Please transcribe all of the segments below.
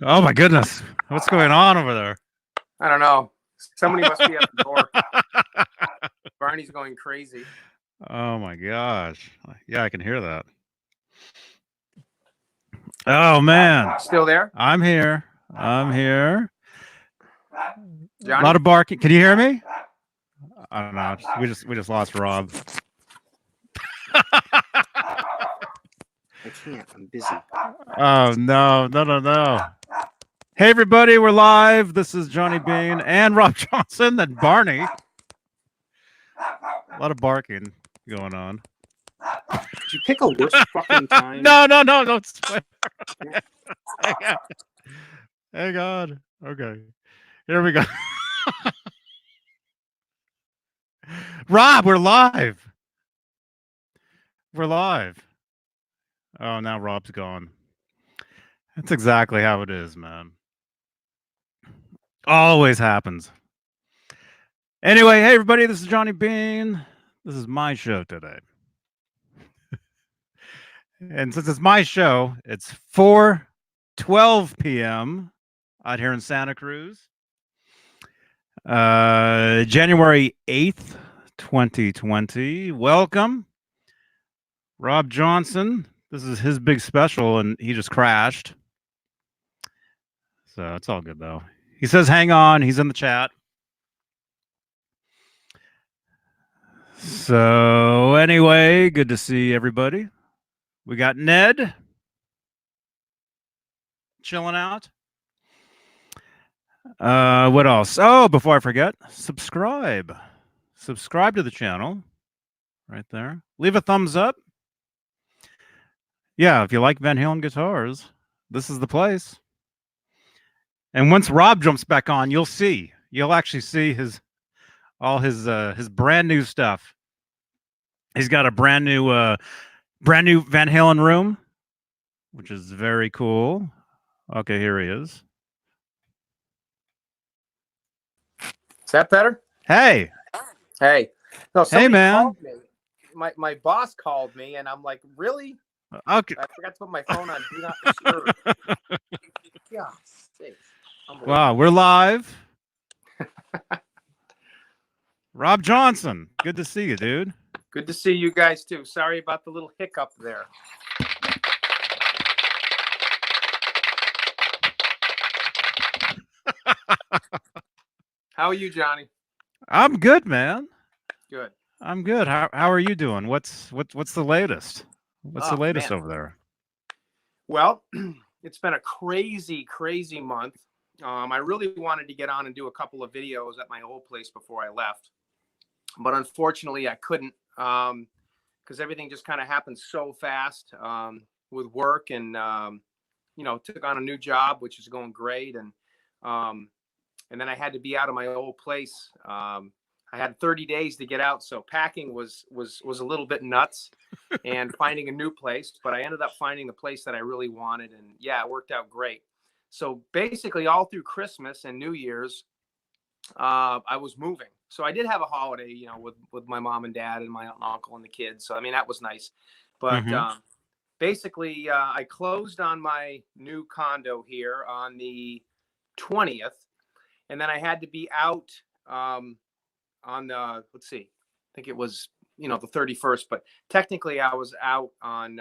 Oh my goodness. What's going on over there? I don't know. Somebody must be at the door. Barney's going crazy. Oh my gosh. Yeah, I can hear that. Oh man. Still there? I'm here. I'm here. Johnny? A lot of barking. Can you hear me? I don't know. We just lost Rob. I can't. I'm busy. Oh no. Hey everybody, we're live. This is Johnny Beane and Rob Johnson and Barney. A lot of barking going on. Did you pick a worse fucking time? No, don't swear. Hang on. Okay. Here we go. Rob, we're live. We're live. Oh, now Rob's gone. That's exactly how it is, man. Always happens. Anyway, hey everybody, this is Johnny Beane. This is my show today. And since it's my show, it's 4:12 p.m. out here in Santa Cruz. January 8th, 2020. Welcome. Rob Johnson. This is his big special, and he just crashed. So it's all good, though. He says, hang on. He's in the chat. So anyway, good to see everybody. We got Ned chilling out. What else? Oh, before I forget, subscribe. Subscribe to the channel right there. Leave a thumbs up. Yeah, if you like Van Halen guitars, this is the place. And once Rob jumps back on, you'll see. You'll actually see all his brand new stuff. He's got a brand new Van Halen room, which is very cool. Okay, here he is. Is that better? Hey. Hey. No, hey, man. Called me. My boss called me, and I'm like, really? Okay. I forgot to put my phone on Do Not Disturb. Yeah. Wow, we're live. Rob Johnson, good to see you, dude. Good to see you guys, too. Sorry about the little hiccup there. How are you, Johnny? I'm good, man. Good. I'm good. How are you doing? What's the latest? What's the latest over there? Well, it's been a crazy month. I really wanted to get on and do a couple of videos at my old place before I left, but unfortunately I couldn't because everything just kind of happened so fast with work and took on a new job, which is going great, and then I had to be out of my old place. I had 30 days to get out, so packing was a little bit nuts and finding a new place, but I ended up finding the place that I really wanted, and yeah, it worked out great. So basically all through Christmas and New Year's, I was moving. So I did have a holiday, with my mom and dad and my aunt and uncle and the kids. So, I mean, that was nice. But basically, I closed on my new condo here on the 20th. And then I had to be out on the, let's see, I think it was, the 31st. But technically, I was out on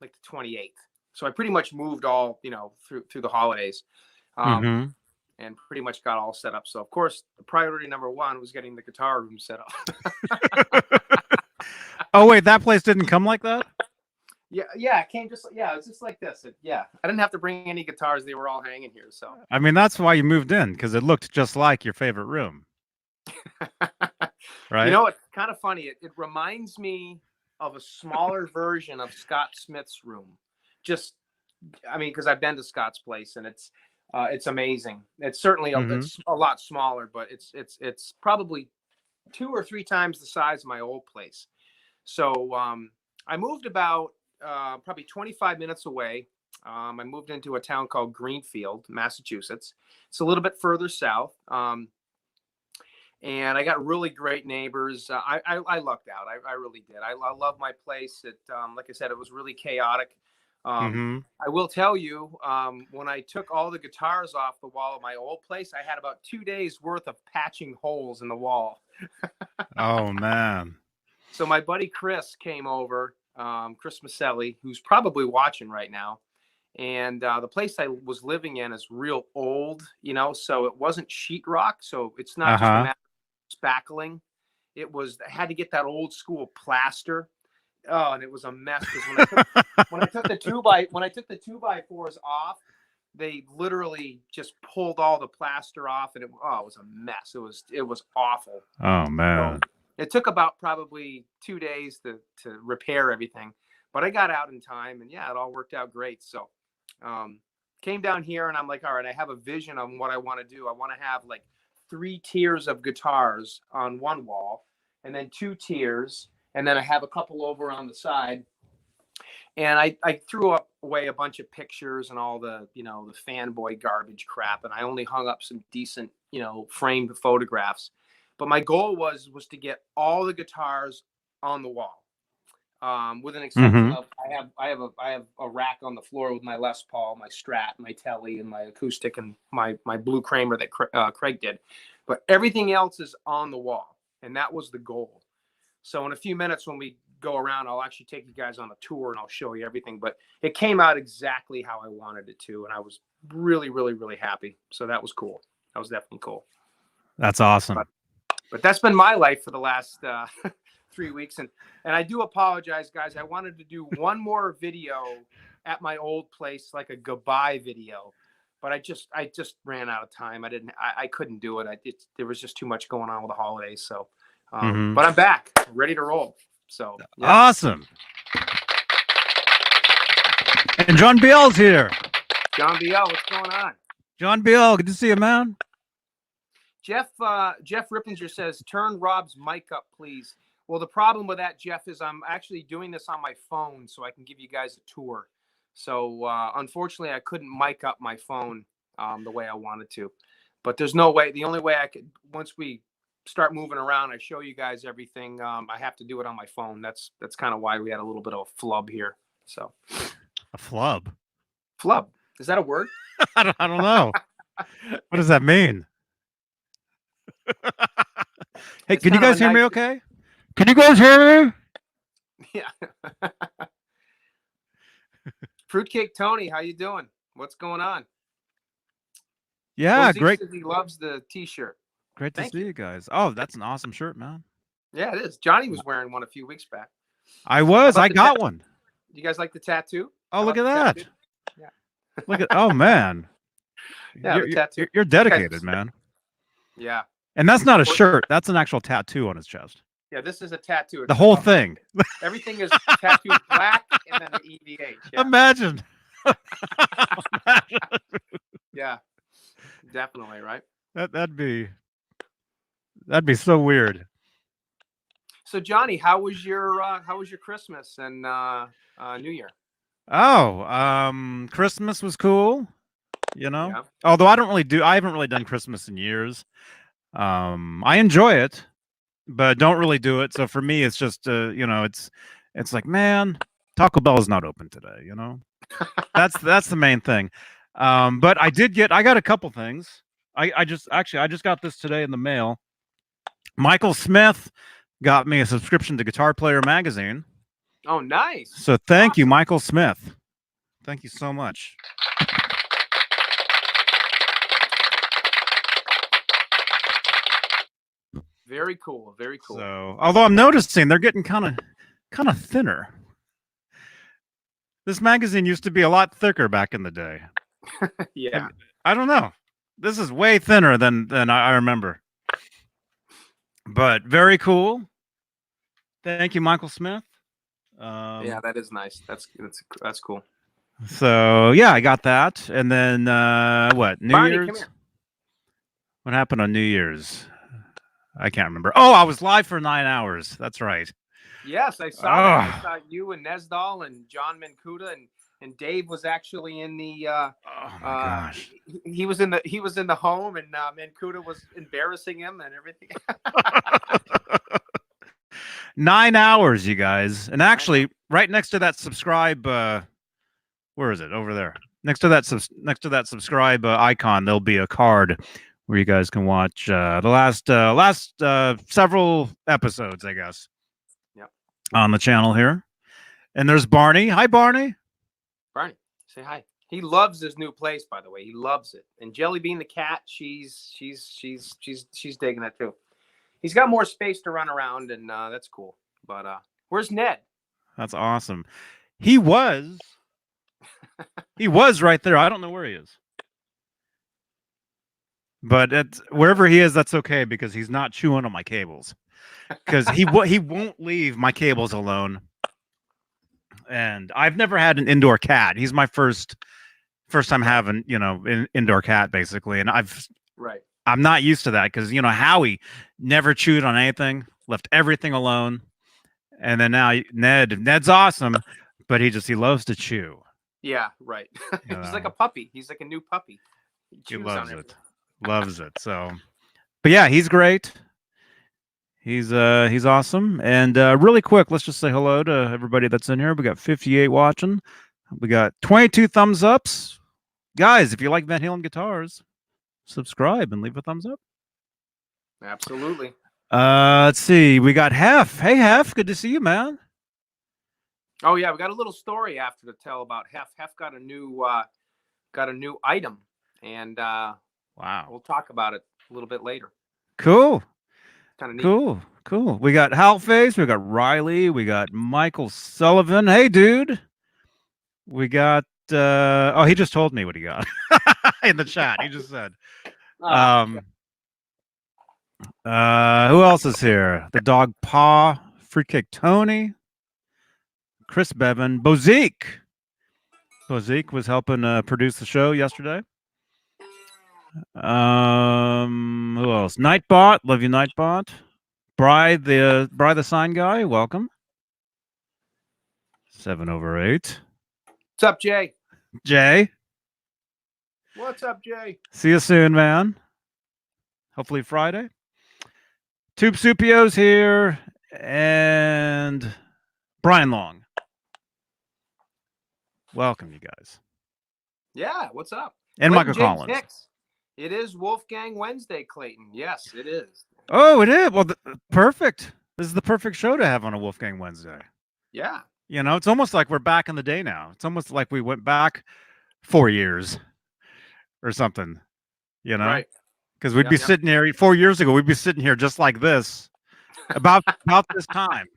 like the 28th. So I pretty much moved all, through the holidays. And pretty much got all set up. So, of course, the priority number one was getting the guitar room set up. Oh, wait, that place didn't come like that? Yeah, it came it was just like this. I didn't have to bring any guitars. They were all hanging here. So, I mean, that's why you moved in, because it looked just like your favorite room. Right? You know, it's kind of funny. It reminds me of a smaller version of Scott Smith's room. Because I've been to Scott's place, and it's amazing. It's certainly it's a lot smaller, but it's probably 2 or 3 times the size of my old place. So I moved about probably 25 minutes away. I moved into a town called Greenfield, Massachusetts. It's a little bit further south. And I got really great neighbors. I lucked out. I really did. I love my place. Like I said, it was really chaotic. Mm-hmm. I will tell you, when I took all the guitars off the wall at my old place, I had about 2 days worth of patching holes in the wall. Oh man. So my buddy Chris came over, Chris Maselli, who's probably watching right now. And the place I was living in is real old, you know, so it wasn't sheetrock. So it's not just a matter of spackling. I had to get that old school plaster. Oh, and it was a mess because when I took the 2x4s off, they literally just pulled all the plaster off, and it was a mess. It was awful. Oh man. So it took about probably 2 days to repair everything, but I got out in time, and yeah, it all worked out great. So came down here, and I'm like, all right, I have a vision on what I want to do. I want to have like 3 tiers of guitars on one wall, and then 2 tiers, and then I have a couple over on the side. And I threw away a bunch of pictures and all the, you know, the fanboy garbage crap, and I only hung up some decent, you know, framed photographs. But my goal was to get all the guitars on the wall. With an exception of I have a rack on the floor with my Les Paul, my Strat, my Telly, and my acoustic, and my blue Kramer that Craig did. But everything else is on the wall, and that was the goal. So in a few minutes when we go around, I'll actually take you guys on a tour and I'll show you everything. But it came out exactly how I wanted it to, and I was really, really, really happy. So that was cool. That was definitely cool. That's awesome. But that's been my life for the last 3 weeks, and I do apologize, guys. I wanted to do one more video at my old place, like a goodbye video, but I just ran out of time. I couldn't do it. There was just too much going on with the holidays. So, but I'm back, ready to roll. So yeah. Awesome. And John Biel's here. John Biel, what's going on? John Biel, good to see you, man. Jeff Rippinger says, turn Rob's mic up, please. Well, the problem with that, Jeff, is I'm actually doing this on my phone so I can give you guys a tour. So unfortunately, I couldn't mic up my phone the way I wanted to. But there's no way. The only way I could, once we start moving around, I show you guys everything. I have to do it on my phone. That's kind of why we had a little bit of a flub here. So a flub? Flub. Is that a word? I don't know. What does that mean? Hey, can you guys hear me okay? Can you guys hear me? Yeah. Fruitcake Tony, how you doing? What's going on? Yeah, great. He loves the t-shirt. Great to see you guys. Oh, that's an awesome shirt, man. Yeah, it is. Johnny was wearing one a few weeks back. I got one. You guys like the tattoo? Oh, look at that. Yeah. Look at, oh man. Yeah, the tattoo. You're dedicated, man. Yeah. And that's not a shirt. That's an actual tattoo on his chest. Yeah, this is a tattoo. The whole thing. Everything is tattooed black and then an EVH. Yeah. Imagine. Yeah, definitely, right? That'd be so weird. So Johnny, how was your Christmas and New Year? Oh, Christmas was cool. You know, yeah. Although I haven't really done Christmas in years. I enjoy it, but don't really do it. So for me, it's just, you know, it's like, man, Taco Bell is not open today. You know, that's the main thing. But I got a couple things. I just got this today in the mail. Michael Smith got me a subscription to Guitar Player magazine. Oh, nice. So thank you, Michael Smith. Thank you so much. Very cool. Very cool. So, although I'm noticing they're getting kind of thinner. This magazine used to be a lot thicker back in the day. Yeah. I don't know. This is way thinner than I remember. But very cool. Thank you, Michael Smith. Yeah, that is nice. That's cool. So yeah, I got that, and then what? Barney, Year's? come here. What happened on New Year's? I can't remember. Oh, I was live for 9 hours. That's right. Yes, I saw that. I saw you and Nesdal and John Mancuda and Dave was actually in the. Oh my gosh. He was in the home, and Mancuda was embarrassing him and everything. 9 hours, you guys, and actually, right next to that subscribe Where is it? Over there. Next to that subscribe icon, there'll be a card where you guys can watch the last several episodes, I guess. Yep. On the channel here. And there's Barney. Hi, Barney. Barney, say hi. He loves this new place, by the way. He loves it. And Jelly Bean the cat, she's digging it too. He's got more space to run around, and that's cool. But where's Ned? That's awesome. He was right there. I don't know where he is. But wherever he is, that's okay because he's not chewing on my cables. Because he won't leave my cables alone. And I've never had an indoor cat. He's my first time having, an indoor cat basically. And I'm not used to that because, Howie never chewed on anything, left everything alone. And then now Ned's awesome, but he loves to chew. Yeah, right. He's like a puppy. He's like a new puppy. He loves it. Loves it. So, but yeah, he's great. He's awesome. And really quick, let's just say hello to everybody that's in here. We got 58 watching. We got 22 thumbs ups. Guys, if you like Van Halen guitars, subscribe and leave a thumbs up. Absolutely. Let's see. We got Hef. Hey Hef, good to see you, man. Oh yeah, we got a little story after to tell about Hef. Hef got a new item, and wow, we'll talk about it a little bit later. Cool. Kind of neat. Cool. We got Halface, we got Riley, we got Michael Sullivan. Hey, dude. We got he just told me what he got in the chat. He just said. Who else is here? The Dog Paw, Fruitcake Tony, Chris Bevan, Bozique. Bozique was helping produce the show yesterday. Who else? Nightbot, love you, Nightbot. Bride the sign guy, welcome. 7/8. What's up, Jay? Jay. What's up, Jay? See you soon, man. Hopefully Friday. Tube Supio's here and Brian Long. Welcome, you guys. Yeah, what's up? And Clayton Michael James Collins. Hicks. It is Wolfgang Wednesday, Clayton. Yes, it is. Oh, it is. Well, perfect. This is the perfect show to have on a Wolfgang Wednesday. Yeah. It's almost like we're back in the day now. It's almost like we went back 4 years or something, Right. Because we'd be sitting here 4 years ago. We'd be sitting here just like this about this time.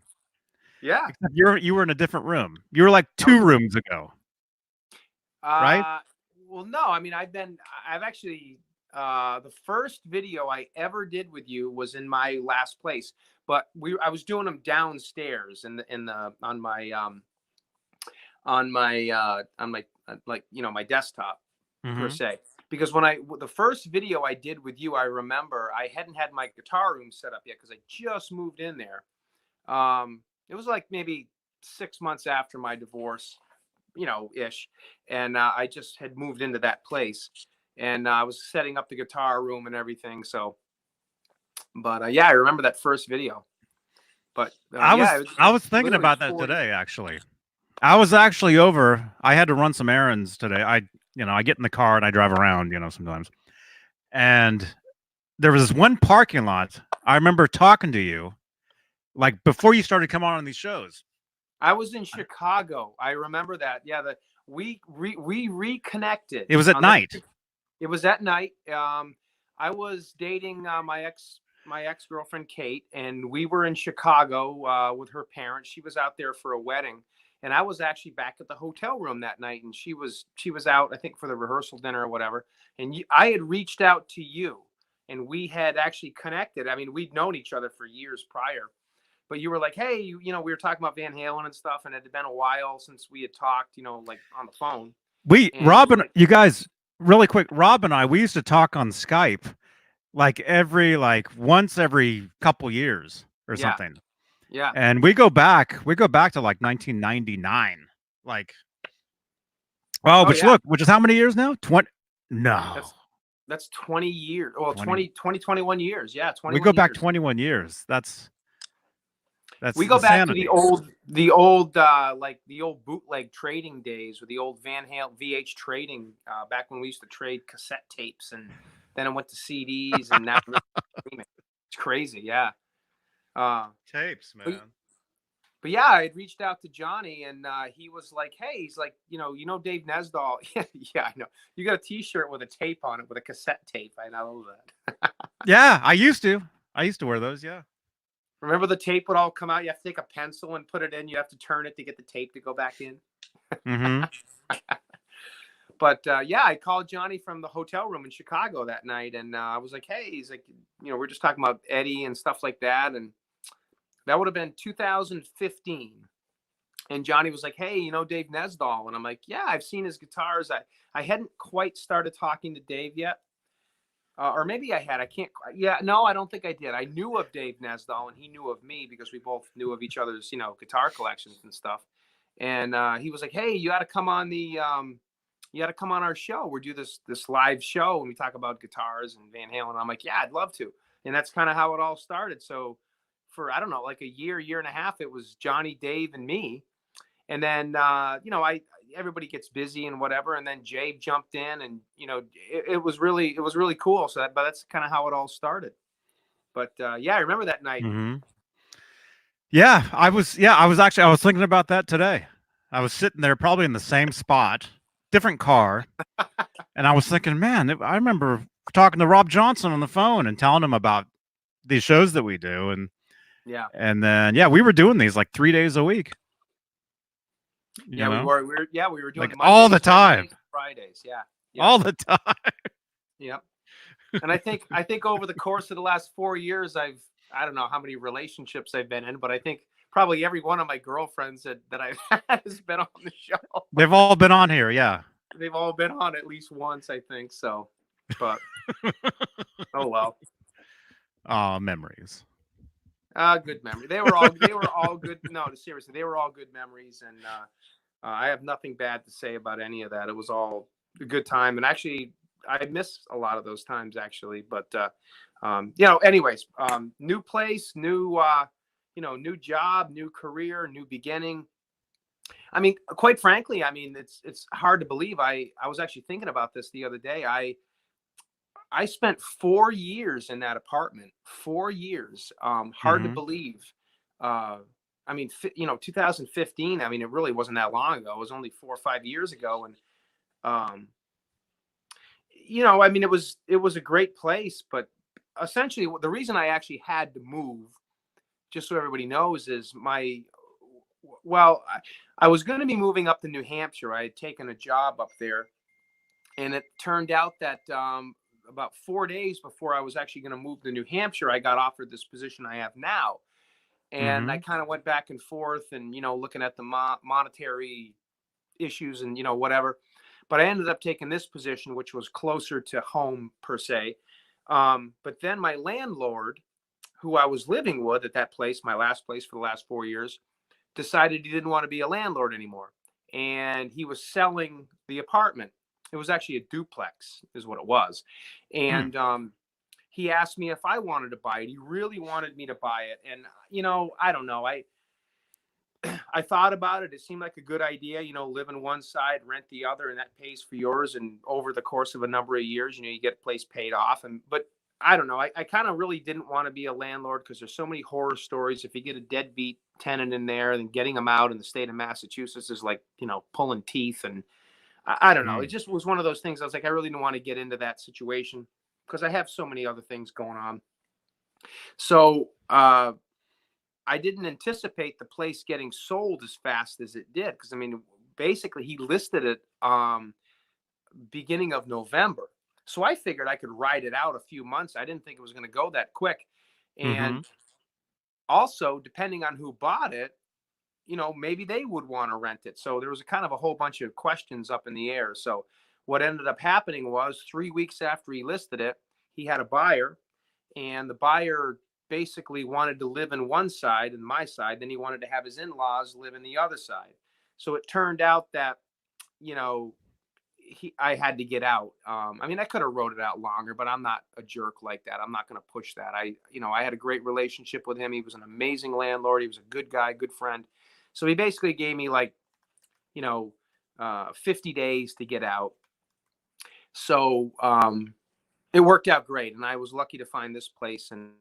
Yeah. Except you were in a different room. You were like 2 rooms ago. Right? Well, no. I mean, I've actually the first video I ever did with you was in my last place, but I was doing them downstairs on my desktop per se. Because the first video I did with you, I remember I hadn't had my guitar room set up yet because I just moved in there. It was like maybe 6 months after my divorce, ish. And I just had moved into that place and I was setting up the guitar room and everything. So, but yeah, I remember that first video. But I was thinking about that today, actually. I was actually over. I had to run some errands today. I get in the car and I drive around, sometimes. And there was this one parking lot. I remember talking to you, like before you started coming on these shows. I was in Chicago. I remember that. Yeah, we reconnected. It was at night. It was at night. I was dating my ex-girlfriend Kate, and we were in Chicago with her parents. She was out there for a wedding. And I was actually back at the hotel room that night, and she was out, I think, for the rehearsal dinner or whatever. And I had reached out to you, and we had actually connected. I mean, we'd known each other for years prior, but you were like, "Hey, we were talking about Van Halen and stuff, and it had been a while since we had talked, like on the phone." You guys, really quick, Rob and I, we used to talk on Skype, once every couple years or something. Yeah. And we go back to like 1999. Which is how many years now? 20. No. That's 20 years. Well, 21 years. Yeah, 21 We go back years. 21 years. That's That's We go back to insanity. the old like the old bootleg trading days with the old Van Halen VH trading back when we used to trade cassette tapes, and then it went to CDs, and now it's crazy. Yeah. Tapes, But, man. but yeah, I had reached out to Johnny, and he was like, "Hey," he's like, you know Dave Nesdahl. Yeah, I know. You got a T-shirt with a tape on it, with a cassette tape. I know that. Yeah, I used to wear those. Yeah. Remember the tape would all come out. You have to take a pencil and put it in. You have to turn it to get the tape to go back in. Mm-hmm. But yeah, I called Johnny from the hotel room in Chicago that night, and I was like, "Hey," he's like, we're just talking about Eddie and stuff like that, and that would have been 2015. And Johnny was like, "Hey, Dave Nesdahl?" And I'm like, "Yeah, I've seen his guitars." I hadn't quite started talking to Dave yet. Or maybe I had. I can't. Yeah, no, I don't think I did. I knew of Dave Nesdahl, and he knew of me because we both knew of each other's, guitar collections and stuff. And he was like, "Hey, you got to come on our show. We do this live show, and we talk about guitars and Van Halen." I'm like, "Yeah, I'd love to." And that's kind of how it all started. So for, I don't know, like a year and a half, it was Johnny, Dave, and me. And then everybody gets busy and whatever, and then Jay jumped in, and it was really cool. So that's kind of how it all started. But yeah, I remember that night. Mm-hmm. Yeah, I was thinking about that today. I was sitting there probably in the same spot, different car, and I was thinking, man, I remember talking to Rob Johnson on the phone and telling him about these shows that we do, and Yeah, then we were doing these like 3 days a week. yeah, we were doing like Mondays, all the time, Wednesdays, Fridays. Yeah, all the time. Yeah. And I think over the course of the last 4 years, I don't know how many relationships I've been in, but I think probably every one of my girlfriends that I've had has been on the show. They've all been on here. Yeah. They've all been on at least once, I think. So, but oh well. Oh, memories. Good memory. They were all good. No, seriously, they were all good memories, and I have nothing bad to say about any of that. It was all a good time, and actually, I miss a lot of those times actually. But anyways, new place, new new job, new career, new beginning. I mean, quite frankly, it's hard to believe. I was actually thinking about this the other day. I spent 4 years in that apartment. 4 years. Hard to believe. 2015. I mean, it really wasn't that long ago. It was only 4 or 5 years ago, and it was a great place. But essentially, the reason I actually had to move, just so everybody knows, is I was going to be moving up to New Hampshire. I had taken a job up there, and it turned out that about 4 days before I was actually going to move to New Hampshire, I got offered this position I have now. And I kind of went back and forth and, looking at the monetary issues and, whatever. But I ended up taking this position, which was closer to home per se. But then my landlord, who I was living with at that place, my last place for the last 4 years, decided he didn't want to be a landlord anymore. And he was selling the apartment. It was actually a duplex is what it was. And he asked me if I wanted to buy it. He really wanted me to buy it. And, I don't know. I thought about it. It seemed like a good idea, live in one side, rent the other, and that pays for yours. And over the course of a number of years, you get a place paid off. But I don't know. I kind of really didn't want to be a landlord because there's so many horror stories. If you get a deadbeat tenant in there, then getting them out in the state of Massachusetts is like, pulling teeth. And I don't know. It just was one of those things. I was like, I really didn't want to get into that situation because I have so many other things going on. So I didn't anticipate the place getting sold as fast as it did. Because, basically he listed it beginning of November. So I figured I could ride it out a few months. I didn't think it was going to go that quick. And also, depending on who bought it, maybe they would want to rent it. So there was a whole bunch of questions up in the air. So what ended up happening was 3 weeks after he listed it, he had a buyer, and the buyer basically wanted to live in one side and my side. Then he wanted to have his in-laws live in the other side. So it turned out that, I had to get out. I mean, I could have wrote it out longer, but I'm not a jerk like that. I'm not going to push that. I had a great relationship with him. He was an amazing landlord. He was a good guy, good friend. So he basically gave me like, 50 days to get out. So it worked out great. And I was lucky to find this place. And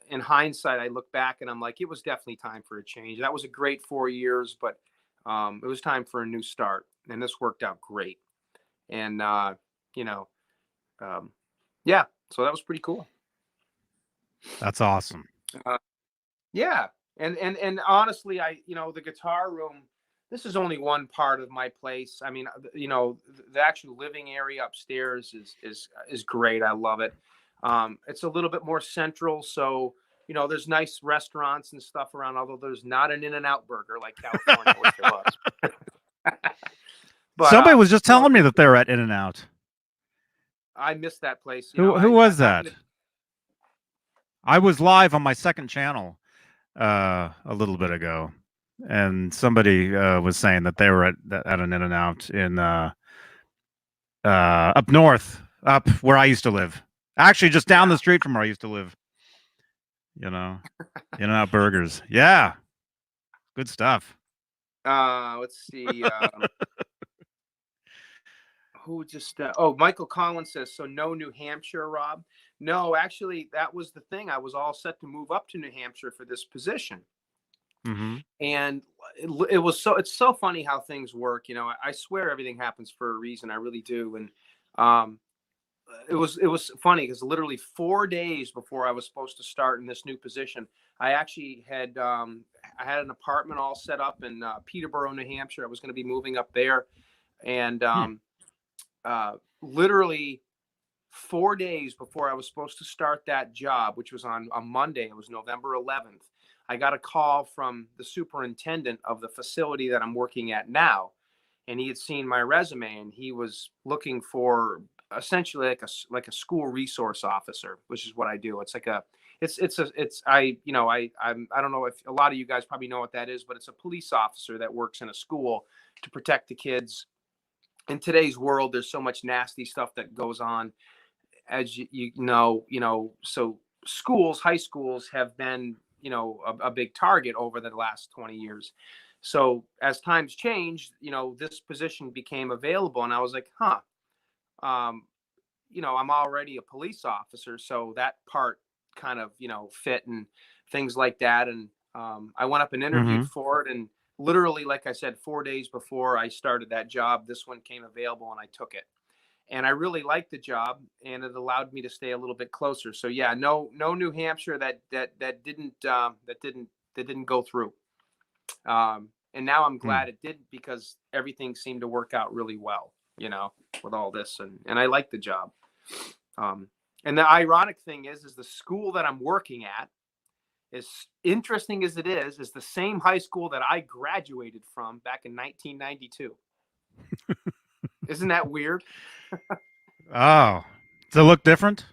in hindsight, I look back and I'm like, it was definitely time for a change. That was a great 4 years, but it was time for a new start. And this worked out great. And, yeah, so that was pretty cool. That's awesome. Yeah. And honestly, the guitar room, this is only one part of my place. I mean, the actual living area upstairs is great. I love it. It's a little bit more central. So, there's nice restaurants and stuff around, although there's not an In-N-Out burger like California, which there was. But, somebody was just telling me that they were at In-N-Out. I missed that place. Who was that? I was live on my second channel a little bit ago, and somebody was saying that they were at an In-N-Out in up north, up where I used to live. Actually, just down the street from where I used to live. In-N-Out burgers. Yeah, good stuff. Let's see. Who just? Michael Collins says, so no New Hampshire, Rob. No, actually, that was the thing. I was all set to move up to New Hampshire for this position. Mm-hmm. And it's so funny how things work. I swear everything happens for a reason. I really do. And it was funny because literally 4 days before I was supposed to start in this new position, I actually had I had an apartment all set up in Peterborough, New Hampshire. I was going to be moving up there, and literally 4 days before I was supposed to start that job, which was on a Monday, it was November 11th. I got a call from the superintendent of the facility that I'm working at now, and he had seen my resume, and he was looking for essentially like a school resource officer, which is what I do. It's like I don't know if a lot of you guys probably know what that is, but it's a police officer that works in a school to protect the kids. In today's world, there's so much nasty stuff that goes on, as you know, so schools, high schools have been, a big target over the last 20 years. So as times changed, this position became available, and I was like, I'm already a police officer, so that part kind of, fit and things like that. And I went up and interviewed for it, and literally, like I said, 4 days before I started that job, this one came available, and I took it. And I really liked the job, and it allowed me to stay a little bit closer. So yeah, no New Hampshire that didn't go through. And now I'm glad it did, because everything seemed to work out really well, with all this, and I like the job. And the ironic thing is the school that I'm working at, as interesting as it is the same high school that I graduated from back in 1992. Isn't that weird? Oh, does it look different?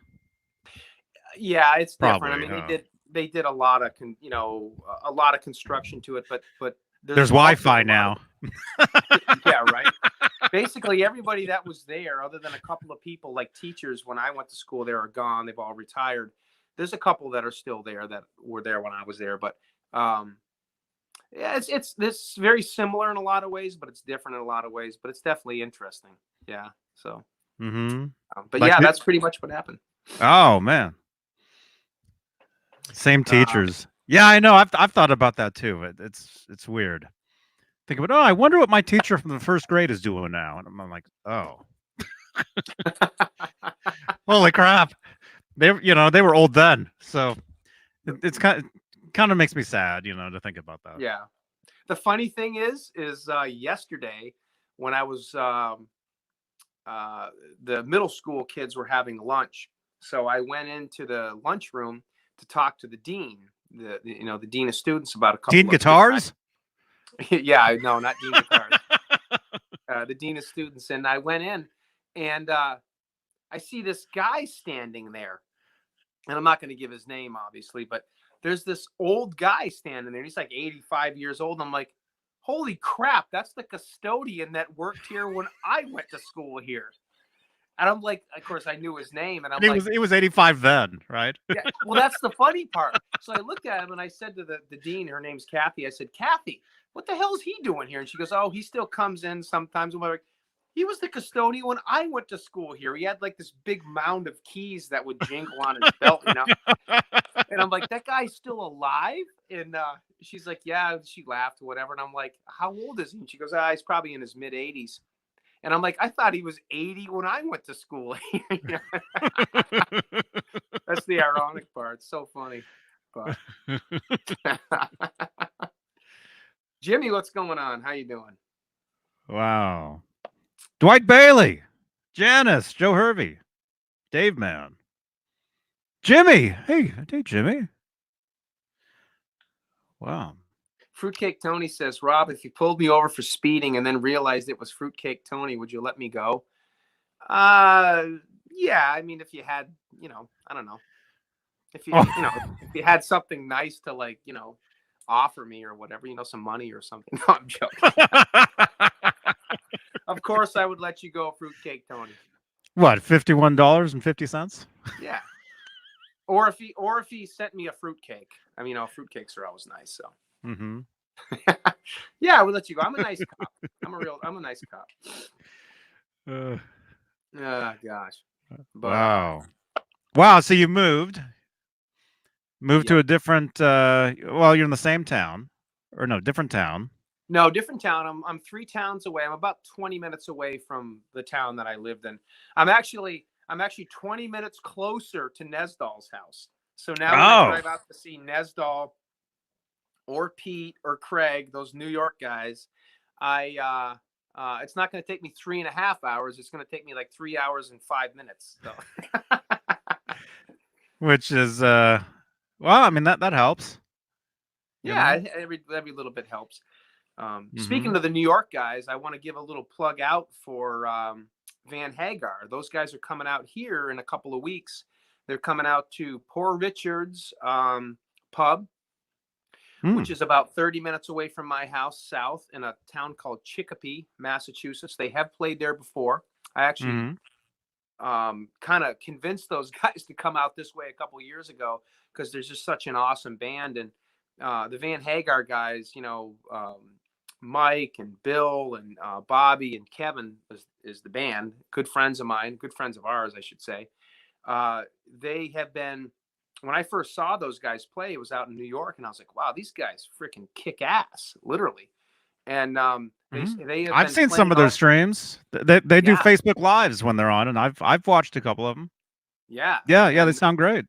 Yeah, it's different. Probably, I mean, they did a lot of a lot of construction to it, but there's Wi-Fi now. Yeah, right. Basically, everybody that was there, other than a couple of people like teachers when I went to school, they are gone. They've all retired. There's a couple that are still there that were there when I was there, but yeah, it's very similar in a lot of ways, but it's different in a lot of ways. But it's definitely interesting. Yeah. So. But like, yeah, that's pretty much what happened. Oh man. Same teachers. Yeah, I know. I've thought about that too. It's weird. Think about, I wonder what my teacher from the first grade is doing now, and I'm like, oh, holy crap! They were old then, so it's kind of makes me sad, to think about that. Yeah. The funny thing is yesterday when I was the middle school kids were having lunch, so I went into the lunchroom to talk to the dean, the dean of students about a couple Dean of Guitars. Yeah, no, not Dean Guitars. The dean of students, and I went in, and I see this guy standing there, and I'm not going to give his name, obviously, but there's this old guy standing there. He's like 85 years old. I'm like, holy crap, that's the custodian that worked here when I went to school here. And I'm like, of course, I knew his name, and I'm And like, he was 85 then, right? yeah. Well, that's the funny part. So I looked at him and I said to the dean, her name's Kathy. I said, Kathy, what the hell is he doing here? And she goes, oh, he still comes in sometimes. I'm like, he was the custodian when I went to school here. He had like this big mound of keys that would jingle on his belt, you know. And I'm like, that guy's still alive? And she's like, yeah. She laughed or whatever. And I'm like, how old is he? And she goes, he's probably in his mid 80s. And I'm like, I thought he was 80 when I went to school. That's the ironic part. It's so funny. But Jimmy, what's going on? How you doing? Wow. Dwight Bailey, Janice, Joe Hervey, Dave Man, Jimmy. Hey, Jimmy. Wow. Fruitcake Tony says, Rob, if you pulled me over for speeding and then realized it was Fruitcake Tony, would you let me go? Yeah. I mean, if you had, you know, I don't know. If you, you know, if you had something nice to like, you know, offer me or whatever, you know, some money or something. No, I'm joking. Of course, I would let you go, Fruitcake Tony. What, $51.50? Yeah. Or if he sent me a fruitcake. I mean, you know, fruitcakes are always nice. So. Mm-hmm. Yeah, I would let you go. I'm a nice cop. I'm a nice cop. Gosh. But, Wow. So you moved Yep. to a different. Well, you're in the same town, or no, different town. No, different town. I'm 3 towns away. I'm about 20 minutes away from the town that I lived in. I'm actually 20 minutes closer to Nesdall's house. So now when I drive out to see Nesdall or Pete or Craig, those New York guys, it's not going to take me 3.5 hours. It's going to take me like 3 hours and 5 minutes. So. Which is, well, I mean, that helps. Yeah, every little bit helps. Speaking of the New York guys, I want to give a little plug out for Van Hagar. Those guys are coming out here in a couple of weeks. They're coming out to Poor Richard's pub, which is about 30 minutes away from my house, south in a town called Chicopee, Massachusetts. They have played there before. I actually kind of convinced those guys to come out this way a couple of years ago because there's just such an awesome band. And the Van Hagar guys, you know, Mike and Bill and Bobby and Kevin is the band. Good friends of mine, good friends of ours, I should say. They have been, when I first saw those guys play, it was out in New York, and I was like, wow, these guys freaking kick ass, literally. And they have I've seen some of their streams. They do Facebook Lives when they're on, and I've watched a couple of them. Yeah. Yeah, they sound great.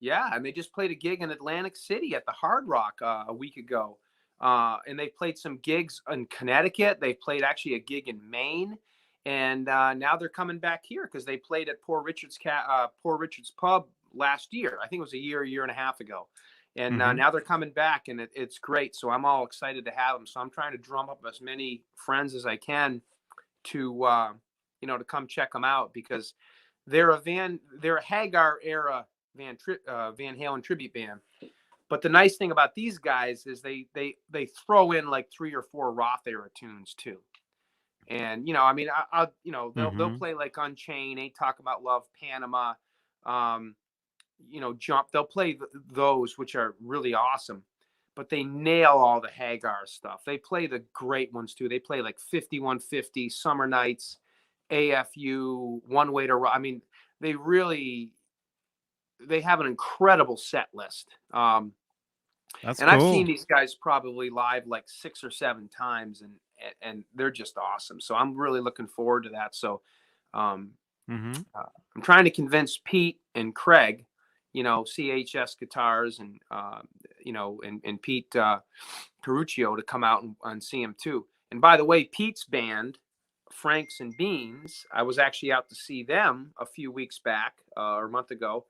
Yeah, and they just played a gig in Atlantic City at the Hardrock a week ago. And they played some gigs in Connecticut. They played actually a gig in Maine. And now they're coming back here because they played at Poor Richard's pub last year. I think it was a year and a half ago. And now they're coming back, and it's great. So I'm all excited to have them. So I'm trying to drum up as many friends as I can to, to come check them out because they're a Hagar era Van Halen tribute band. But the nice thing about these guys is they throw in like 3 or 4 Roth era tunes too. And, you know, I mean, they'll play like Unchained, Ain't Talk About Love, Panama, Jump. They'll play those, which are really awesome, but they nail all the Hagar stuff. They play the great ones too. They play like 5150, Summer Nights, AFU, One Way to Rock. I mean, they have an incredible set list. That's and cool. I've seen these guys probably live like 6 or 7 times, and they're just awesome. So I'm really looking forward to that. So I'm trying to convince Pete and Craig, CHS Guitars and Pete Caruccio to come out and see him too. And by the way, Pete's band, Franks and Beans, I was actually out to see them a few weeks back or a month ago.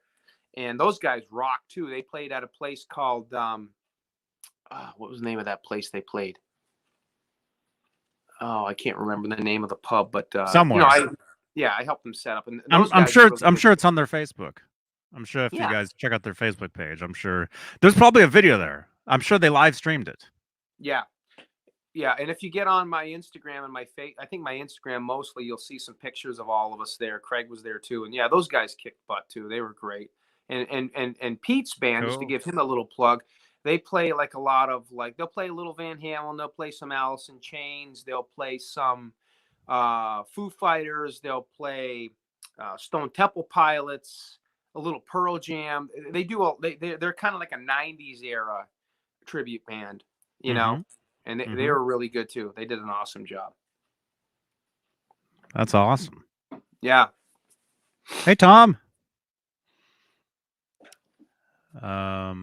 And those guys rock too. They played at a place called, what was the name of that place they played? Oh, I can't remember the name of the pub, but somewhere. I helped them set up. And I'm sure it's on their Facebook. I'm sure if you guys check out their Facebook page, I'm sure there's probably a video there. I'm sure they live streamed it. Yeah. Yeah, and if you get on my Instagram and my I think my Instagram mostly, you'll see some pictures of all of us there. Craig was there too, and yeah, those guys kicked butt too. They were great. And Pete's band, just to Cool. give him a little plug, they play like a lot of they'll play a little Van Halen, they'll play some Alice in Chains, they'll play some Foo Fighters, they'll play Stone Temple Pilots, a little Pearl Jam. They do they're kind of like a '90s era tribute band, you know. And they were really good too. They did an awesome job. That's awesome. Yeah. Hey, Tom. Huh?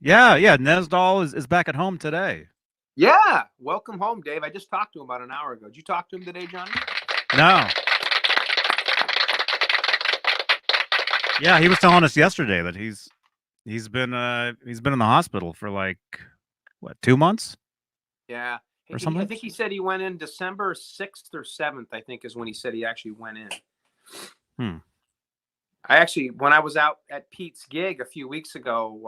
Yeah. Nesdal is back at home today. Yeah. Welcome home, Dave. I just talked to him about an hour ago. Did you talk to him today, Johnny? No. Yeah, he was telling us yesterday that he's been in the hospital for like what, 2 months? Yeah. Or something? I think he said he went in December 6th or 7th, I think is when he said he actually went in. I actually, when I was out at Pete's gig a few weeks ago,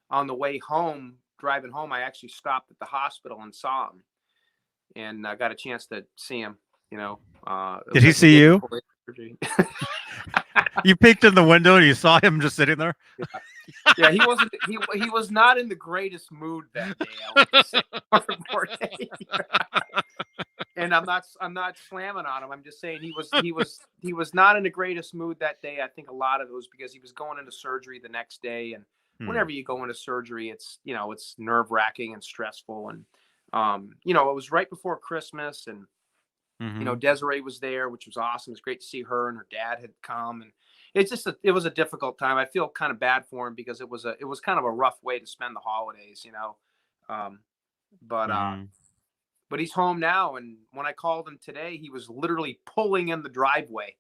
on the way home, driving home, I actually stopped at the hospital and saw him, and I got a chance to see him. You know, did he see you? You peeked in the window and you saw him just sitting there. Yeah, he wasn't. He was not in the greatest mood that day. I would say. And I'm not slamming on him. I'm just saying he was not in the greatest mood that day. I think a lot of it was because he was going into surgery the next day, and whenever you go into surgery, it's nerve-wracking and stressful, and it was right before Christmas, and Desiree was there, which was awesome. It was great to see her, and her dad had come, and it was a difficult time. I feel kind of bad for him because it was kind of a rough way to spend the holidays, but he's home now, and when I called him today, he was literally pulling in the driveway.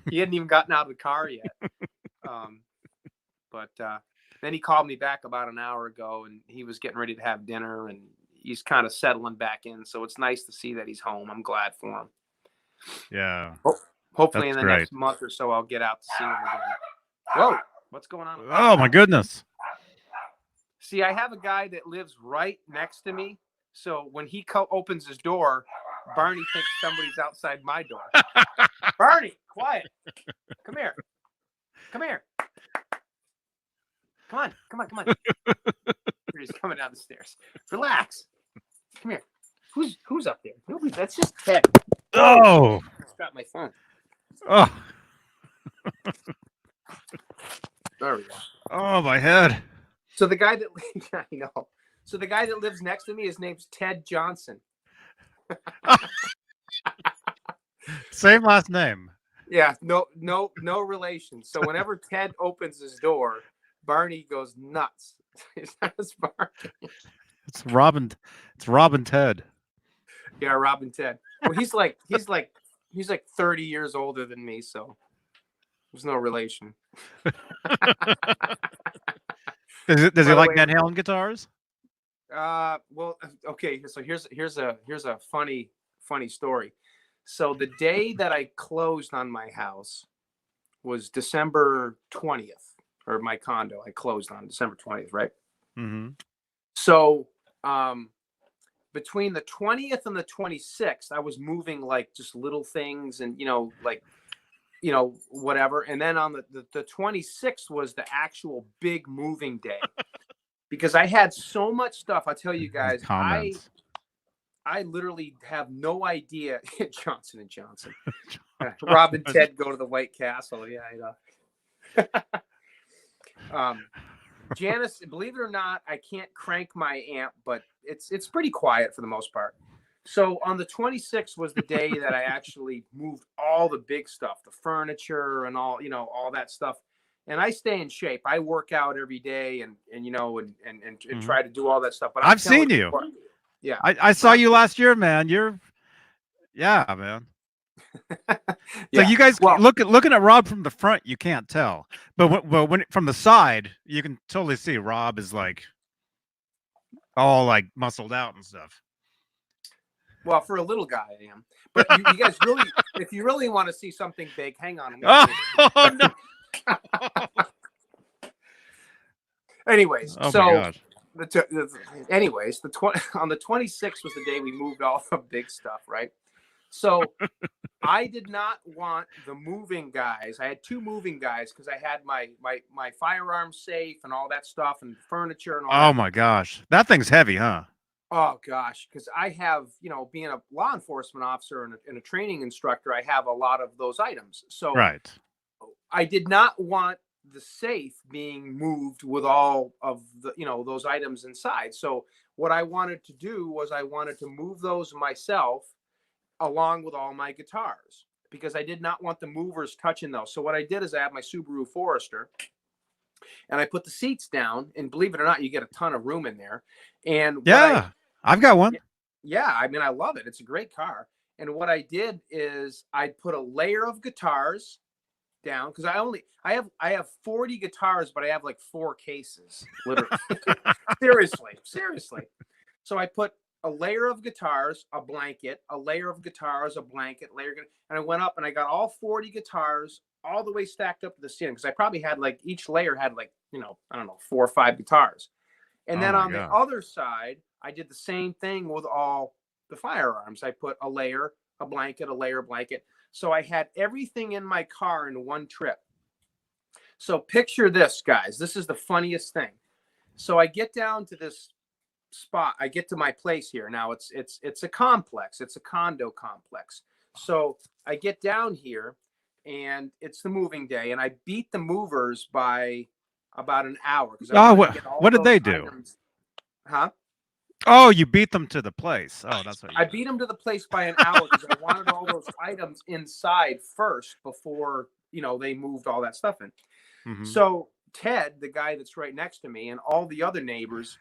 He hadn't even gotten out of the car yet. But then he called me back about an hour ago, and he was getting ready to have dinner, and he's kind of settling back in. So it's nice to see that he's home. I'm glad for him. Yeah. Hopefully in the next month or so, I'll get out to see him again. Whoa, what's going on? Oh my goodness. See, I have a guy that lives right next to me. So when he opens his door, Barney thinks somebody's outside my door. Barney, quiet. Come here. Come here. Come on. He's coming down the stairs. Relax. Come here. Who's up there? Nobody. That's just Ted. Oh. Got my phone. Oh. There we go. Oh, my head. So the guy that I know. So the guy that lives next to me, his name's Ted Johnson. Same last name. Yeah, no relation. So whenever Ted opens his door, Barney goes nuts. His name is Barney. It's Robin Ted. Yeah, Robin Ted. Well, he's like 30 years older than me, so there's no relation. Does he like Van Halen guitars? Well, okay. So here's a funny story. So the day that I closed on my house was December 20th, or my condo. I closed on December 20th, right? Mm-hmm. So, between the 20th and the 26th, I was moving like just little things and, whatever. And then on the 26th was the actual big moving day because I had so much stuff. I tell you guys, I literally have no idea. Johnson & Johnson. Rob and Ted go to the White Castle. Yeah, I know. Janice, believe it or not, I can't crank my amp, but it's pretty quiet for the most part. So on the 26th was the day that I actually moved all the big stuff, the furniture and all that stuff. And I stay in shape. I work out every day and try to do all that stuff. But I've seen you. Yeah. I saw you last year, man. Yeah, man. So you guys looking at Rob from the front, you can't tell, but when from the side, you can totally see Rob is like all like muscled out and stuff. Well, for a little guy, I am. But you guys really, if you really want to see something big, hang on. Oh no. Anyways, Oh, so anyways, on the 26th was the day we moved all the big stuff, right? So I did not want the moving guys. I had 2 moving guys because I had my firearm safe and all that stuff and furniture and all that. Oh my gosh, that thing's heavy, huh? Oh gosh, because I have, being a law enforcement officer and a training instructor, I have a lot of those items. So Right. I did not want the safe being moved with all of the, those items inside. So what I wanted to do was I wanted to move those myself along with all my guitars because I did not want the movers touching those. So what I did is I have my Subaru Forester and I put the seats down, and believe it or not, you get a ton of room in there. And Yeah, I've got one. Yeah, I mean, I love it. It's a great car. And what I did is I put a layer of guitars down because I have 40 guitars, but I have like 4 cases, literally. seriously. So I put a layer of guitars, a blanket, a layer of guitars, a blanket, and I went up and I got all 40 guitars all the way stacked up to the ceiling because I probably had like each layer had like, I don't know, 4 or 5 guitars. And then on the other side, I did the same thing with all the firearms. I put a layer, a blanket, a layer, blanket. So I had everything in my car in one trip. So picture this, guys. This is the funniest thing. So I get down to this spot. I get to my place here. Now it's a complex. It's a condo complex. So I get down here and it's the moving day and I beat the movers by about an hour. Oh, what did they do? Huh? Oh, you beat them to the place. Oh, that's what I beat them to the place by an hour because I wanted all those items inside first before, they moved all that stuff in. Mm-hmm. So Ted, the guy that's right next to me, and all the other neighbors,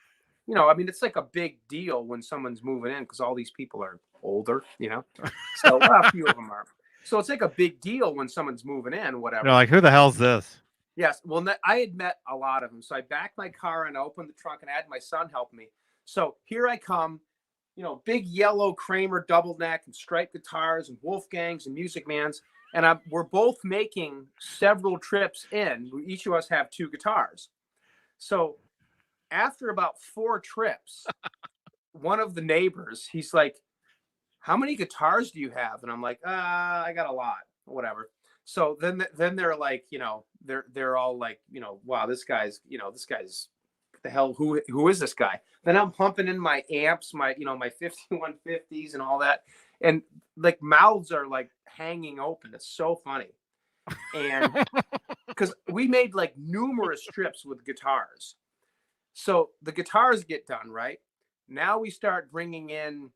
I mean, it's like a big deal when someone's moving in because all these people are older, So a few of them are. So it's like a big deal when someone's moving in, whatever. They're like, who the hell's this? Yes. Well, I had met a lot of them. So I backed my car and I opened the trunk and I had my son help me. So here I come, big yellow Kramer double neck and striped guitars and Wolfgangs and Music Mans. And we're both making several trips in. Each of us have 2 guitars. So after about 4 trips, one of the neighbors, he's like, how many guitars do you have? And I'm like, I got a lot, whatever. So then they're like, they're all like, wow, this guy's what the hell, who is this guy? Then I'm pumping in my amps, my 5150s and all that. And like mouths are like hanging open. It's so funny. And because we made like numerous trips with guitars. So the guitars get done, right? Now we start bringing in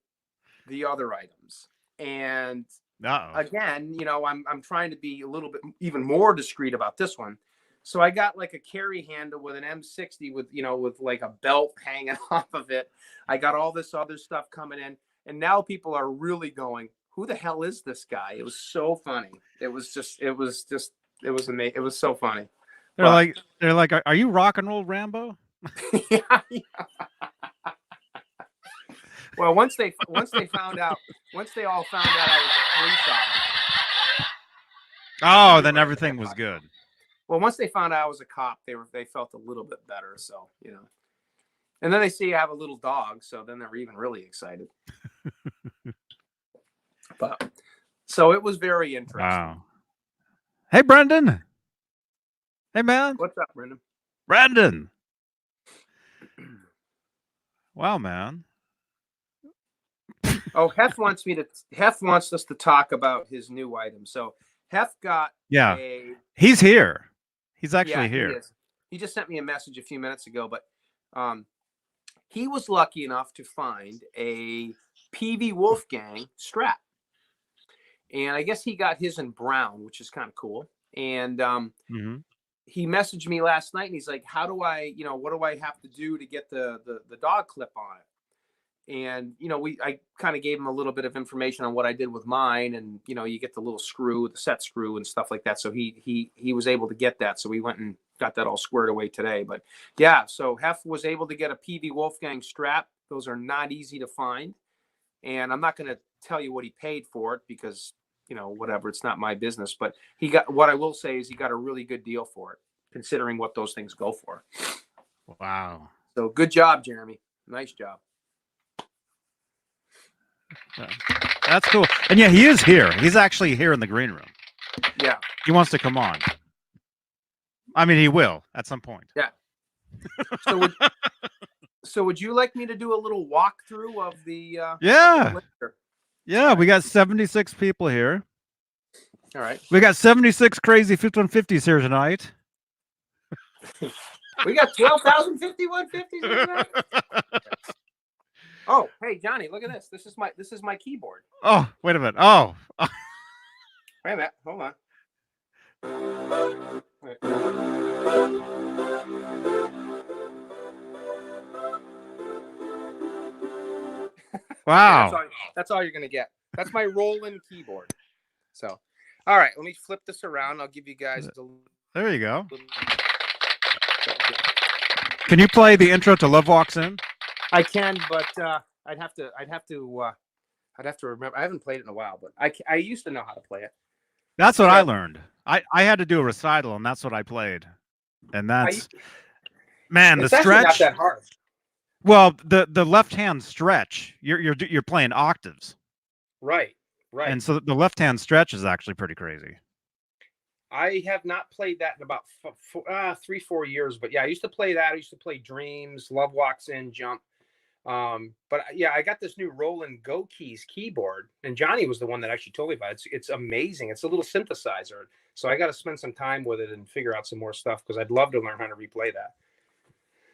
the other items. And again, I'm trying to be a little bit even more discreet about this one. So I got like a carry handle with an M60 with like a belt hanging off of it. I got all this other stuff coming in. And now people are really going, who the hell is this guy? It was so funny. It was amazing. It was so funny. They're like, are you rock and roll Rambo? Yeah. Well, once they all found out I was a police officer. Oh, then everything was good. Well, once they found out I was a cop, they felt a little bit better. So, and then they see I have a little dog. So then they're even really excited. But so it was very interesting. Wow. Hey, Brendan. Hey, man. What's up, Brendan? Brendan. Wow, man. Oh, Hef wants us to talk about his new item. So Hef got he's here. He's actually here. He just sent me a message a few minutes ago, but he was lucky enough to find a Pv Wolfgang Strap. And I guess he got his in brown, which is kind of cool. And he messaged me last night and he's like, how do I, what do I have to do to get the dog clip on it? And, I kind of gave him a little bit of information on what I did with mine. And, you get the little screw, the set screw and stuff like that. So he was able to get that. So we went and got that all squared away today. But yeah, so Hef was able to get a Pv Wolfgang Strap. Those are not easy to find. And I'm not going to tell you what he paid for it because, whatever, it's not my business. But what I will say is he got a really good deal for it, considering what those things go for. Wow. So good job, Jeremy. Nice job. That's cool. And yeah, he is here. He's actually here in the green room. Yeah. He wants to come on. I mean, he will at some point. Yeah. So would you like me to do a little walkthrough of the Yeah. of the Yeah, we got 76 people here. All right. We got 76 crazy 5150s here tonight. We got 12,000 5150s. Oh, hey Johnny, look at this. This is my keyboard. Oh, wait a minute. Oh. Wait a minute. Hold on. Wow. That's all you're gonna get. That's my Roland keyboard. So, all right, let me flip this around. I'll give you guys the. There you go. Can you play the intro to Love Walks In? I can, but I'd have to remember. I haven't played it in a while, but I used to know how to play it. That's what I learned. I had to do a recital, and that's what I played. And that's the it's actually stretch. not that hard. Well, the left hand stretch, you're playing octaves, Right. and so the left hand stretch is actually pretty crazy. I have not played that in about 3-4 years, but yeah, I used to play that. I used to play Dreams, Love Walks In, Jump. But yeah, I got this new Roland Go Keys keyboard, and Johnny was the one that actually told me about it. It's amazing. It's a little synthesizer, so I got to spend some time with it and figure out some more stuff because I'd love to learn how to replay that.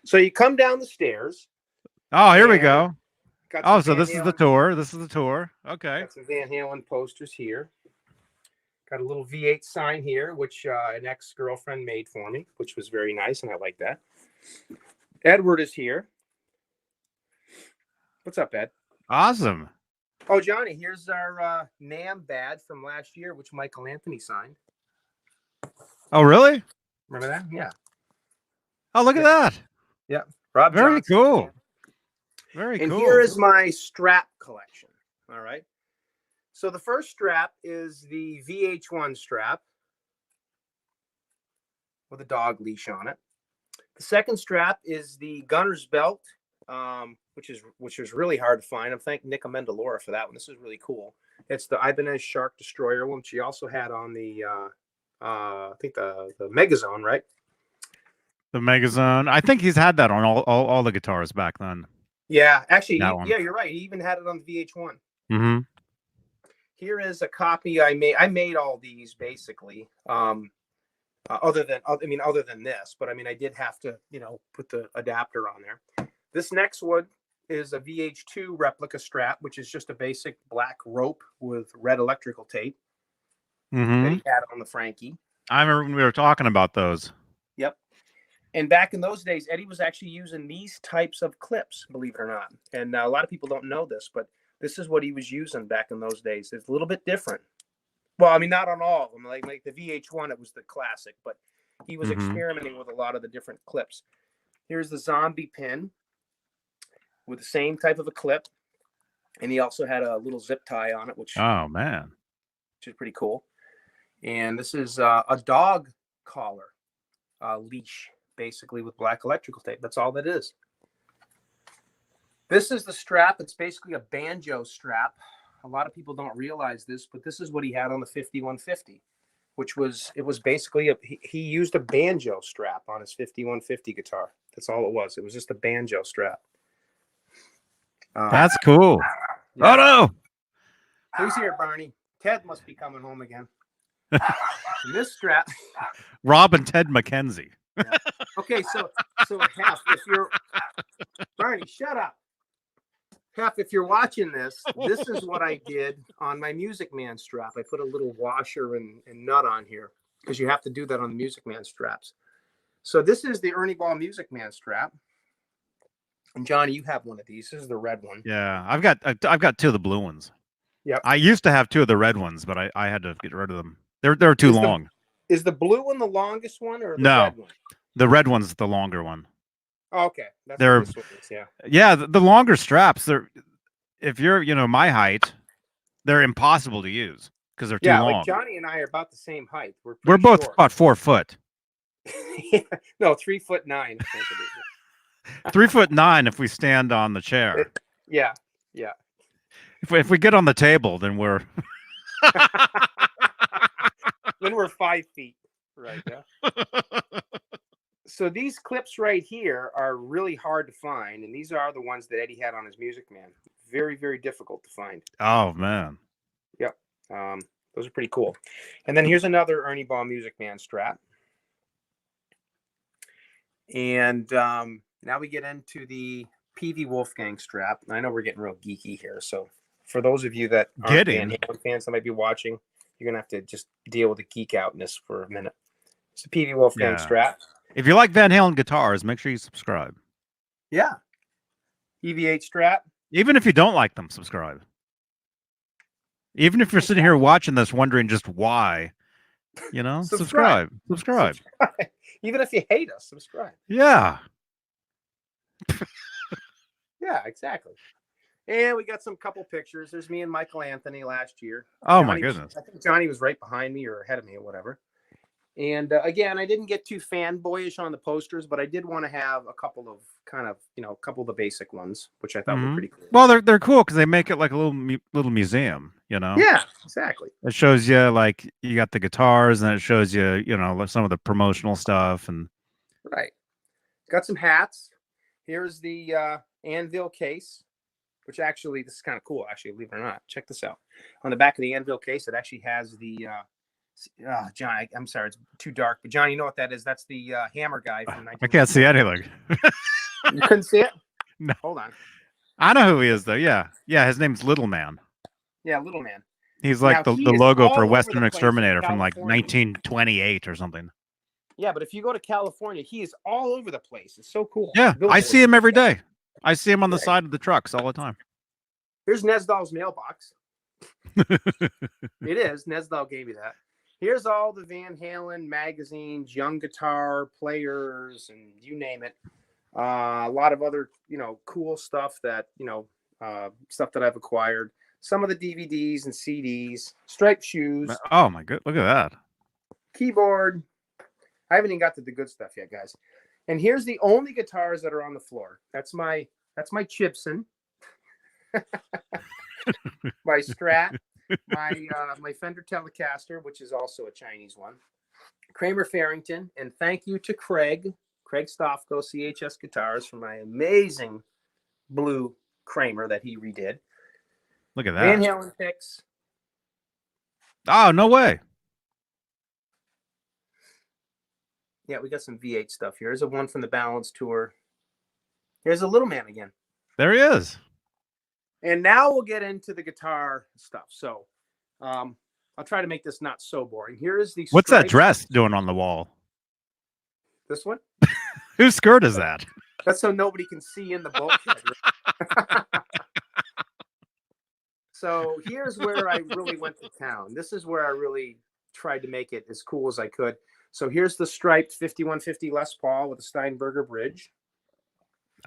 So you come down the stairs. Oh, here we go. Oh, so this is the tour. This is the tour. Okay. Got some Van Halen posters here. Got a little V8 sign here, which an ex-girlfriend made for me, which was very nice, and I like that. Edward is here. What's up, Ed? Awesome. Oh, Johnny, here's our NAMM badge from last year, which Michael Anthony signed. Oh, really? Remember that? Yeah. Oh, look at that. Yeah. Rob Very Johnson. cool. Very and cool. here is my strap collection. All right. So the first strap is the VH1 strap with a dog leash on it. The second strap is the gunner's belt, which is really hard to find. I'm thanking Nick Amendolara for that one. This is really cool. It's the Ibanez Shark Destroyer one. She also had on the I think the Megazone, right? The Megazone. I think he's had that on all the guitars back then. Yeah, actually, yeah, you're right. He even had it on the VH1. Mm-hmm. Here is a copy I made. I made all these basically. Other than this, but I mean, I did have to, put the adapter on there. This next one is a VH2 replica strap, which is just a basic black rope with red electrical tape that he had on the Frankie. I remember when we were talking about those. Yep. And back in those days, Eddie was actually using these types of clips, believe it or not. And a lot of people don't know this, but this is what he was using back in those days. It's a little bit different. Well, I mean, not on all of them. Like the VH1, it was the classic, but he was experimenting with a lot of the different clips. Here's the zombie pin with the same type of a clip. And he also had a little zip tie on it, which is pretty cool. And this is a dog collar leash, basically, with black electrical tape. That's all that is. This is the strap. It's basically a banjo strap. A lot of people don't realize this, but this is what he had on the 5150, it was basically he used a banjo strap on his 5150 guitar. That's all it was. It was just a banjo strap. That's cool. Yeah. Oh no! Who's here, Barney? Ted must be coming home again. And this strap. Rob and Ted McKenzie. Yeah. Okay, so Hef, if you're Barney, shut up. Hef, if you're watching this is what I did on my Music Man strap. I put a little washer and nut on here because you have to do that on the Music Man straps. So this is the Ernie Ball Music Man strap. And Johnny, you have one of these. This is the red one. Yeah, I've got two of the blue ones. Yeah, I used to have two of the red ones, but I had to get rid of them. They're too long. Is the blue one the longest one or the red one? The red one's the longer one. Oh, okay. That's what this one is, yeah. Yeah, the longer straps, if you're my height, they're impossible to use because they're too long. Like Johnny and I are about the same height. We're both short. about 4 foot. No, 3'9", I think it is. 3'9" if we stand on the chair. Yeah. If we get on the table, then we're Then we're 5 feet. Right. Yeah. So these clips right here are really hard to find, and these are the ones that Eddie had on his Music Man. Very, very difficult to find. Oh man. Yep. Those are pretty cool. And then here's another Ernie Ball Music Man Strat. And now we get into the Pv Wolfgang Strap. I know we're getting real geeky here, so for those of you that aren't Van Halen fans that might be watching, you're gonna have to just deal with the geek outness for a minute. It's the Pv Wolfgang Strap. If you like Van Halen guitars, make sure you subscribe. Yeah. EV8 Strat. Even if you don't like them, subscribe. Even if you're sitting here watching this wondering just why, you know, subscribe. Even if you hate us, subscribe. Yeah. Yeah, exactly. And we got some couple pictures. There's me and Michael Anthony last year. Oh, my goodness. I think Johnny was right behind me or ahead of me or whatever. And again, I didn't get too fanboyish on the posters, but I did want to have a couple of kind of, you know, a couple of the basic ones, which I thought were pretty cool. Well, they're cool because they make it like a little museum, you know? Yeah, exactly. It shows you like you got the guitars and it shows you, you know, some of the promotional stuff and right. Got some hats. Here's the anvil case, which actually this is kind of cool. Actually, believe it or not, check this out. On the back of the anvil case, it actually has the John, I'm sorry, it's too dark, but John, you know what that is? That's the hammer guy from 19. I can't see anything. You couldn't see it? No. Hold on. I know who he is though. Yeah. His name's Little Man. Yeah, Little Man. He's like the logo for Western Exterminator from like 1928 or something. Yeah, but if you go to California, he is all over the place. It's so cool. Yeah, I see him every day. I see him on the side of the trucks all the time. Here's Nesdal's mailbox. It is. Nesdal gave me that. Here's all the Van Halen magazines, young guitar players, and you name it. A lot of other, you know, cool stuff that, you know, stuff that I've acquired. Some of the DVDs and CDs, striped shoes. Oh my god, look at that. Keyboard. I haven't even got to the good stuff yet, guys. And here's the only guitars that are on the floor. That's my Chipson. My Strat. My Fender Telecaster, which is also a Chinese one. Kramer Farrington. And thank you to Craig Stofko, CHS Guitars, for my amazing blue Kramer that he redid. Look at that. Van Halen picks. Oh, no way. Yeah, we got some V8 stuff here. Here's a one from the Balance Tour. Here's a Little Man again. There he is. And now we'll get into the guitar stuff. So I'll try to make this not so boring. Here is the What's that dress doing on the wall? This one? Whose skirt is that? That's so nobody can see in the bulkhead. So here's where I really went to town. This is where I really tried to make it as cool as I could. So here's the striped 5150 Les Paul with a Steinberger bridge.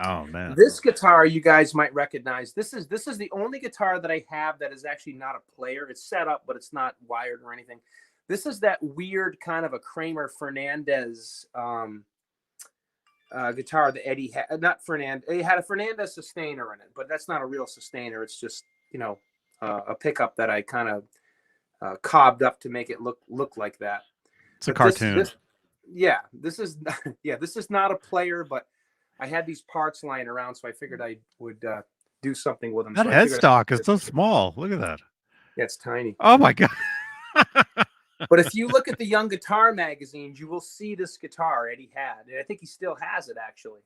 Oh man. This guitar you guys might recognize. This is the only guitar that I have that is actually not a player. It's set up, but it's not wired or anything. This is that weird kind of a Kramer Fernandez guitar that Eddie had. Not Fernandez. It had a Fernandez sustainer in it, but that's not a real sustainer. It's just, you know, a pickup that I kind of cobbed up to make it look like that. It's a cartoon. This is not a player, but I had these parts lying around, so I figured I would do something with them. That headstock is so small. Look at that. Yeah, it's tiny. Oh my god. But if you look at the Young Guitar magazines, you will see this guitar Eddie had. And I think he still has it, actually.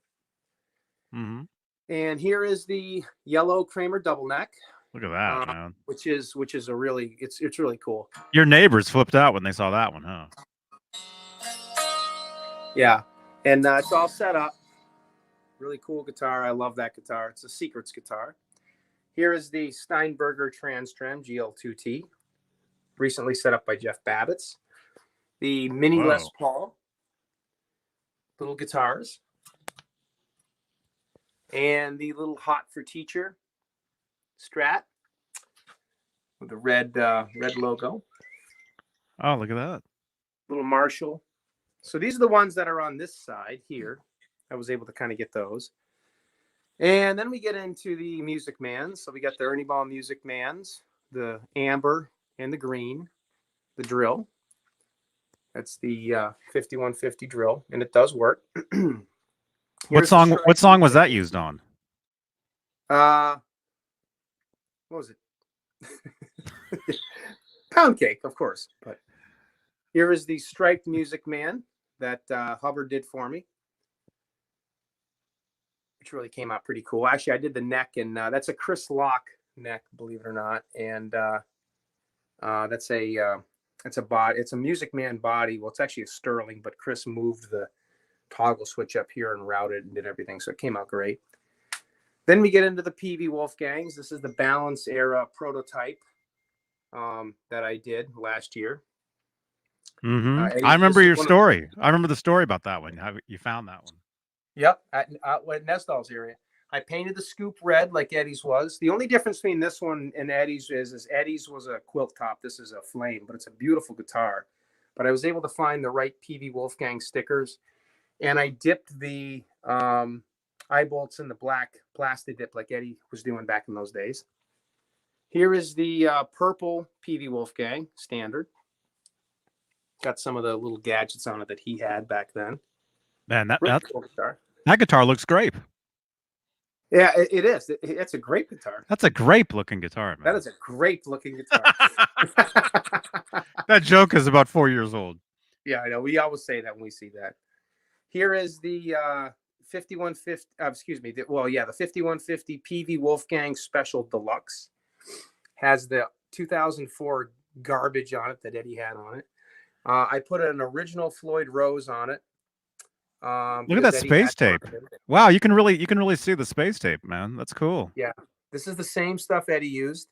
Mm-hmm. And here is the yellow Kramer double neck. Look at that, man. Which is a really, it's really cool. Your neighbors flipped out when they saw that one, huh? Yeah. And it's all set up. Really cool guitar. I love that guitar. It's a Secrets guitar. Here is the Steinberger Trans-Trem GL2T. Recently set up by Jeff Babbitt's. The Mini Les Paul. Little guitars. And the little Hot for Teacher Strat. With the red logo. Oh, look at that. Little Marshall. So these are the ones that are on this side here. I was able to kind of get those. And then we get into the Music Mans. So we got the Ernie Ball Music Mans, the amber and the green, the drill. That's the 5150 drill, and it does work. What song? What song was that used on? What was it? Pound Cake, of course. But here is the striped Music Man that Hubbard did for me, which really came out pretty cool. Actually, I did the neck, and that's a Chris Locke neck, believe it or not. And that's a body. It's a Music Man body. Well, it's actually a Sterling, but Chris moved the toggle switch up here and routed and did everything, so it came out great. Then we get into the Pv Wolfgangs. This is the Balance era prototype that I did last year. Mm-hmm. I remember your story. I remember the story about that one. How you found that one. Yep, at Nesdall's area. I painted the scoop red like Eddie's was. The only difference between this one and Eddie's is Eddie's was a quilt top. This is a flame, but it's a beautiful guitar. But I was able to find the right Pv Wolfgang stickers, and I dipped the eye bolts in the black plastic dip like Eddie was doing back in those days. Here is the purple Pv Wolfgang standard. Got some of the little gadgets on it that he had back then. Man, Really cool guitar. That guitar looks great. Yeah, it is. It's a great guitar. That's a grape-looking guitar, man. That is a great-looking guitar. That joke is about 4 years old. Yeah, I know. We always say that when we see that. Here is the 5150. Excuse me. The 5150 Pv Wolfgang Special Deluxe. Has the 2004 garbage on it that Eddie had on it. I put an original Floyd Rose on it. Look at that space tape. Wow, you can really see the space tape, man. That's cool. Yeah, this is the same stuff Eddie used,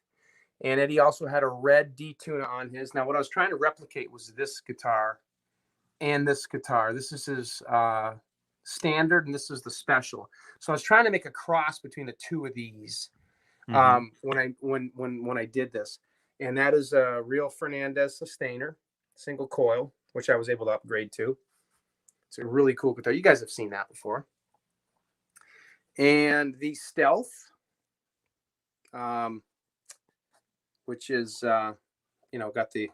and Eddie also had a red D-tuna on his. Now, what I was trying to replicate was this guitar and this guitar. This is his standard, and this is the special. So I was trying to make a cross between the two of these when I did this, and that is a real Fernandez Sustainer single coil, which I was able to upgrade to. It's a really cool guitar. You guys have seen that before. And the Stealth, which is, got the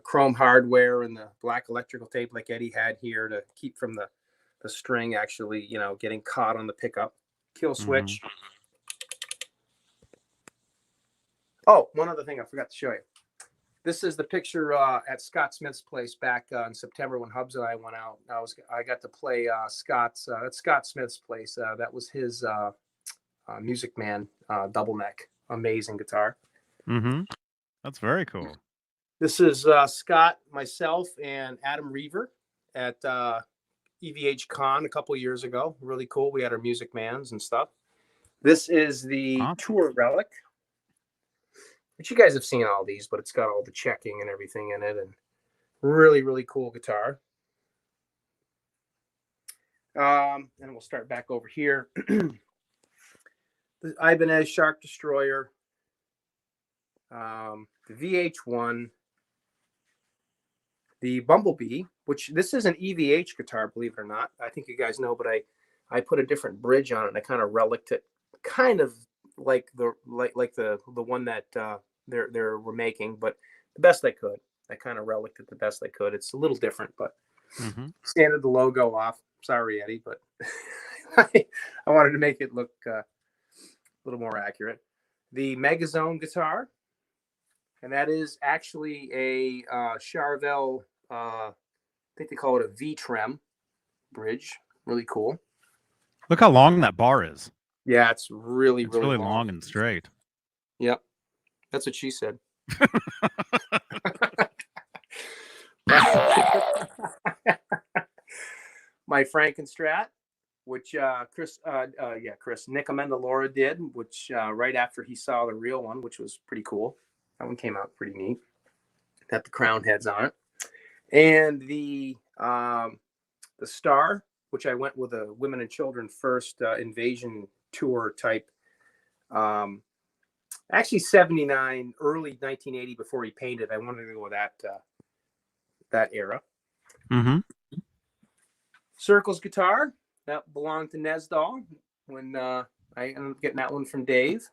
chrome hardware and the black electrical tape like Eddie had here to keep from the string actually, getting caught on the pickup. Kill switch. Oh, one other thing I forgot to show you. This is the picture at Scott Smith's place back in September when Hubs and I went out. I got to play Scott's. That's Scott Smith's place. That was his Music Man double neck. Amazing guitar. Mm-hmm. That's very cool. This is Scott, myself, and Adam Reaver at EVH Con a couple years ago. Really cool. We had our Music Mans and stuff. This is the Tour Relic. But you guys have seen all these, but it's got all the checking and everything in it, and really, really cool guitar. And we'll start back over here. The Ibanez Shark Destroyer, the VH1, the Bumblebee, which this is an EVH guitar, believe it or not. I think you guys know, but I put a different bridge on it, and I kind of relicked it, kind of like the one that they were making, but the best I could. I kind of relicked it the best I could. It's a little different, but sanded the logo off. Sorry, Eddie, but I wanted to make it look a little more accurate. The Megazone guitar, and that is actually a Charvel. I think they call it a V-trem bridge. Really cool. Look how long that bar is. Yeah, it's really long and straight. Yep. That's what she said. My Franken Strat, which Nick Amendolara did, which right after he saw the real one, which was pretty cool. That one came out pretty neat. Got the crown heads on it. And the Star, which I went with a Women and Children First Invasion tour type. Actually 79, early 1980 before he painted. I wanted to go with that era. Mm-hmm. Circles guitar, that belonged to Nesdall. when I ended up getting that one from Dave.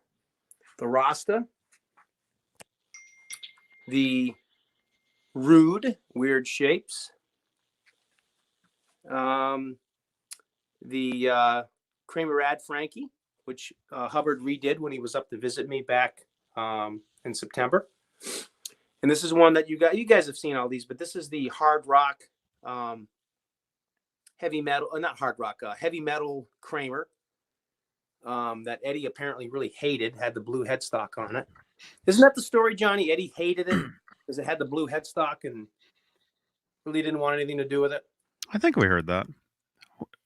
The Rasta. The Rude, Weird Shapes. The Kramer Ad Frankie, which Hubbard redid when he was up to visit me back in September. And this is one that you guys have seen all these, but this is the Hardrock heavy metal, not Hardrock, heavy metal Kramer that Eddie apparently really hated, had the blue headstock on it. Isn't that the story, Johnny? Eddie hated it because it had the blue headstock and really didn't want anything to do with it. I think we heard that.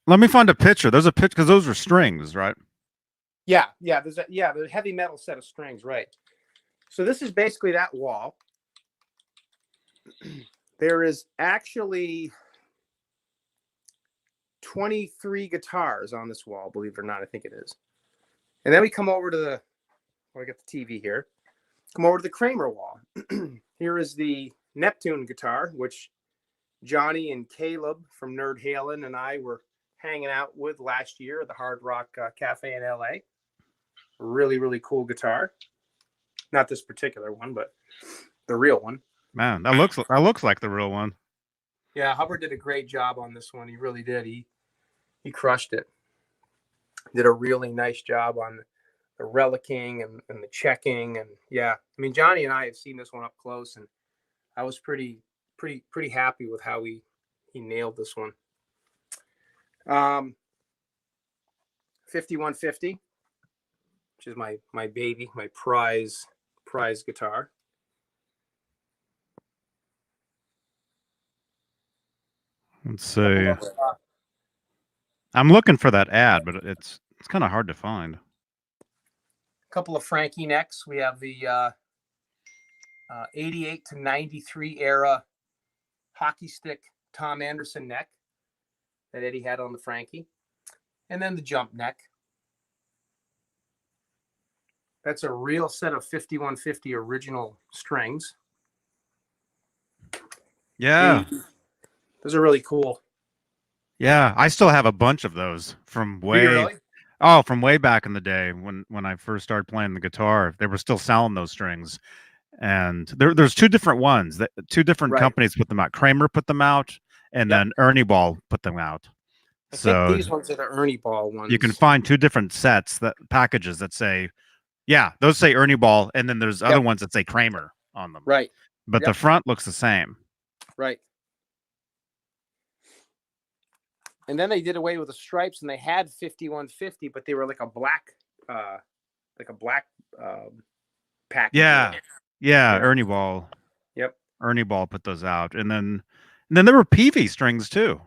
Let me find a picture. There's a picture because those were strings, right? Yeah. The heavy metal set of strings, right? So this is basically that wall. There is actually 23 guitars on this wall, believe it or not. I think it is. And then we come over to the, I got the TV here. Come over to the Kramer wall. Here is the Neptune guitar, which Johnny and Caleb from Nerd Halen and I were hanging out with last year at the Hardrock Cafe in LA. Really, really cool guitar. Not this particular one, but the real one. Man, that looks like the real one. Yeah, Hubbard did a great job on this one. He really did. He crushed it. Did a really nice job on the relicking and the checking. And yeah, I mean, Johnny and I have seen this one up close, and I was pretty happy with how he nailed this one. 5150, which is my baby, my prize guitar. Let's see. I'm looking for that ad, but it's kind of hard to find. A couple of Frankie necks. We have the 88 to 93 era hockey stick Tom Anderson neck that Eddie had on the Frankie. And then the jump neck. That's a real set of 5150 original strings. Yeah. Those are really cool. Yeah, I still have a bunch of those from way Really? from way back in the day when I first started playing the guitar. They were still selling those strings. And there's two different ones. That two different Right. companies put them out. Kramer put them out, and then Ernie Ball put them out. I So think these ones are the Ernie Ball ones. you can find two different packages that say, yeah, those say Ernie Ball, and then there's other ones that say Kramer on them. Right. But the front looks the same. Right. And then they did away with the stripes, and they had 5150, but they were like a black pack. Yeah, Ernie Ball. Yep. Ernie Ball put those out, and then there were PV strings too.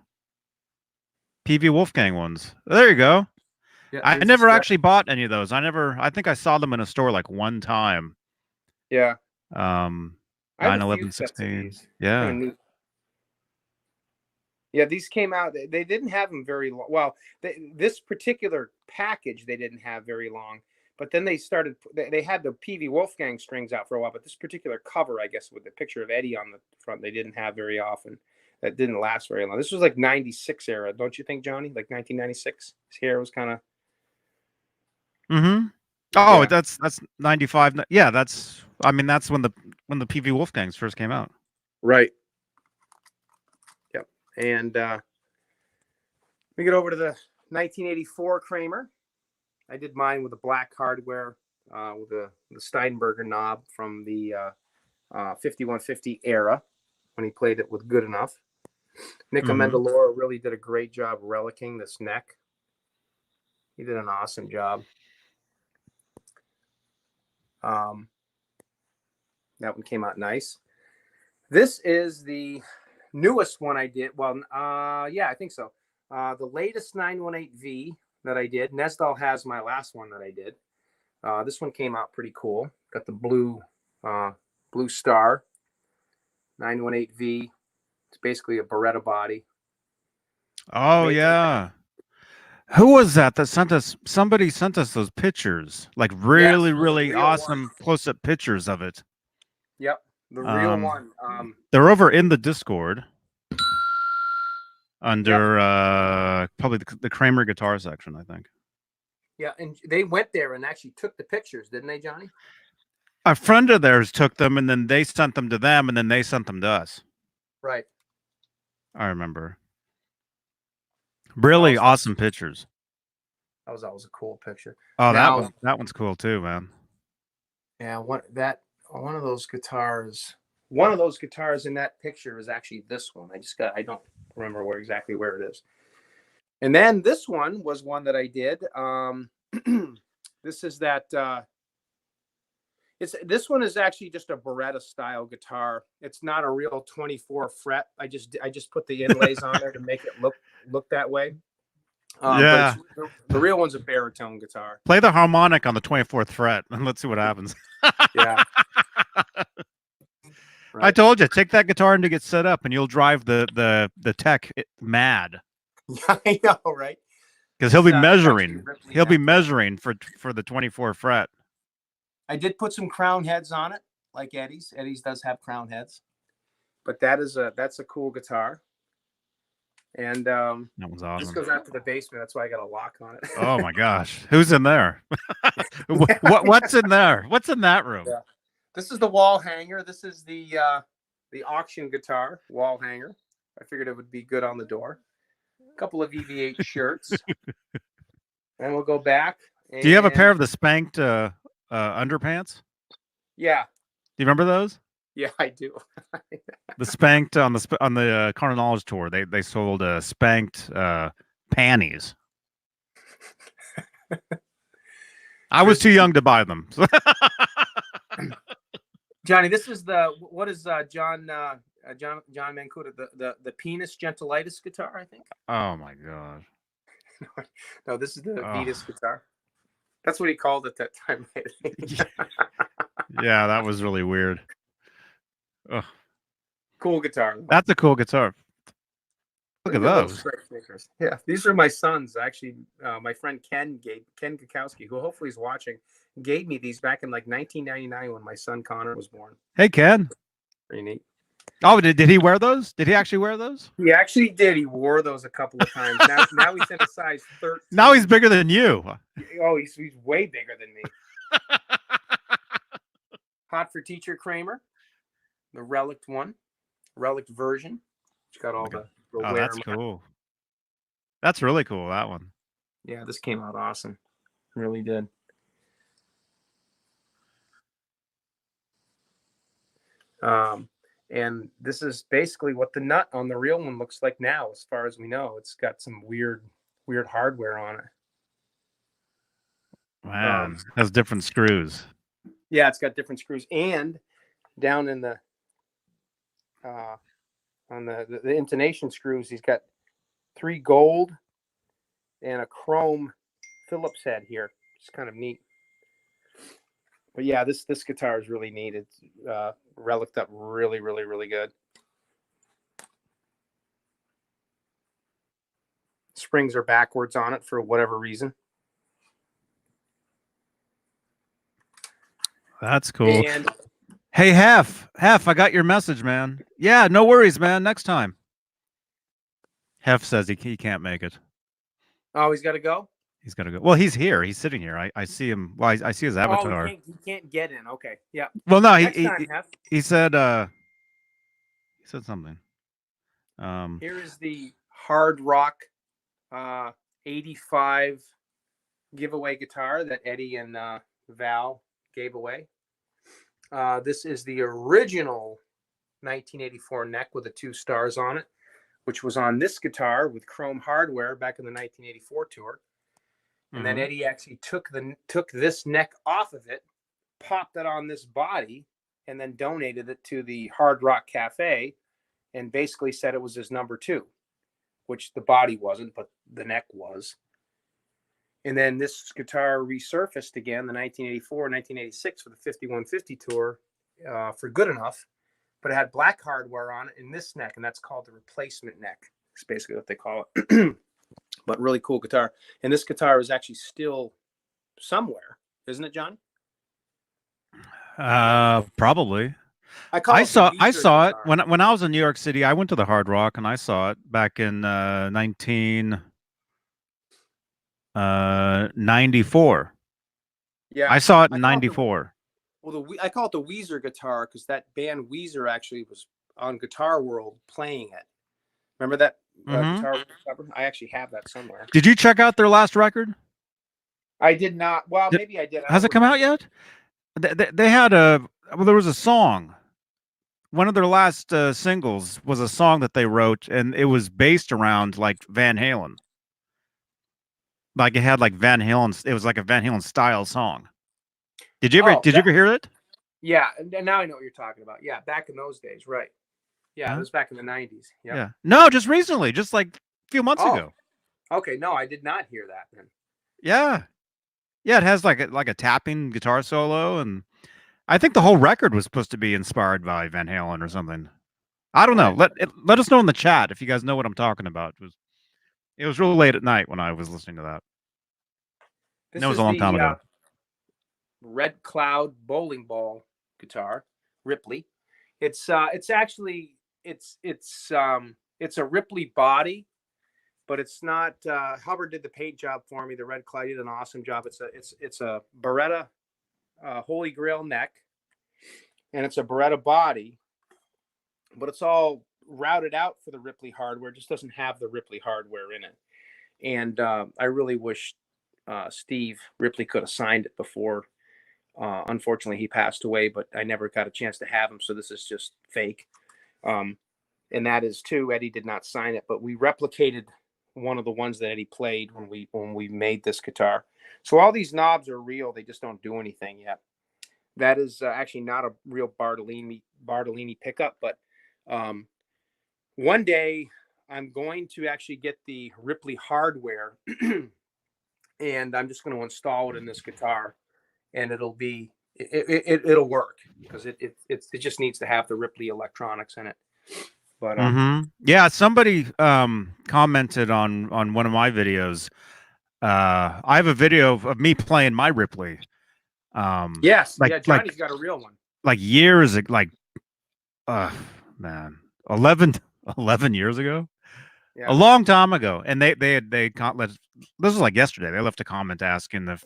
Pv Wolfgang ones. There you go. Yeah, I never actually bought any of those. I think I saw them in a store like one time. Yeah. 9/11/16. Yeah. Yeah, these came out. They didn't have them very long. Well, this particular package they didn't have very long, but then they started. They had the Pv Wolfgang strings out for a while, but this particular cover, I guess, with the picture of Eddie on the front, they didn't have very often. That didn't last very long. This was like 96 era, don't you think, Johnny? Like 1996. His hair was kind of. Mm-hmm. Oh, Yeah. that's 95. Yeah, that's when the Pv Wolfgangs first came out. Right. Yep. And we get over to the 1984 Kramer. I did mine with the black hardware with the Steinberger knob from the 5150 era when he played it with Good Enough. Nick Amendolara really did a great job relicking this neck. He did an awesome job. That one came out nice. This is the newest one I did. Well, yeah, I think so. The latest 918V that I did. Nesdal has my last one that I did. This one came out pretty cool. Got the blue star 918V. It's basically a Beretta body. Oh yeah. Who was that sent us? Somebody sent us those pictures, like really awesome close-up pictures of it. Yep, the real one. They're over in the Discord under probably the Kramer guitar section, I think. Yeah, and they went there and actually took the pictures, didn't they, Johnny? A friend of theirs took them, and then they sent them to them, and then they sent them to us. Right. I remember. Really awesome pictures. That was always a cool picture. Oh, Now, that one's cool too, man. Yeah, one of those guitars in that picture is actually this one. I don't remember exactly where it is. And then this one was one that I did. This is that this one is actually just a Beretta style guitar. It's not a real 24 fret. I just put the inlays on there to make it look that way. Yeah. But the real one's a baritone guitar. Play the harmonic on the 24th fret and let's see what happens. Yeah. Right. I told you, take that guitar and to get set up and you'll drive the tech mad. Yeah, I know, right? Because he'll be measuring. He'll be measuring for the 24 fret. I did put some crown heads on it, like Eddie's. Eddie's does have crown heads. But that's a cool guitar. And that one's awesome. This goes out to the basement. That's why I got a lock on it. Oh my gosh. Who's in there? What's in there? What's in that room? Yeah. This is the wall hanger. This is the auction guitar wall hanger. I figured it would be good on the door. A couple of EV8 shirts. And we'll go back. Do you have a pair of the spanked underpants? Yeah. Do you remember those? Yeah, I do. The spanked on the Carnal Knowledge tour. They sold spanked panties. I was too young to buy them. Johnny, this is what is John Mancuda, the penis gentilitis guitar, I think. Oh my god. No, this is the Vetus guitar. That's what he called it that time. Yeah, that was really weird. Ugh. Cool guitar. That's a cool guitar. Look at those. Yeah, these are my sons. Actually, my friend Ken Kukowski, who hopefully is watching, gave me these back in like 1999 when my son Connor was born. Hey, Ken. Pretty neat. Oh, did he wear those? Did he actually wear those? He actually did. He wore those a couple of times. Now he's in a size 13. Now he's bigger than you. Oh, he's way bigger than me. Hot for Teacher Kramer, the relic version. It's got all the oh, that's cool. That's really cool, that one. Yeah, this came out awesome. Really did. And this is basically what the nut on the real one looks like now, as far as we know. It's got some weird hardware on it. Man, has different screws. Yeah, it's got different screws, and down in the on the intonation screws, he's got 3 gold and a chrome Phillips head here. It's kind of neat. But yeah, this guitar is really neat. It's reliced up really, really, really good. Springs are backwards on it for whatever reason. That's cool. And hey, Hef, I got your message, man. Yeah, no worries, man. Next time. Hef says he can't make it. Oh, he's got to go? He's got to go. Well, he's here. He's sitting here. I see him. Well, I see his avatar. Oh, he can't get in. Okay. Yeah. Well, no, he said something. Here is the Hardrock 85 giveaway guitar that Eddie and Val gave away. This is the original 1984 neck with the 2 stars on it, which was on this guitar with chrome hardware back in the 1984 tour. And then Eddie actually took this neck off of it, popped it on this body, and then donated it to the Hard Rock Cafe, and basically said it was his number 2, which the body wasn't, but the neck was. And then this guitar resurfaced again, the 1984, 1986 for the 5150 tour for Good Enough, but it had black hardware on it in this neck, and that's called the replacement neck. It's basically what they call it. But really cool guitar. And this guitar is actually still somewhere, isn't it, John? Probably. I saw it when I was in New York City. I went to the Hard Rock and I saw it back in 94. Yeah, I saw it I in call it the, 94. well, I call it the Weezer guitar because that band Weezer actually was on Guitar World playing it. Remember that Mhm. Guitar World cover? I actually have that somewhere. Did you check out their last record? I did not. Well, Did- maybe I did. I Has don't it come out remember. yet? They had a well. There was a song. One of their last singles was a song that they wrote, and it was based around like Van Halen. Like it had like Van Halen. It was like a Van Halen style song. Did you ever? Oh, Did you that, ever hear it? yeah. And now I know what you're talking about. Yeah, back in those days, right? Yeah, it Huh? was back in the '90s. Yep. Yeah. No, just recently, just like a few months Oh, ago. okay. No, I did not hear that then. Yeah. Yeah. It has like a tapping guitar solo, and I think the whole record was supposed to be inspired by Van Halen or something. I don't know. Right. Let us know in the chat if you guys know what I'm talking about. It was real late at night when I was listening to that. And This that was a is long time the ago. Red Cloud bowling ball guitar, Ripley. It's actually it's a Ripley body, but it's not. Hubbard did the paint job for me. The Red Cloud did an awesome job. It's a Beretta Holy Grail neck, and it's a Beretta body, but it's all routed out for the Ripley hardware. It just doesn't have the Ripley hardware in it. And I really wish Steve Ripley could have signed it before. Unfortunately, he passed away, but I never got a chance to have him. So this is just fake. And that is too. Eddie did not sign it, but we replicated one of the ones that Eddie played when we made this guitar. So all these knobs are real. They just don't do anything yet. That is actually not a real Bartolini pickup, but one day I'm going to actually get the Ripley hardware and I'm just going to install it in this guitar, and it'll work because it just needs to have the Ripley electronics in it. But Yeah, somebody commented on one of my videos. I have a video of me playing my Ripley. yes, Like yeah, Johnny's got a real one. like years like man, 11 years ago. Yeah. A long time ago, and this was like yesterday. They left a comment asking if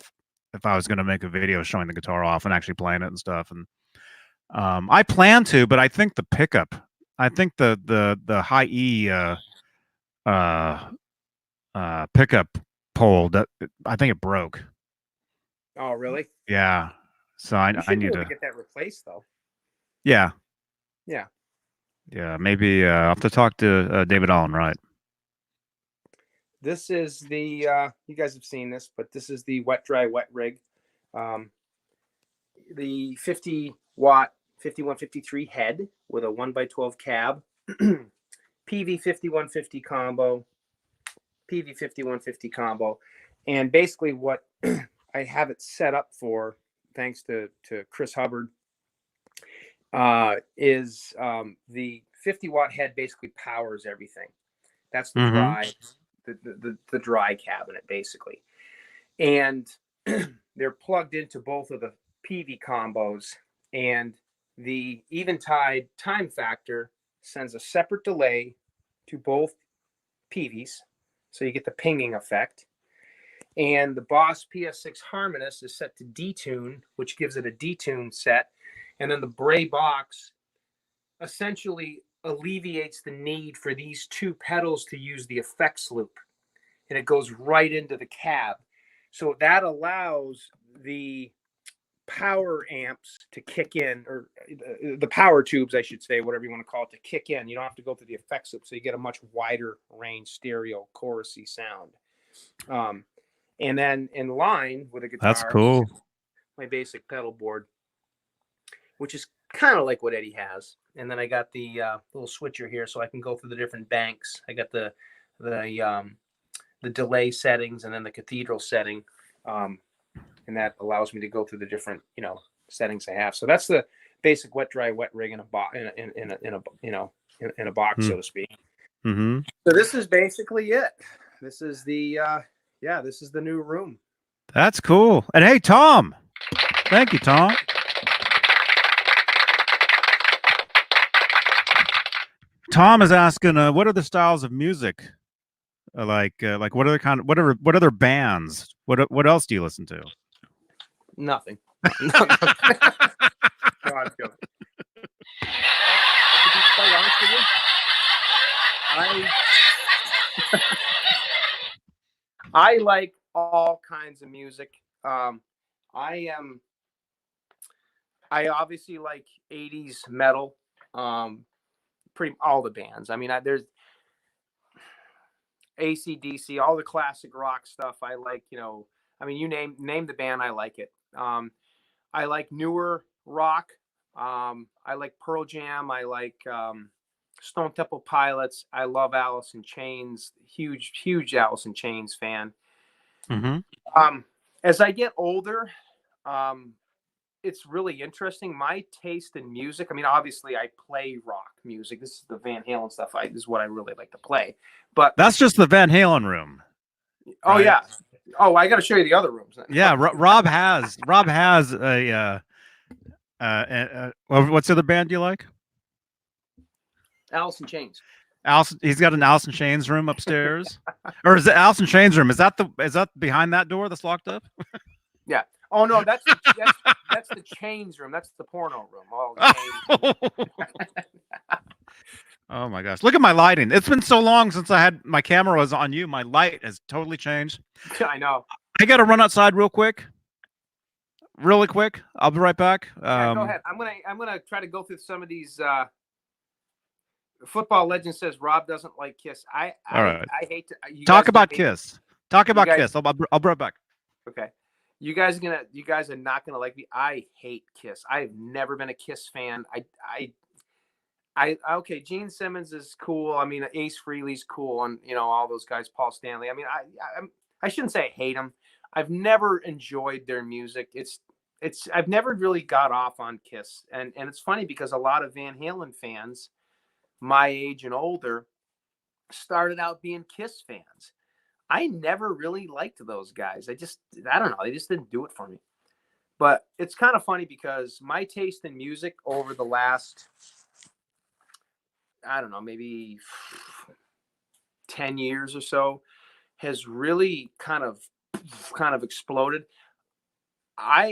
I was going to make a video showing the guitar off and actually playing it and stuff. And I plan to, but I think the pickup, I think the high E pickup pole that I think it broke. Oh, really? Yeah, so You I should be need able to. to get that replaced, though. Yeah, Yeah. yeah. Maybe I'll have to talk to David Allen, right? This is the you guys have seen this, but this is the wet dry wet rig. The 50-watt 5153 head with a 1x12 cab, PV 5150 combo, PV 5150 combo, and basically what I have it set up for, thanks to Chris Hubbard, is the 50-watt head basically powers everything. That's the dry, the dry cabinet basically, and they're plugged into both of the PV combos, and the Eventide time factor sends a separate delay to both PVs, so you get the pinging effect. And the Boss PS6 Harmonist is set to detune, which gives it a detune set. And then the Bray box essentially alleviates the need for these two pedals to use the effects loop. And it goes right into the cab. So that allows the power amps to kick in, or the power tubes, I should say, whatever you want to call it, to kick in. You don't have to go through the effects loop, so you get a much wider range stereo chorusy sound. And then in line with a guitar, That's cool. my basic pedal board, which is kind of like what Eddie has. And then I got the little switcher here, so I can go through the different banks. I got the delay settings and then the cathedral setting, and that allows me to go through the different settings I have. So that's the basic wet dry wet rig in a box, in a box, so to speak. Mm-hmm. So this is basically it. This is the this is the new room. That's cool. And hey, Tom, thank you, Tom. Tom is asking, what are the styles of music Like what other kind of what other bands? What else do you listen to? Nothing. No, I'm joking. To be quite honest with you, I like all kinds of music. I obviously like 80s metal. Pretty all the bands. I mean, there's AC/DC, all the classic rock stuff. I like, I mean, you name the band, I like it. I like newer rock. I like Pearl Jam. I like Stone Temple Pilots. I love Alice in Chains. Huge Alice in Chains fan. Mm-hmm. As I get older, it's really interesting. My taste in music. I mean, obviously, I play rock music. This is the Van Halen stuff. This is what I really like to play. But that's just the Van Halen room. Oh right? yeah. Oh, I got to show you the other rooms. Then. Yeah, Rob has a. What's the other band you like? Alice in Chains. He's got an Alice in Chains room upstairs, or is it Alice in Chains room? Is that behind that door that's locked up? Yeah. Oh no, that's the Chains room. That's the porno room. All the Oh my gosh! Look at my lighting. It's been so long since I had my camera was on you. My light has totally changed. I know. I got to run outside really quick. I'll be right back. Yeah, go ahead. I'm gonna try to go through some of these. Football Legend says Rob doesn't like Kiss. I hate to talk about Kiss. Talk about Kiss. I'll be right back. Okay. You guys are not gonna like me. I hate Kiss. I've never been a Kiss fan. Okay, Gene Simmons is cool. I mean, Ace Frehley's cool, and all those guys, Paul Stanley. I mean, I shouldn't say I hate them. I've never enjoyed their music. I've never really got off on Kiss, and it's funny because a lot of Van Halen fans, my age and older, started out being Kiss fans. I never really liked those guys. I don't know. They just didn't do it for me. But it's kind of funny because my taste in music over the last, I don't know, maybe 10 years or so has really kind of exploded. I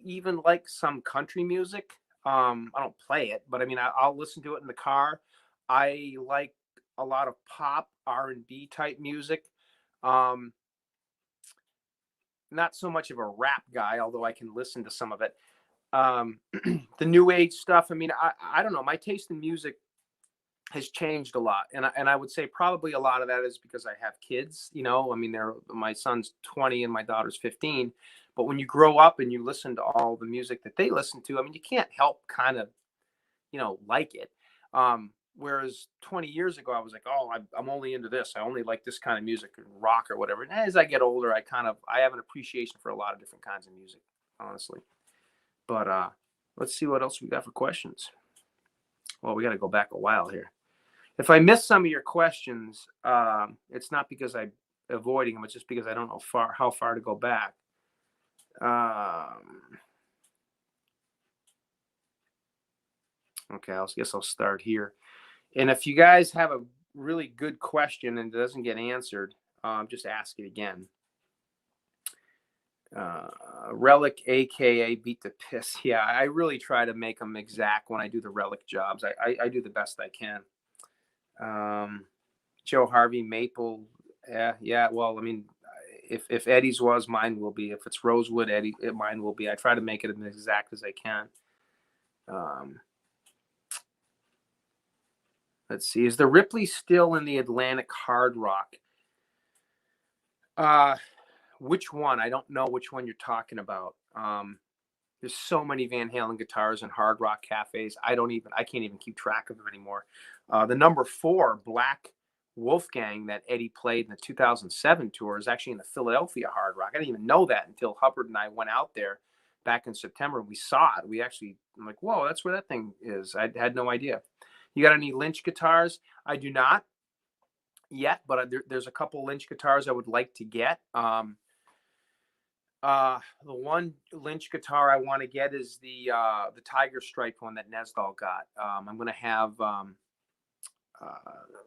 even like some country music. I don't play it, but I mean, I'll listen to it in the car. I like a lot of pop R&B type music. Not so much of a rap guy, although I can listen to some of it. The new age stuff. I mean, I don't know. My taste in music has changed a lot, and I would say probably a lot of that is because I have kids. I mean, my son's 20 and my daughter's 15. But when you grow up and you listen to all the music that they listen to, I mean, you can't help kind of, like it. Whereas 20 years ago, I was like, oh, I'm only into this. I only like this kind of music and rock or whatever. And as I get older, I have an appreciation for a lot of different kinds of music, honestly. But let's see what else we got for questions. Well, we got to go back a while here. If I miss some of your questions, it's not because I'm avoiding them. It's just because I don't know how far to go back. Okay, I guess I'll start here. And if you guys have a really good question and it doesn't get answered, just ask it again. Relic, aka Beat the Piss. Yeah, I really try to make them exact when I do the Relic jobs. I do the best I can. Joe Harvey, Maple. Yeah. Well, I mean, if Eddie's was, mine will be. If it's Rosewood, mine will be. I try to make it as exact as I can. Let's see. Is the Ripley still in the Atlantic Hardrock? Which one? I don't know which one you're talking about. There's so many Van Halen guitars in Hardrock cafes. I can't even keep track of them anymore. The number 4 Black Wolfgang that Eddie played in the 2007 tour is actually in the Philadelphia Hardrock. I didn't even know that until Hubbard and I went out there back in September. We saw it. I'm like, whoa, that's where that thing is. I had no idea. You got any Lynch guitars? I do not yet, but there's a couple Lynch guitars I would like to get. The one Lynch guitar I want to get is the Tiger Stripe one that Nesdal got. I'm going to have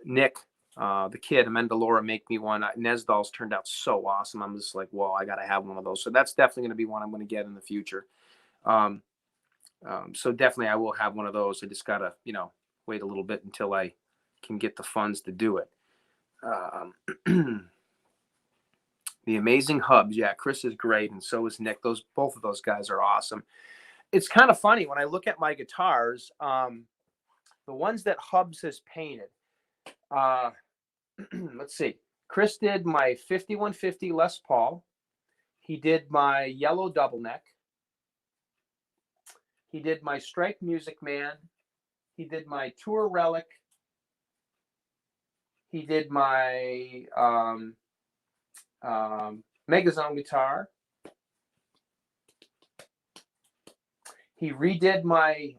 Nick the kid Amanda Laura make me one. Nesdal's turned out so awesome. I'm just like, whoa, I gotta have one of those. So that's definitely going to be one I'm going to get in the future. So definitely I will have one of those. I just gotta, wait a little bit until I can get the funds to do it. The Amazing Hubs. Yeah, Chris is great. And so is Nick. Both of those guys are awesome. It's kind of funny when I look at my guitars, the ones that Hubs has painted. Let's see. Chris did my 5150 Les Paul. He did my yellow double neck. He did my Strike Music Man. He did my Tour Relic. He did my Megazone guitar. He redid my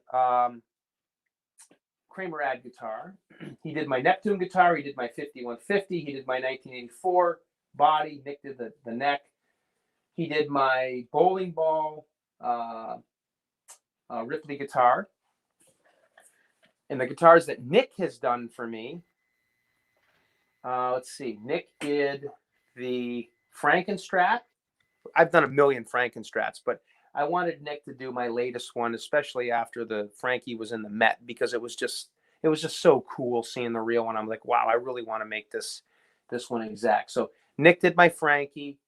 Kramer ad guitar. He did my Neptune guitar. He did my 5150. He did my 1984 body. Nick did the neck. He did my bowling ball Ripley guitar. And the guitars that Nick has done for me, let's see. Nick did the Franken Strat. I've done a million Franken Strats, but I wanted Nick to do my latest one, especially after the Frankie was in the Met, because it was just so cool seeing the real one. I'm like, wow, I really want to make this one exact. So Nick did my Frankie.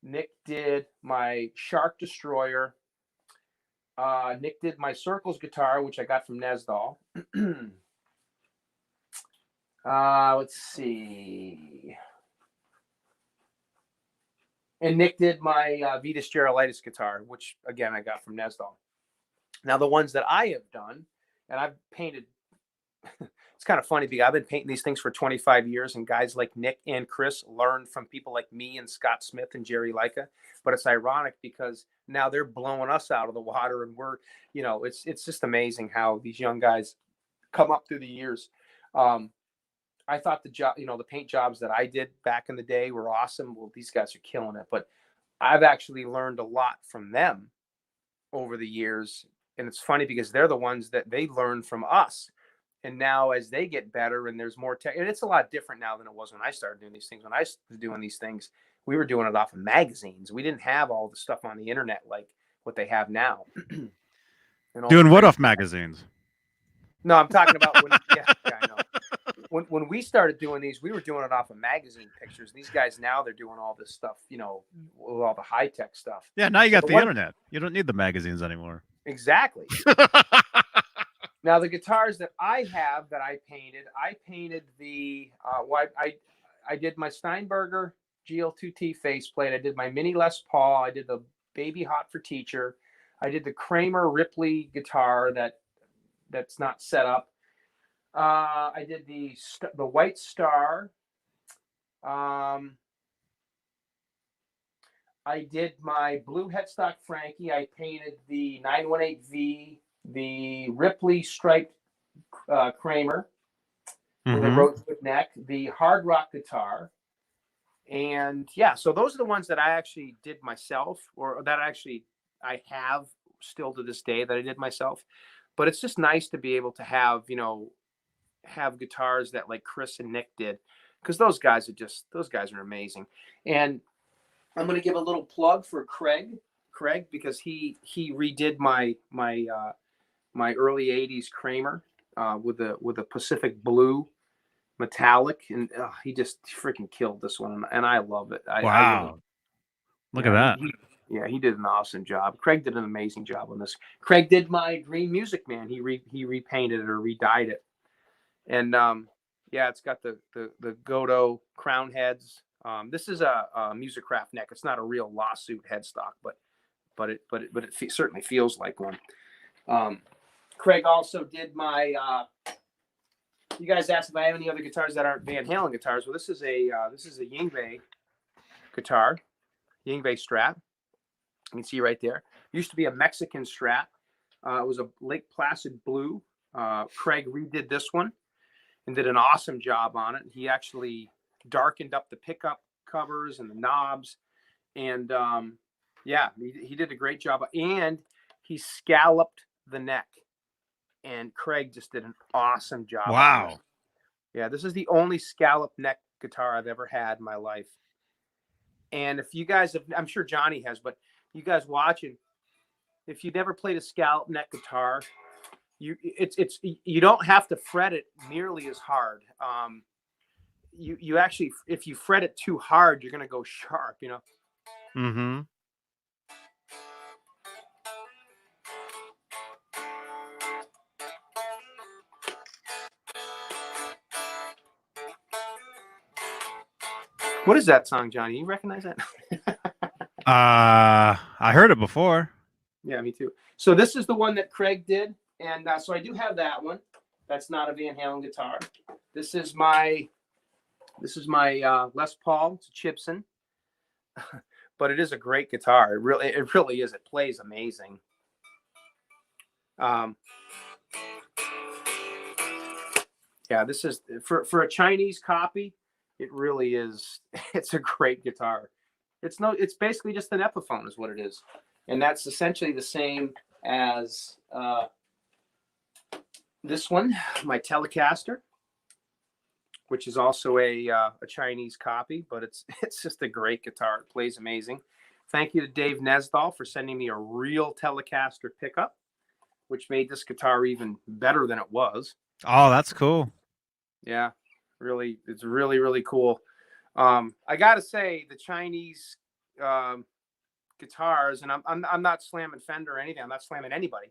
Nick did my Shark Destroyer. Nick did my Circles guitar, which I got from Nesdal. Let's see. And Nick did my Vitas Gerolitis guitar, which, again, I got from Nesdal. Now, the ones that I have done, and I've painted, it's kind of funny because I've been painting these things for 25 years, and guys like Nick and Chris learned from people like me and Scott Smith and Jerry Leica. But it's ironic because now they're blowing us out of the water, and we're, it's just amazing how these young guys come up through the years. I thought the paint jobs that I did back in the day were awesome. Well, these guys are killing it, but I've actually learned a lot from them over the years. And it's funny because they're the ones that they learned from us. And now as they get better and there's more tech, and it's a lot different now than it was when I started doing these things. When I was doing these things, we were doing it off of magazines. We didn't have all the stuff on the internet like what they have now. Doing what off magazines? No, I'm talking about I know. When we started doing these, we were doing it off of magazine pictures. These guys now, they're doing all this stuff, with all the high tech stuff. Yeah, now you got the internet. You don't need the magazines anymore. Exactly. Now the guitars that I have that I painted the I did my Steinberger GL2T faceplate. I did my mini Les Paul. I did the Baby Hot for Teacher. I did the Kramer Ripley guitar that's not set up. I did the White Star. I did my blue headstock Frankie. I painted the 918V, the Ripley striped Kramer with a rosewood neck, the Hardrock guitar. And yeah, so those are the ones that I actually did myself, or that actually I have still to this day that I did myself. But it's just nice to be able to have, have guitars that like Chris and Nick did, because those guys are amazing. And I'm going to give a little plug for Craig, because he redid my early 80s Kramer with a Pacific blue metallic, and he just freaking killed this one, and I love it. Wow. Look at that. He did an awesome job. Craig did an amazing job on this. Craig did my Green Music Man. He repainted it or redyed it. And it's got the Godot crown heads. This is a Musicraft neck. It's not a real lawsuit headstock, but it certainly feels like one. Craig also did my. You guys asked if I have any other guitars that aren't Van Halen guitars. Well, this is a Yngwie guitar, Yngwie Strat. You can see right there. It used to be a Mexican Strat. It was a Lake Placid blue. Craig redid this one and did an awesome job on it. He actually darkened up the pickup covers and the knobs. And he did a great job. And he scalloped the neck. And Craig just did an awesome job. Wow. Yeah, this is the only scallop neck guitar I've ever had in my life. And if you guys have, I'm sure Johnny has, but you guys watching, if you've never played a scallop neck guitar, you don't have to fret it nearly as hard. You actually, if you fret it too hard, you're gonna go sharp, you know. Mm-hmm. What is that song, Johnny? You recognize that? I heard it before. Yeah, me too. So this is the one that Craig did, and so I do have that one. That's not a Van Halen guitar. This is my Les Paul. It's a Chipson, but it is a great guitar. It really is. It plays amazing. Yeah, this is for a Chinese copy. It really is. It's a great guitar. It's basically just an Epiphone is what it is. And that's essentially the same as this one, my Telecaster, which is also a Chinese copy, but it's just a great guitar. It plays amazing. Thank you to Dave Nesdahl for sending me a real Telecaster pickup, which made this guitar even better than it was. Oh, that's cool. Yeah, really, it's really, really cool. I gotta say, the Chinese guitars, and I'm not slamming Fender or anything. I'm not slamming anybody.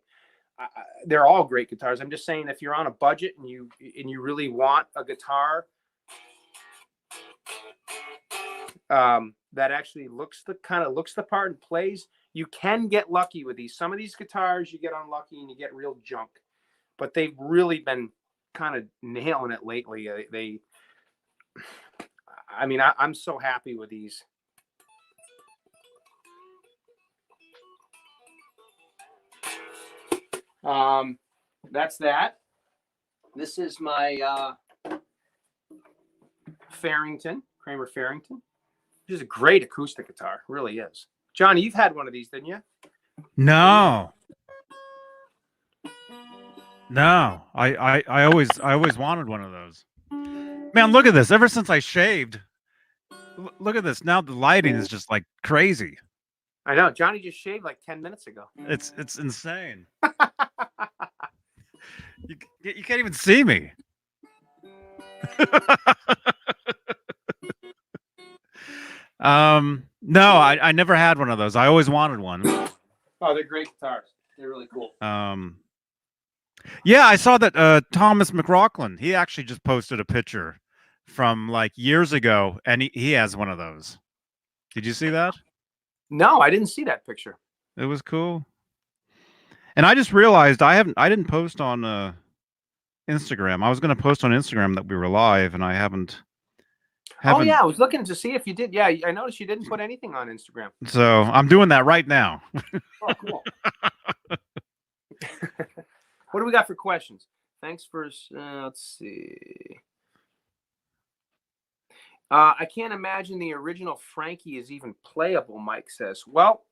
They're all great guitars. I'm just saying, if you're on a budget and you really want a guitar that actually looks the part and plays, you can get lucky with these. Some of these guitars you get unlucky and you get real junk, but they've really been kind of nailing it lately. I'm so happy with these. That's that. This is my Farrington, Kramer Farrington. This is a great acoustic guitar, it really is. Johnny, you've had one of these, didn't you? No. No. I always wanted one of those. Man, look at this. Ever since I shaved, look at this. Now the lighting is just like crazy. I know. Johnny just shaved like 10 minutes ago. It's insane. You can't even see me. No, I never had one of those. I always wanted one. Oh, they're great guitars. They're really cool. Yeah, I saw that Thomas McLaughlin, he actually just posted a picture from like years ago, and he has one of those. Did you see that? No, I didn't see that picture. It was cool. And I just realized I didn't post on Instagram. I was going to post on Instagram that we were live, and I haven't. Oh yeah, I was looking to see if you did. Yeah, I noticed you didn't put anything on Instagram. So I'm doing that right now. Oh, cool. What do we got for questions? Thanks for let's see. I can't imagine the original Frankie is even playable, Mike says. Well,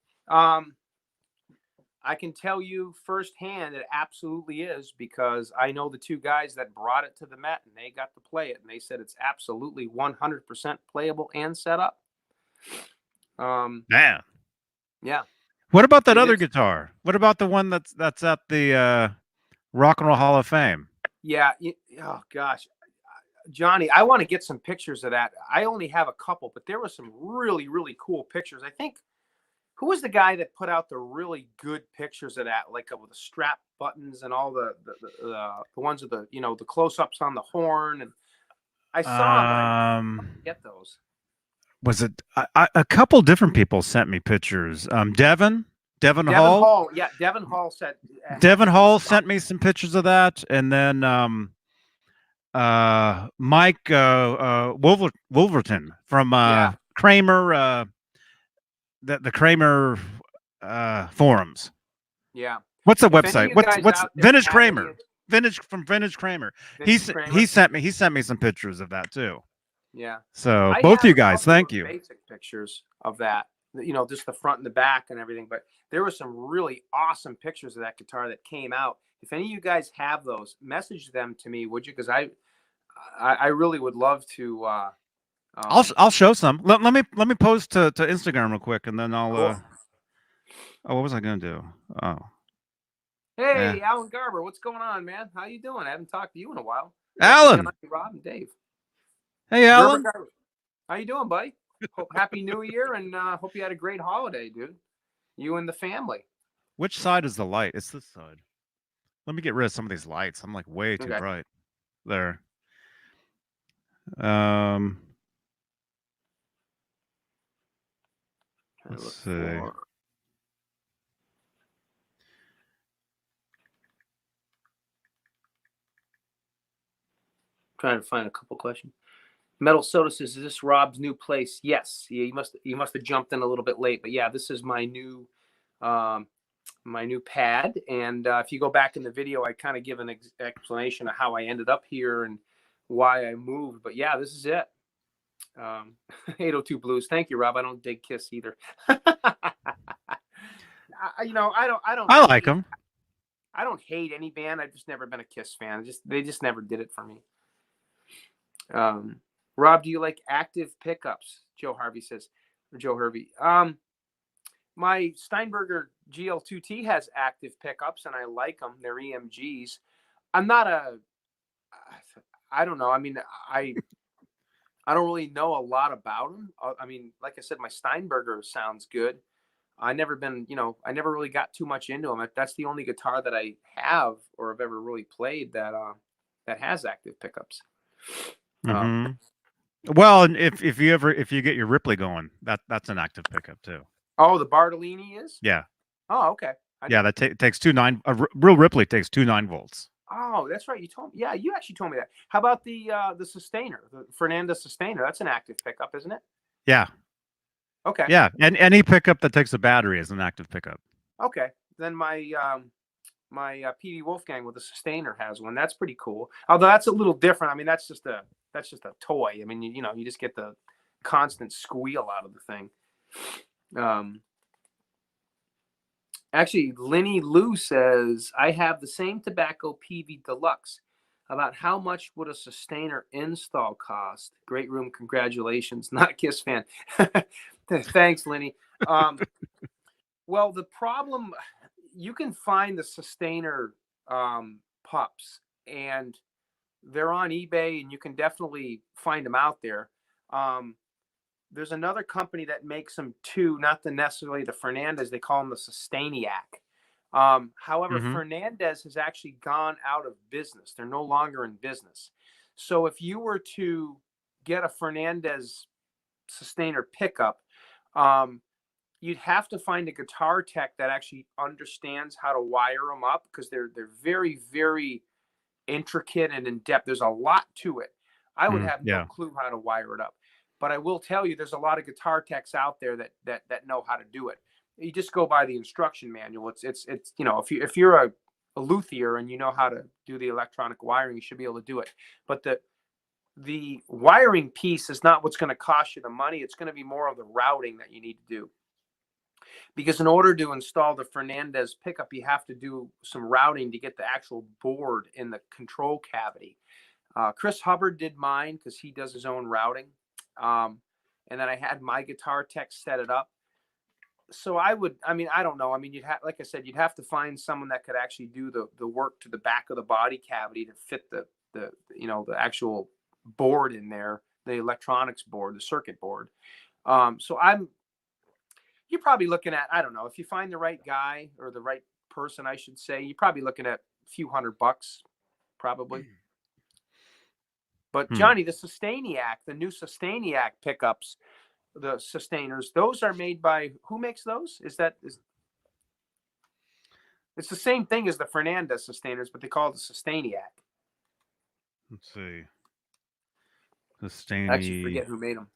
I can tell you firsthand it absolutely is, because I know the two guys that brought it to the Met and they got to play it, and they said it's absolutely 100% playable and set up. Man. Yeah. What about that other guitar? What about the one that's at the Rock and Roll Hall of Fame? Yeah. Oh gosh, Johnny, I want to get some pictures of that. I only have a couple, but there were some really, really cool pictures. I think, who was the guy that put out the really good pictures of that, like with the strap buttons and all the ones with the, the close-ups on the horn? And I saw get those. Was it a couple different people sent me pictures? Devin Hall. Yeah, Devin Hall said. Devin Hall sent me some pictures of that, and then Mike Wolverton from Kramer. The Kramer forums. Yeah. What's the website? What's Vintage Kramer? Vintage Kramer. He sent me some pictures of that too. Yeah. So both you guys, thank you. Basic pictures of that, just the front and the back and everything. But there were some really awesome pictures of that guitar that came out. If any of you guys have those, message them to me, would you? Because I really would love to. I'll show some. Let me post to Instagram real quick, and then I'll. Cool. Oh, what was I gonna do? Oh, Hey, Alan Garber, what's going on, man? How you doing? I haven't talked to you in a while. Alan. Johnny, Rob, and Dave. Hey, Alan. How you doing, buddy? Happy New Year, and hope you had a great holiday, dude. You and the family. Which side is the light? It's this side. Let me get rid of some of these lights. I'm like way too bright. There. Let's see. Trying to find a couple questions. Metal Soda says, "Is this Rob's new place?" Yes. Yeah, you must have jumped in a little bit late, but yeah, this is my new pad. And if you go back in the video, I kind of give an explanation of how I ended up here and why I moved. But yeah, this is it. 802 Blues. Thank you, Rob. I don't dig Kiss either. I don't. I like them. I don't hate any band. I've just never been a Kiss fan. They just never did it for me. Rob, do you like active pickups? Joe Harvey says. Or Joe Hervey. My Steinberger GL2T has active pickups, and I like them. They're EMGs. I'm not I don't know. I mean, I don't really know a lot about them. I mean, like I said, my Steinberger sounds good. I never really got too much into them. That's the only guitar that I have or have ever really played that has active pickups. Well, and if you get your Ripley going, that's an active pickup too. Oh, the Bartolini is? Yeah. Oh, okay. Yeah, that takes 2 9. A real Ripley takes 2 9-volts. Oh, that's right. You told me. Yeah, you actually told me that. How about the Sustainer, the Fernandez Sustainer? That's an active pickup, isn't it? Yeah. Okay. Yeah, and any pickup that takes a battery is an active pickup. Okay. Then my Pv Wolfgang with the Sustainer has one. That's pretty cool. Although that's a little different. I mean, that's just a toy. I mean, you just get the constant squeal out of the thing. Actually, Lenny Lou says, I have the same tobacco PV Deluxe. About how much would a Sustainer install cost? Great room, congratulations. Not a Kiss fan. Thanks, Lenny. Well, the problem, you can find the Sustainer pups, and they're on eBay, and you can definitely find them out there. There's another company that makes them too, not necessarily the Fernandez. They call them the Sustainiac. However, Fernandez has actually gone out of business. They're no longer in business. So if you were to get a Fernandez Sustainer pickup, you'd have to find a guitar tech that actually understands how to wire them up, because they're very, very intricate and in depth. There's a lot to it. I would have no clue how to wire it up. But I will tell you, there's a lot of guitar techs out there that know how to do it. You just go by the instruction manual. It's if you're a luthier and you know how to do the electronic wiring, you should be able to do it. But the wiring piece is not what's going to cost you the money. It's going to be more of the routing that you need to do. Because in order to install the Fernandez pickup, you have to do some routing to get the actual board in the control cavity. Chris Hubbard did mine because he does his own routing. And then I had my guitar tech set it up. So I don't know. I mean, like I said, you'd have to find someone that could actually do the work to the back of the body cavity to fit the actual board in there, the electronics board, the circuit board. So you're probably looking at, I don't know, if you find the right guy or the right person, I should say, you're probably looking at a few $100 probably. But Johnny, the Sustainiac, the new Sustainiac pickups, the Sustainers, those are made by, who makes those? It's the same thing as the Fernandez Sustainers, but they call it the Sustainiac. Let's see. Sustainiac. I actually forget who made them.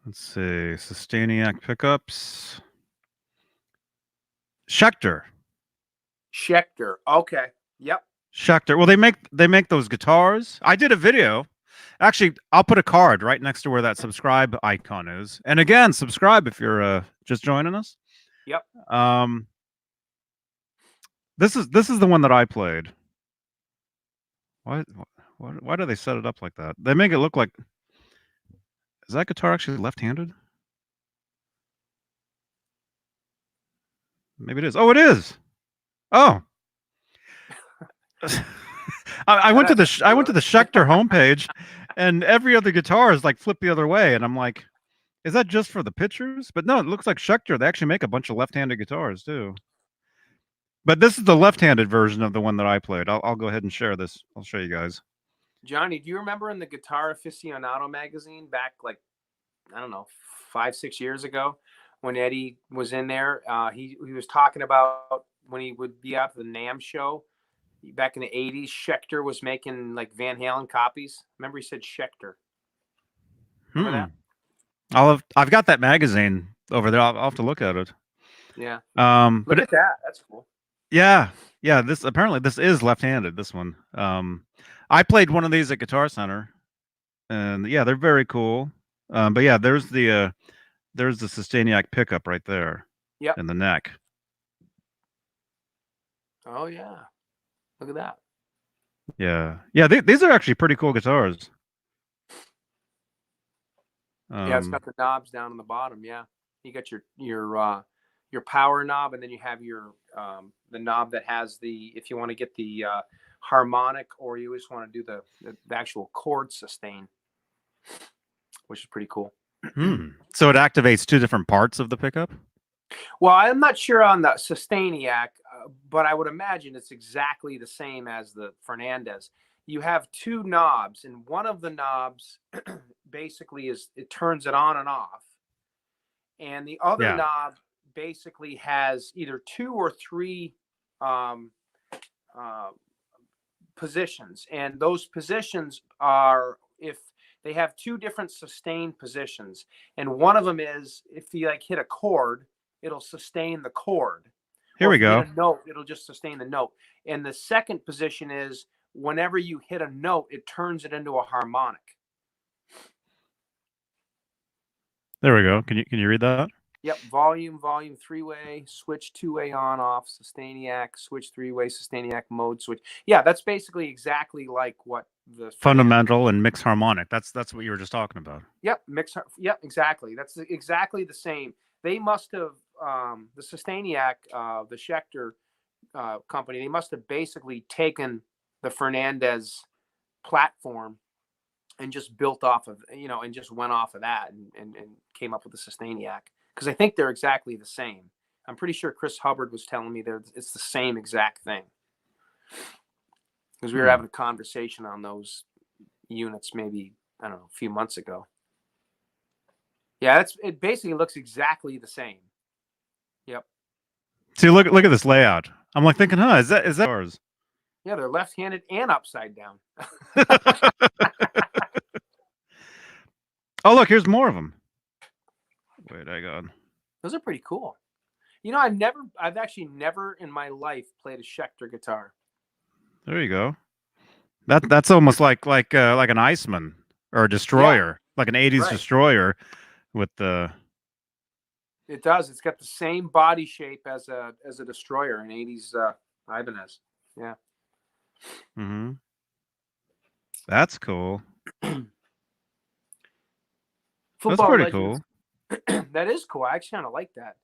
Let's see. Sustainiac pickups. Schecter. Okay. Yep. Schecter. Well, they make those guitars. I did a video. Actually, I'll put a card right next to where that subscribe icon is. And again, subscribe if you're just joining us. Yep. This is the one that I played. Why do they set it up like that? They make it look like, is that guitar actually left-handed? Maybe it is. Oh, it is. Oh. I went to the Schecter homepage, and every other guitar is like flipped the other way, and I'm like, is that just for the pictures? But no, it looks like Schecter. They actually make a bunch of left-handed guitars too. But this is the left-handed version of the one that I played. I'll go ahead and share this. I'll show you guys. Johnny, do you remember in the Guitar Aficionado magazine back like, I don't know, 5-6 years ago when Eddie was in there? He was talking about when he would be out at the NAMM show back in the 80s. Schecter was making like Van Halen copies. Remember he said Schecter. Remember that? I've got that magazine over there. I'll have to look at it. Yeah. But Look at that. That's cool. yeah. This is left-handed. This one. I played one of these at Guitar Center, and yeah, they're very cool. But yeah, there's the Sustainiac pickup right there. Yep. In the neck. Oh yeah. Look at that. Yeah. These are actually pretty cool guitars. Yeah, it's got the knobs down on the bottom. Yeah, you got your power knob, and then you have your the knob that has the, if you want to get the harmonic, or you just want to do the actual chord sustain, which is pretty cool. So it activates two different parts of the pickup? Well, I'm not sure on the Sustainiac, but I would imagine it's exactly the same as the Fernandez. You have two knobs, and one of the knobs basically it turns it on and off. And the other knob basically has either 2 or 3 positions. And those positions are, if they have 2 different sustain positions. And one of them is, if you like hit a chord, it'll sustain the chord. Here we go. Hit a note, it'll just sustain the note. And the second position is, whenever you hit a note, it turns it into a harmonic. There we go. Can you read that? Yep. Volume 3-way, switch 2-way on off, Sustainiac, switch 3-way, Sustainiac mode switch. Yeah, that's basically exactly like what the fundamental and mix harmonic. That's what you were just talking about. Yep, Yep, exactly. That's exactly the same. They must have the Sustainiac, the Schecter company. They must have basically taken the Fernandez platform and just built off of, and just went off of that and came up with the Sustainiac, because I think they're exactly the same. I'm pretty sure Chris Hubbard was telling me it's the same exact thing, because we were having a conversation on those units maybe, I don't know, a few months ago. Yeah, it basically looks exactly the same. Yep. See, look at this layout. I'm like thinking, is that ours? Yeah, they're left-handed and upside down. Oh, look, here's more of them. Wait, I got. Those are pretty cool. I've actually never in my life played a Schecter guitar. There you go. That's almost like an Iceman or a Destroyer, like an 80s Destroyer with the. It does. It's got the same body shape as a Destroyer, an 80s Ibanez. Yeah. Mm-hmm. That's cool. That's pretty cool. That is cool. I actually kind of like that.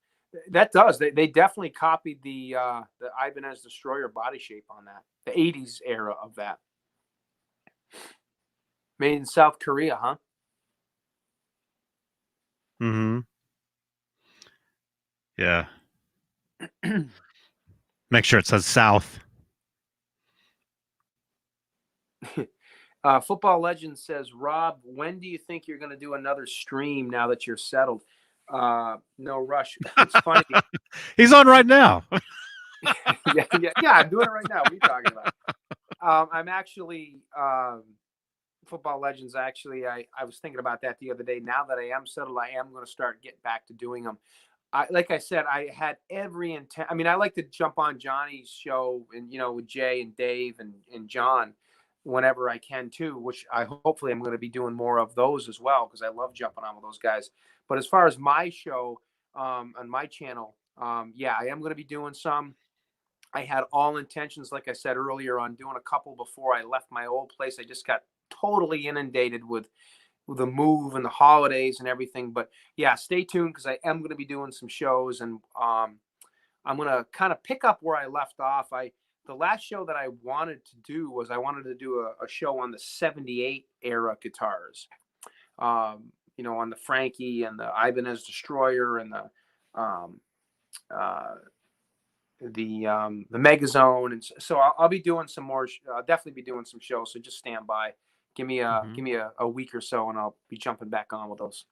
That does. They definitely copied the Ibanez Destroyer body shape on that. The 80s era of that. Made in South Korea, huh? Mm-hmm. Yeah. Make sure it says South. Football Legend says, Rob, when do you think you're going to do another stream now that you're settled? No rush. It's funny. He's on right now. yeah, I'm doing it right now. What are you talking about? I'm actually, Football Legends, actually, I was thinking about that the other day. Now that I am settled, I am going to start getting back to doing them. Like I said, I had every intent. I mean, I like to jump on Johnny's show and, with Jay and Dave and John whenever I can too, which hopefully I'm going to be doing more of those as well, because I love jumping on with those guys. But as far as my show on my channel, yeah, I am going to be doing some. I had all intentions, like I said earlier, on doing a couple before I left my old place. I just got totally inundated with the move and the holidays and everything. But yeah, stay tuned, because I am going to be doing some shows, and I'm going to kind of pick up where I left off. The last show that I wanted to do was I wanted to do a show on the 78 era guitars, you know, on the Frankie and the Ibanez Destroyer and the Megazone. And so I'll be doing some more. I'll definitely be doing some shows. So just stand by. Give me a week or so, and I'll be jumping back on with those.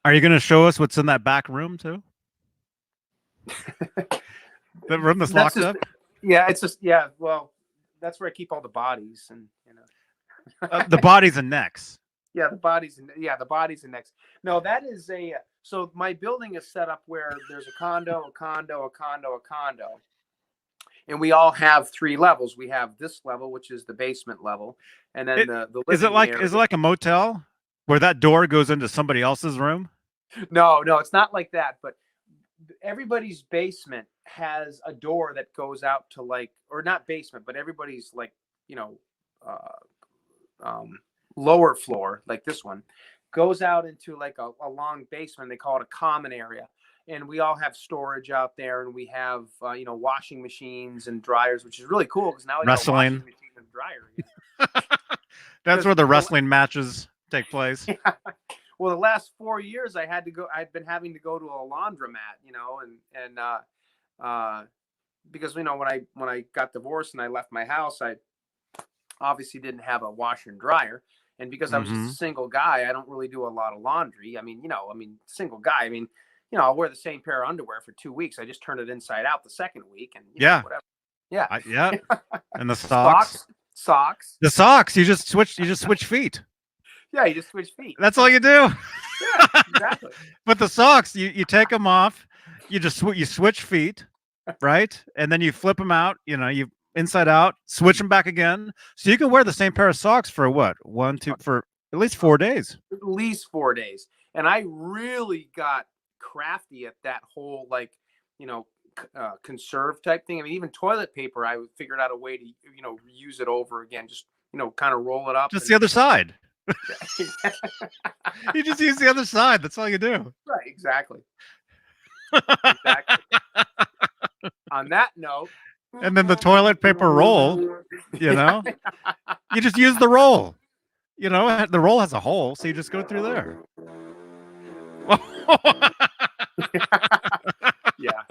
Are you going to show us what's in that back room too? The room that's locked up? Yeah, it's just, yeah. Well, that's where I keep all the bodies, and you know, the bodies and necks. Yeah, the bodies and necks. No, that is so my building is set up where there's a condo, a condo, a condo, a condo. And we all have 3 levels. We have this level, which is the basement level, and then the is it like a motel where that door goes into somebody else's room? No, it's not like that. But everybody's basement has a door that goes out to, like, or not basement, but everybody's, like, you know, lower floor, like this one, goes out into like a long basement. They call it a common area. And we all have storage out there, and we have, you know, washing machines and dryers, which is really cool, because now we got a washing machine and dryer. That's where the wrestling matches take place. Yeah. Well, the last 4 years I've been having to go to a laundromat, you know, and because, you know, when I got divorced and I left my house, I obviously didn't have a washer and dryer. And because I was just a single guy, I don't really do a lot of laundry. I mean, you know, single guy, you know, I'll wear the same pair of underwear for 2 weeks. I just turn it inside out the second week, and you know, whatever. Yeah. Yeah. And the socks. Socks. The socks. You just switch feet. Yeah, you just switch feet. That's all you do. Yeah, exactly. But the socks, you take them off. You switch feet, right? And then you flip them out. You know, you inside out, switch them back again, so you can wear the same pair of socks for what, for at least 4 days. At least 4 days. And I really got crafty at that whole, like, you know, conserve type thing. I mean, even toilet paper, I figured out a way to, you know, use it over again. Just, you know, kind of roll it up. Just the other side. You just use the other side. That's all you do. Right. Exactly. On that note. And then the toilet paper roll, you know, you just use the roll. You know, the roll has a hole, so you just go through there. Yeah.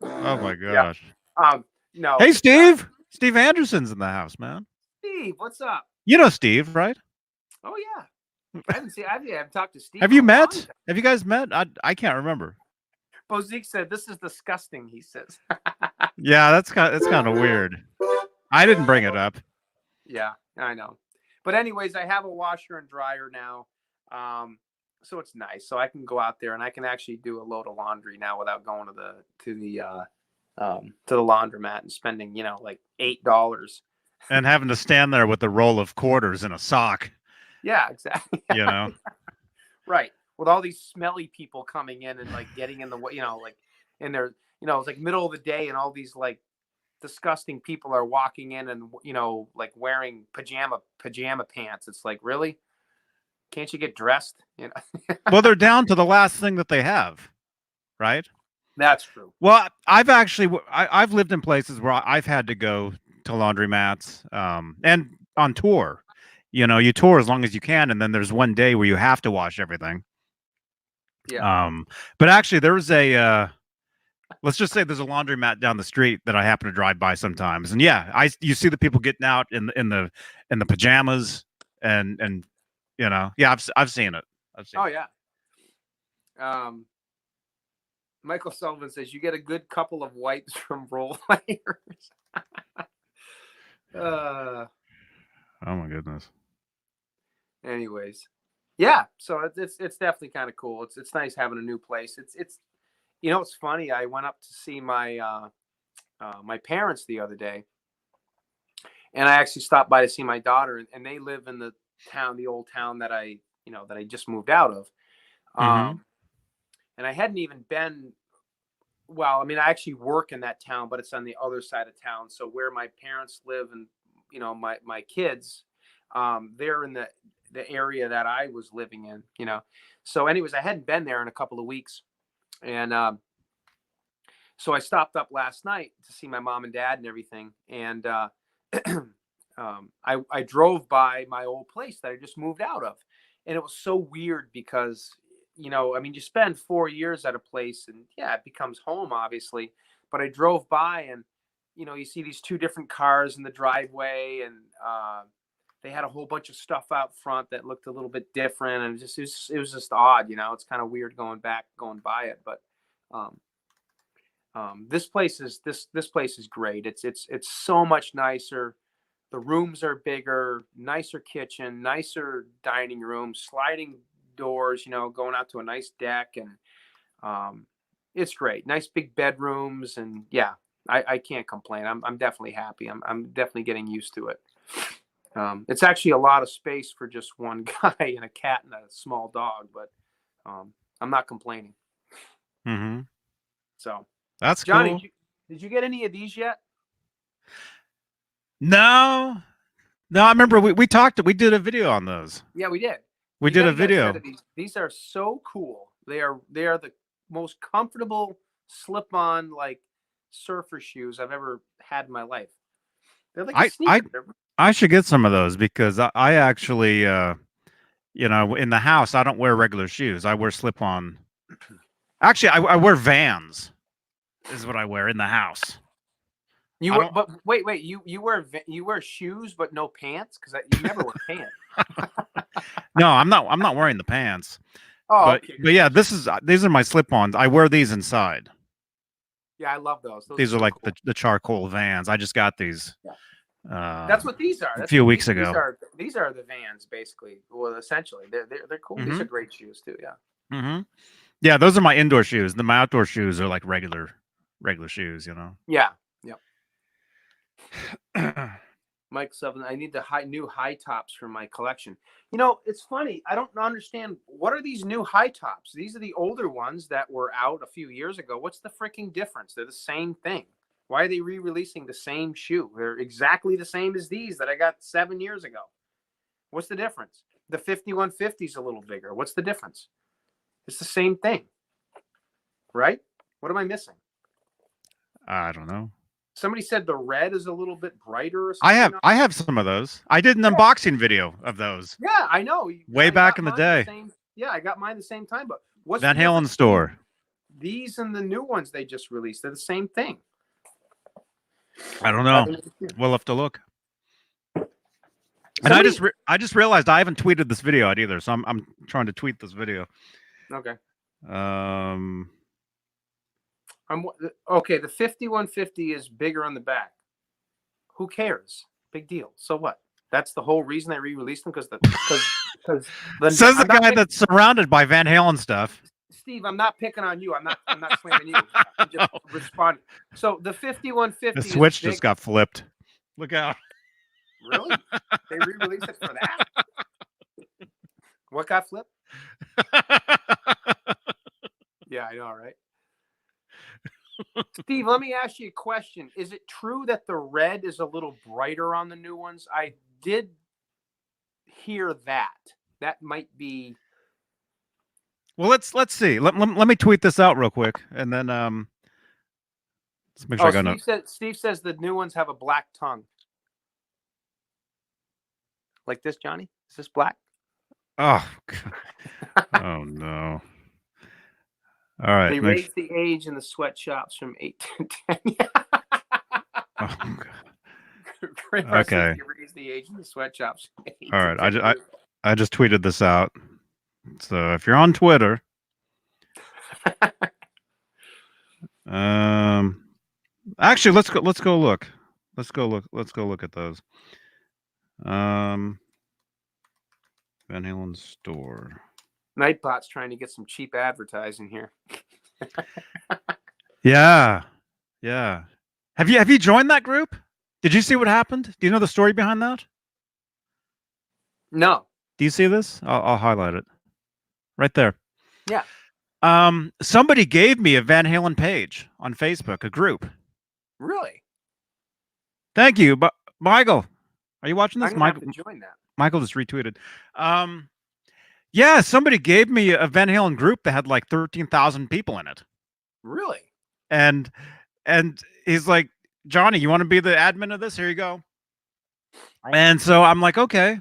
Oh my gosh. Yeah. No. Hey, Steve. Steve Anderson's in the house, man. Steve, what's up? You know Steve, right? Oh yeah. I haven't talked to Steve. Have you met? Have you guys met? I can't remember. Bozique said, "This is disgusting," he says. Yeah, that's kind of weird. I didn't bring it up. Yeah, I know. But anyways, I have a washer and dryer now. So it's nice. So I can go out there and I can actually do a load of laundry now without going to the laundromat and spending, you know, like $8. And having to stand there with a roll of quarters in a sock. Yeah, exactly. You know. Right. With all these smelly people coming in and like getting in the way, you know, like in their, you know, it's like middle of the day and all these like disgusting people are walking in and, you know, like wearing pajama pants. It's like, really? Can't you get dressed? You know? Well, they're down to the last thing that they have, right? That's true. Well, I've lived in places where I've had to go to laundromats, and on tour. You know, you tour as long as you can, and then there's one day where you have to wash everything. Yeah. But actually, there's let's just say there's a laundromat down the street that I happen to drive by sometimes, and yeah, you see the people getting out in the pajamas, and you know, yeah, I've seen it. Oh yeah. Michael Sullivan says you get a good couple of wipes from roll layers. Oh my goodness. Anyways, yeah. So it's definitely kind of cool. It's nice having a new place. It's you know, it's funny. I went up to see my my parents the other day, and I actually stopped by to see my daughter, and they live in the old town that I just moved out of. And I hadn't even been well, I mean, I actually work in that town, but it's on the other side of town. So where my parents live and, you know, my kids, they're in the area that I was living in, you know. So anyways, I hadn't been there in a couple of weeks. And so I stopped up last night to see my mom and dad and everything. And I drove by my old place that I just moved out of. And it was so weird because, you know, I mean, you spend 4 years at a place and yeah, it becomes home, obviously. But I drove by and, you know, you see these two different cars in the driveway and they had a whole bunch of stuff out front that looked a little bit different. And it was just odd, you know, it's kind of weird going by it. But this place is great. It's so much nicer. The rooms are bigger, nicer kitchen, nicer dining room, sliding doors, you know, going out to a nice deck. And it's great. Nice big bedrooms. And yeah, I can't complain. I'm definitely happy. I'm definitely getting used to it. It's actually a lot of space for just one guy and a cat and a small dog, but I'm not complaining. Mm-hmm. So That's Johnny, cool. did you get any of these yet? No, I remember we talked. We did a video on those. Yeah, we did. We did a video. These are so cool. They are the most comfortable slip-on like surfer shoes I've ever had in my life. They're like a sneaker. I should get some of those because I actually, you know, in the house I don't wear regular shoes. I wear slip-on. Actually, I wear Vans. Is what I wear in the house. But wait, you wear shoes but no pants because you never wear pants. No, I'm not wearing the pants. Oh, but, okay. But yeah, these are my slip-ons. I wear these inside. Yeah, I love those. These are like cool. the charcoal Vans. I just got these. Yeah. That's what these are. A few weeks ago. These are the Vans, basically. Well, essentially, they're cool. Mm-hmm. These are great shoes too. Yeah. Mm-hmm. Yeah, those are my indoor shoes. My outdoor shoes are like regular shoes. You know. Yeah. Yep. Mike 7. I need the new high tops for my collection. You know, it's funny. I don't understand. What are these new high tops? These are the older ones that were out a few years ago. What's the freaking difference? They're the same thing. Why are they re-releasing the same shoe? They're exactly the same as these that I got 7 years ago. What's the difference? The 5150 is a little bigger. What's the difference? It's the same thing. Right? What am I missing? I don't know. Somebody said the red is a little bit brighter or something. I have some of those. I did an unboxing video of those. Yeah, I know. Way back in the day. Yeah, I got mine the same time. But what's Van Halen store? These and the new ones they just released, they're the same thing. I don't know. We'll have to look. And I just realized I haven't tweeted this video out either, so I'm trying to tweet this video. Okay. Okay. The 5150 is bigger on the back. Who cares? Big deal. So what? That's the whole reason they re-released them because says the guy that's surrounded by Van Halen stuff. Steve, I'm not picking on you. I'm not slamming you. I'm just responding. So the 5150. The switch just got flipped. Look out. Really? They re-released it for that? What got flipped? Yeah, I know, right? Steve, let me ask you a question. Is it true that the red is a little brighter on the new ones? I did hear that. That might be. Well, let's see. Let me tweet this out real quick, and then let's make sure I got enough. Steve says the new ones have a black tongue. Like this, Johnny? Is this black? Oh, God. Oh no. All right. They raised the age in the sweatshops from 8 to 10. Oh, God. Okay. They raised the age in the sweatshops. All right. I just tweeted this out. So if you're on Twitter, actually let's go look. Let's go look at those. Van Halen store. Nightbot's trying to get some cheap advertising here. Yeah. Have you joined that group? Did you see what happened? Do you know the story behind that? No. Do you see this? I'll highlight it. Right there. Yeah. Somebody gave me a Van Halen page on Facebook, a group. Really? Thank you, but Michael, are you watching I'm this? gonna Michael, have to join that. Michael just retweeted. Yeah, somebody gave me a Van Halen group that had like 13,000 people in it, Really? and he's like, Johnny, you want to be the admin of this? Here you go. And so I'm like, okay.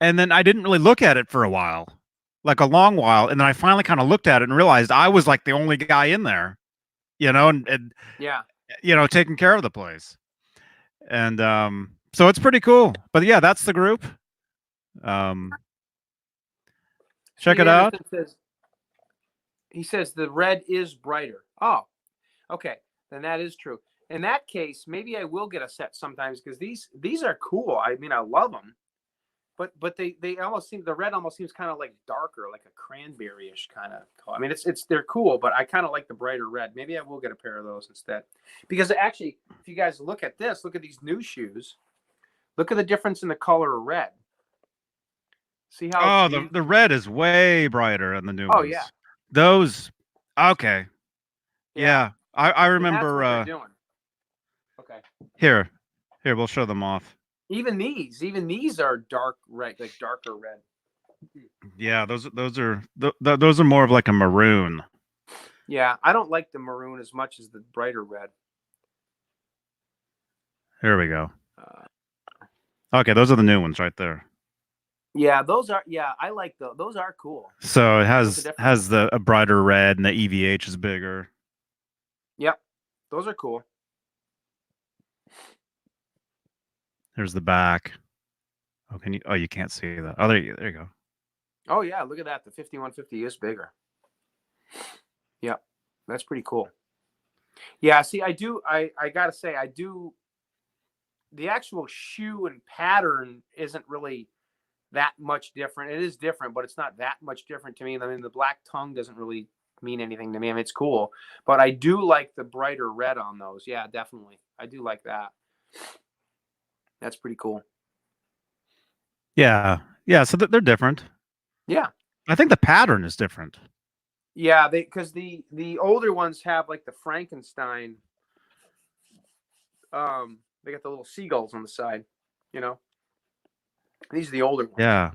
And then I didn't really look at it for a while, like a long while, and then I finally kind of looked at it and realized I was like the only guy in there, and Yeah. taking care of the place. And so it's pretty cool. But yeah, that's the group. Check Steve it out. Anderson he says the red is brighter. Oh, okay. Then that is true. In that case, maybe I will get a set sometimes because these are cool. I mean, I love them, but they almost seem, the red almost seems kind of like darker, like a cranberry-ish kind of color. I mean, they're cool, but I kind of like the brighter red. Maybe I will get a pair of those instead, because actually, if you guys look at this, look at these new shoes. Look at the difference in the color of red. See how? Oh, the red is way brighter in the new Oh ones. yeah. Those. Okay. Yeah. I remember. That's what they're doing. Okay. Here, we'll show them off. Even these are dark red, like darker red. Yeah, those are more of like a maroon. Yeah, I don't like the maroon as much as the brighter red. Here we go. Okay, those are the new ones right there. Yeah, those are. Yeah, I like those. Those are cool. So it has a brighter red, and the EVH is bigger. Yep, those are cool. There's the back. Oh, can you? Oh, you can't see that. Oh, there you go. Oh yeah, look at that. The 5150 is bigger. Yep, that's pretty cool. Yeah, see, I gotta say, I do. The actual shoe and pattern isn't really that much different. It is different, but it's not that much different to me. I mean, the black tongue doesn't really mean anything to me. I mean, it's cool, but I do like the brighter red on those. Yeah, definitely. I do like that. That's pretty cool. Yeah. So they're different. Yeah. I think the pattern is different. Yeah, because the older ones have like the Frankenstein. They got the little seagulls on the side, These are the older ones. Yeah.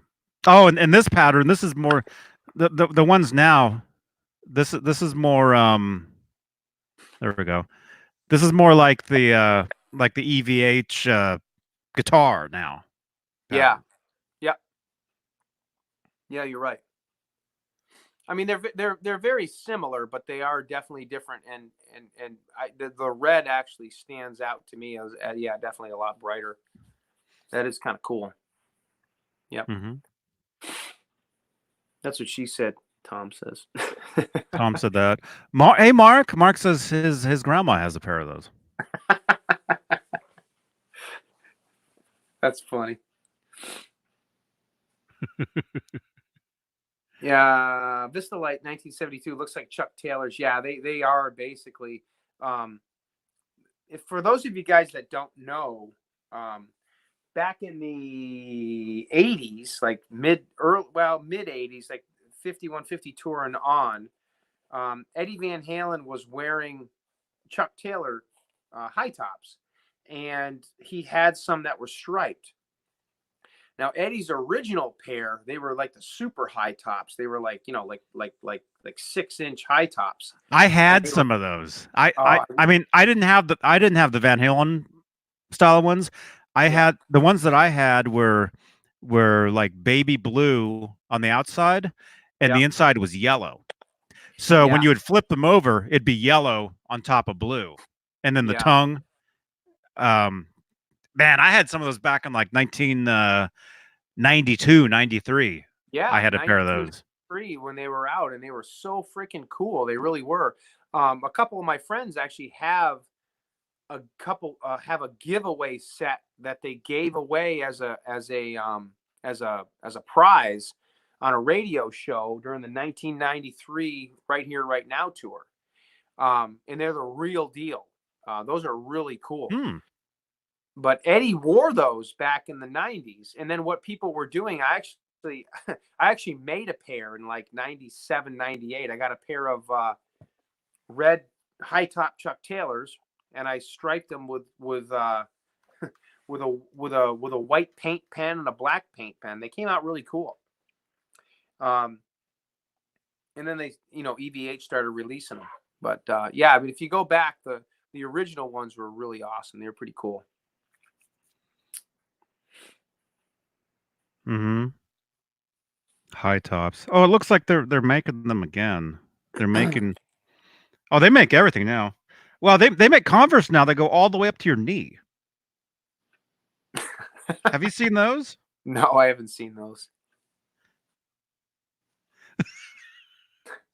Oh, and this pattern, this is more the ones now. This is more there we go. This is more like the EVH guitar now. Yeah. Yeah, you're right. I mean, they're very similar, but they are definitely different. And the red actually stands out to me as yeah, definitely a lot brighter. That is kind of cool. Yep. Mm-hmm. That's what she said. Tom says. Tom said that. Hey, Mark. Mark says his grandma has a pair of those. That's funny. Yeah, Vista Light 1972 looks like Chuck Taylor's. Yeah, they are basically. For those of you guys that don't know, back in the 80s, like mid 80s, like 51, 52 and on, Eddie Van Halen was wearing Chuck Taylor high tops, and he had some that were striped. Now Eddie's original pair, they were like the super high tops. They were like, like 6-inch high tops. I had some of those. I mean, I didn't have the Van Halen style ones. I had the ones that I had were like baby blue on the outside, and the inside was yellow. So when you would flip them over, it'd be yellow on top of blue, and then the tongue. Man, I had some of those back in like 1992, 93. Yeah, I had a pair of those. When they were out, and they were so freaking cool. They really were. A couple of my friends actually have a giveaway set that they gave away as a prize on a radio show during the 1993 Right Here Right Now tour. And they're the real deal. Those are really cool. But Eddie wore those back in the 90s. And then what people were doing, I actually actually made a pair in like 97, 98. I got a pair of red high top Chuck Taylors, and I striped them with with a white paint pen and a black paint pen. They came out really cool. And then they, EVH started releasing them. But yeah, I mean, if you go back, the original ones were really awesome. They were pretty cool. Mm-hmm. High tops. Oh, it looks like they're making them again. They're making. Oh, they make everything now. Well, they make Converse now. They go all the way up to your knee. Have you seen those? No, I haven't seen those.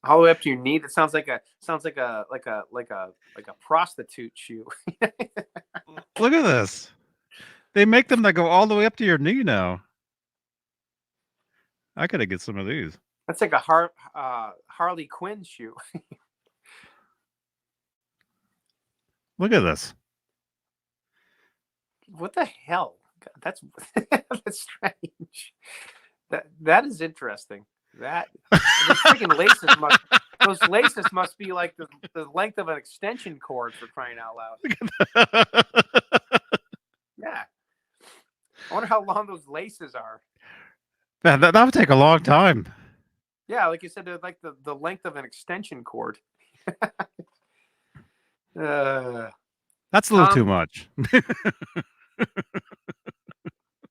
All the way up to your knee. That sounds like a prostitute shoe. Look at this. They make them that go all the way up to your knee now. I gotta get some of these. That's like a Harley Quinn shoe. Look at this. What the hell? That's that's strange. That is interesting. That the freaking those laces must be like the length of an extension cord, for crying out loud. Yeah. I wonder how long those laces are. Man, that would take a long time. Yeah, like you said, they're like the length of an extension cord. That's a little too much.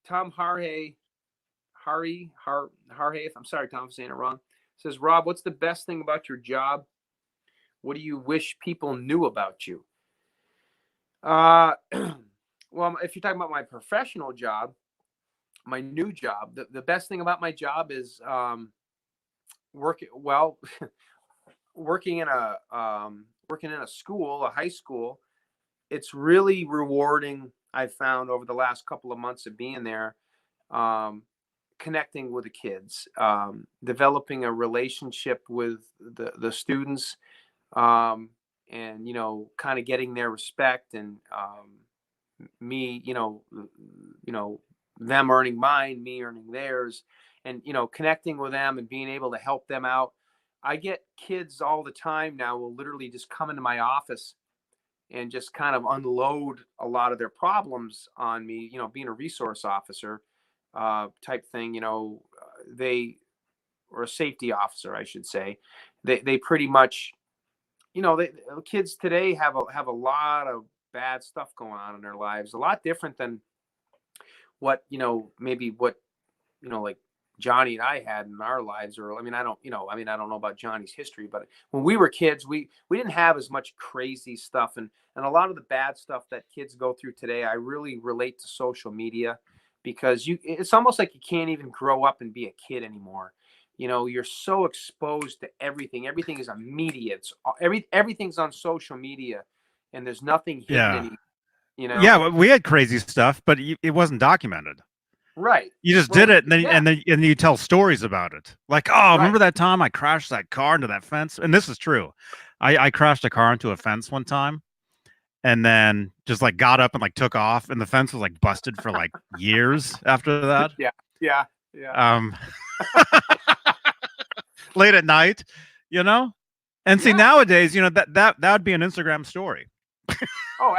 Tom Harhay, I'm sorry, Tom, for saying it wrong. Says, Rob, what's the best thing about your job? What do you wish people knew about you? Well, if you're talking about my professional job, my new job, the best thing about my job is working in a school, a high school. It's really rewarding. I've found over the last couple of months of being there, connecting with the kids, developing a relationship with the students, and kind of getting their respect, and me, them earning mine, me earning theirs, and connecting with them and being able to help them out. I get kids all the time now will literally just come into my office and just kind of unload a lot of their problems on me, being a resource officer type thing, they, or a safety officer, I should say. They pretty much, kids today have a lot of bad stuff going on in their lives, a lot different than what, maybe what, like Johnny and I had in our lives, or, I don't know about Johnny's history, but when we were kids, we didn't have as much crazy stuff. And a lot of the bad stuff that kids go through today, I really relate to social media, because it's almost like you can't even grow up and be a kid anymore. You're so exposed to everything. Everything is immediate. Everything's on social media, and there's nothing hidden anymore. Yeah, we had crazy stuff, but it wasn't documented. Right. You just did it, and then you tell stories about it. Like, oh, remember that time I crashed that car into that fence? And this is true. I crashed a car into a fence one time, and then just like got up and like took off, and the fence was like busted for like years after that. Yeah. Late at night, and see nowadays, that would be an Instagram story. Oh,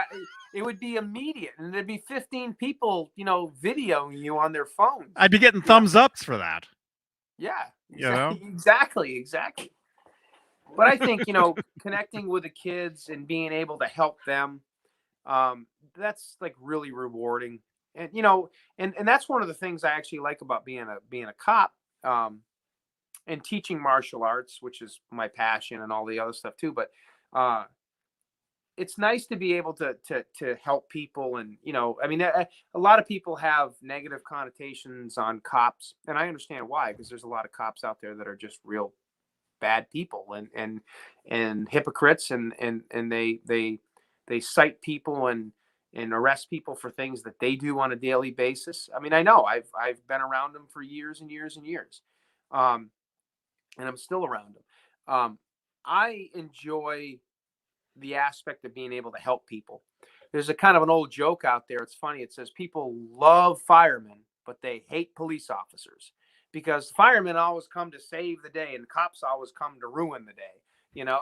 it would be immediate, and there'd be 15 people, videoing you on their phones. I'd be getting thumbs ups for that. Yeah, exactly. But I think, connecting with the kids and being able to help them, that's like really rewarding. And, and that's one of the things I actually like about being a cop, and teaching martial arts, which is my passion, and all the other stuff too. But, it's nice to be able to help people. And, a lot of people have negative connotations on cops, and I understand why, because there's a lot of cops out there that are just real bad people and hypocrites, and they cite people and arrest people for things that they do on a daily basis. I know I've been around them for years and years and years, and I'm still around them. I enjoy the aspect of being able to help people. There's a kind of an old joke out there. It's funny. It says people love firemen, but they hate police officers. because firemen always come to save the day and cops always come to ruin the day, you know.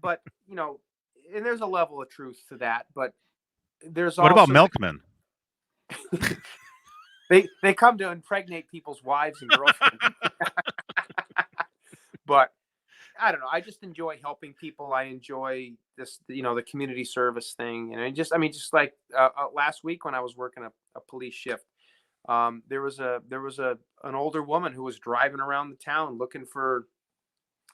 But you know, and there's a level of truth to that, but there's What also about milkmen? they come to impregnate people's wives and girlfriends. But I don't know. I just enjoy helping people. I enjoy this, you know, the community service thing. And I mean, just like last week when I was working a police shift, there was an older woman who was driving around the town looking for,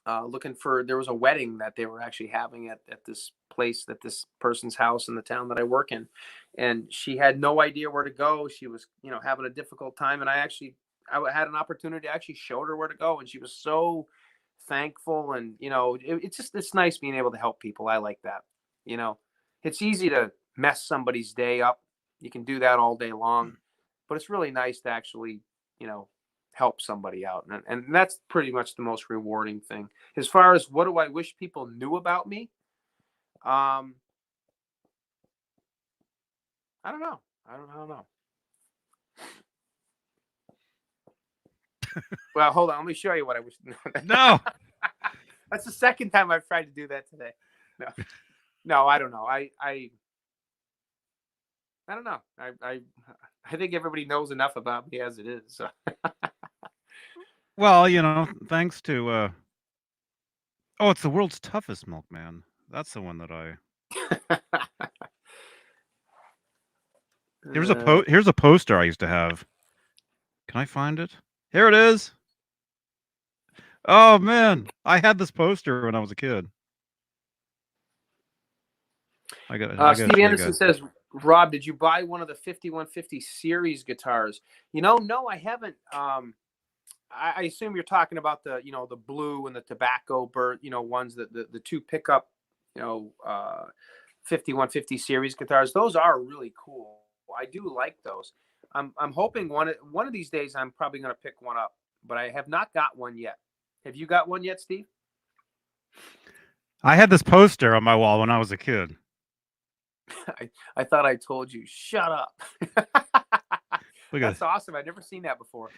there was a wedding that they were actually having at this place, at this person's house in the town that I work in. And she had no idea where to go. She was, you know, having a difficult time. And I had an opportunity to actually show her where to go. And she was so thankful. And, you know, it's nice being able to help people. I like that. You know, it's easy to mess somebody's day up. You can do that all day long, but it's really nice to actually, you know, help somebody out. And that's pretty much the most rewarding thing. As far as what do I wish people knew about me? I don't know. I don't know. Well, hold on. Let me show you what I wish. No. That's the second time I've tried to do that today. No, I don't know. I don't know. I think everybody knows enough about me as it is. So. Well, you know, thanks to oh, it's the world's toughest milkman. That's the one that I. Here's a poster I used to have. Can I find it? Here it is. Oh man, I had this poster when I was a kid. I got Steve Anderson says, Rob, did you buy one of the 5150 series guitars? You know, no, I haven't. I assume you're talking about the, you know, the blue and the tobacco burnt, you know, ones that the two pickup, you know, 5150 series guitars. Those are really cool. I do like those. I'm hoping one of these days I'm probably going to pick one up, but I have not got one yet. Have you got one yet, Steve? I had this poster on my wall when I was a kid. I thought I told you. Shut up. That's awesome. I've never seen that before.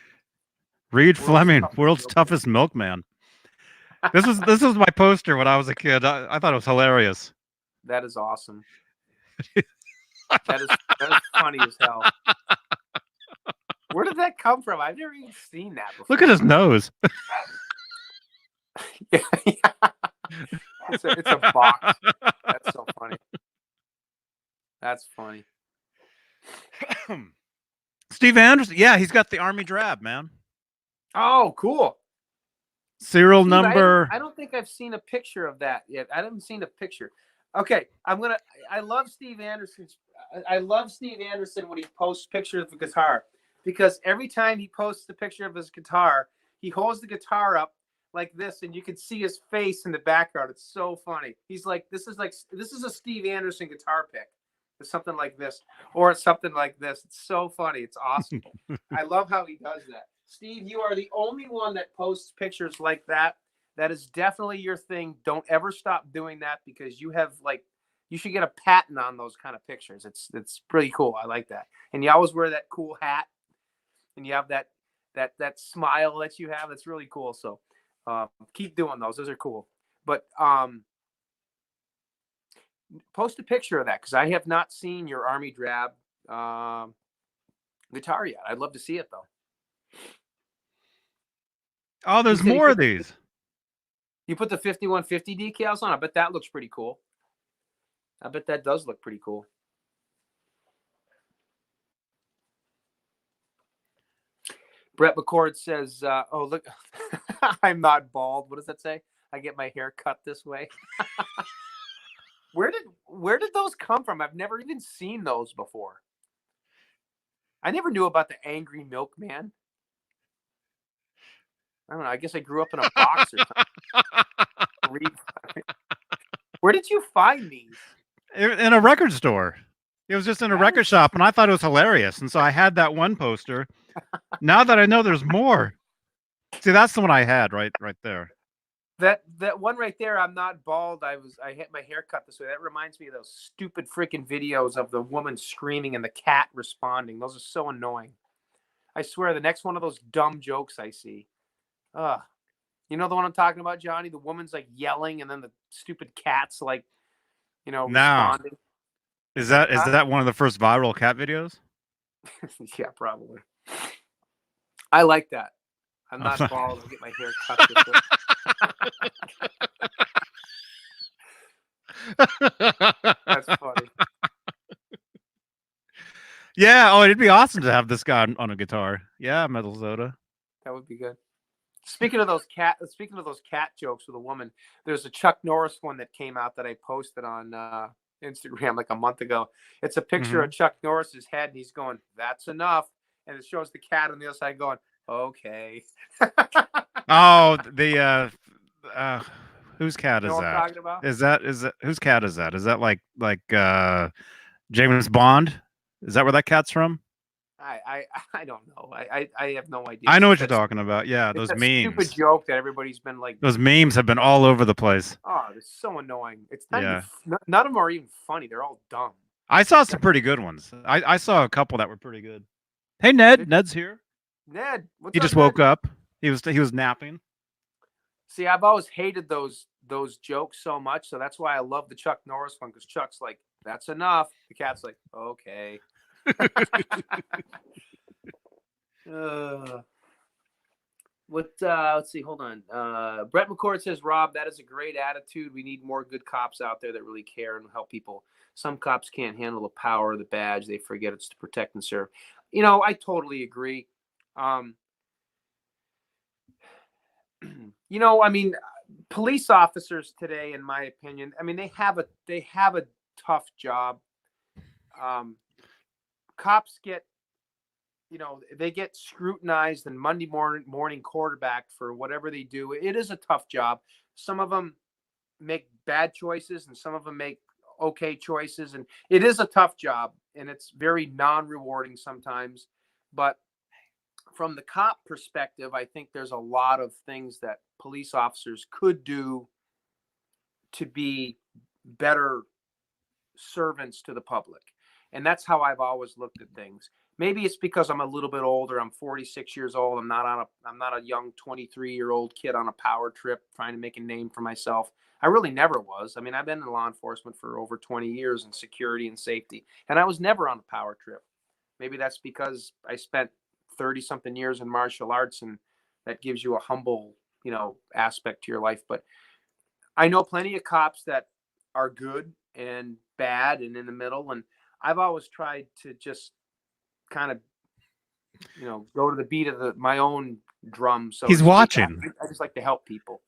Reed Fleming, world's toughest milkman. This was my poster when I was a kid. I thought it was hilarious. That is awesome. That is funny as hell. Where did that come from? I've never even seen that before. Look at his nose. Yeah. It's a box. That's so funny. That's funny. Steve Anderson. Yeah, he's got the Army drab, man. Oh, cool. Serial Steve, number. I don't think I've seen a picture of that yet. I haven't seen a picture. Okay, I love Steve Anderson. I love Steve Anderson when he posts pictures of a guitar, because every time he posts a picture of his guitar, he holds the guitar up like this, and you can see his face in the background. It's so funny. He's like, this is a Steve Anderson guitar pick. It's something like this, or it's something like this. It's so funny. It's awesome. I love how he does that. Steve, you are the only one that posts pictures like that. That is definitely your thing. Don't ever stop doing that, because you should get a patent on those kind of pictures. It's pretty cool. I like that. And you always wear that cool hat, and you have that smile that you have. It's really cool. So keep doing those. Those are cool. But post a picture of that, because I have not seen your Army drab guitar yet. I'd love to see it though. Oh, there's more of these. You put the 5150 decals on. I bet that looks pretty cool. I bet that does look pretty cool. Brett McCord says, oh, look, I'm not bald. What does that say? I get my hair cut this way. Where did those come from? I've never even seen those before. I never knew about the angry milkman. I don't know. I guess I grew up in a box or something. Where did you find these? In a record store. It was just in a record shop, and I thought it was hilarious. And so I had that one poster. Now that I know there's more. See, that's the one I had right there. That one right there, I'm not bald. I had my hair cut this way. That reminds me of those stupid freaking videos of the woman screaming and the cat responding. Those are so annoying. I swear, the next one of those dumb jokes I see. You know the one I'm talking about, Johnny? The woman's like yelling, and then the stupid cat's like, No. responding. Is that one of the first viral cat videos? Yeah, probably. I like that. I'm not bald. I'll get my hair cut this way. That's funny. Yeah. Oh, it'd be awesome to have this guy on a guitar. Yeah, Metal Soda. That would be good. Speaking of those cat jokes with a woman, there's a Chuck Norris one that came out that I posted on Instagram like a month ago. It's a picture of Chuck Norris's head, and he's going, "That's enough," and it shows the cat on the other side going, "Okay." Oh, the whose cat You is know what I'm that? talking about? Is that whose cat is that? Is that like James Bond? Is that where that cat's from? I don't know. I have no idea. I know what you're talking about. Yeah, It's those that memes. stupid joke that everybody's been like. Those memes have been all over the place. Oh, it's so annoying. It's not Yeah. none of them are even funny. They're all dumb. I saw some pretty good ones. I saw a couple that were pretty good. Hey, Ned. Ned's here. Ned, what's He up, just Ned? woke up. He was napping. See, I've always hated those jokes so much, so that's why I love the Chuck Norris one, because Chuck's like, "That's enough." The cat's like, "Okay." Let's see, hold on. Brett McCord says, "Rob, that is a great attitude. We need more good cops out there that really care and help people. Some cops can't handle the power of the badge. They forget it's to protect and serve." I totally agree. Police officers today, in my opinion, they have a tough job. Cops get, they get scrutinized and Monday morning quarterback for whatever they do. It is a tough job. Some of them make bad choices and some of them make okay choices. And it is a tough job and it's very non-rewarding sometimes. But from the cop perspective, I think there's a lot of things that police officers could do to be better servants to the public. And that's how I've always looked at things. Maybe it's because I'm a little bit older. I'm 46 years old. I'm not a young 23-year-old kid on a power trip trying to make a name for myself. I really never was. I've been in law enforcement for over 20 years in security and safety, and I was never on a power trip. Maybe that's because I spent 30-something years in martial arts, and that gives you a humble, aspect to your life. But I know plenty of cops that are good and bad and in the middle, and I've always tried to just kind of, go to the beat of my own drum. So he's watching. I just like to help people.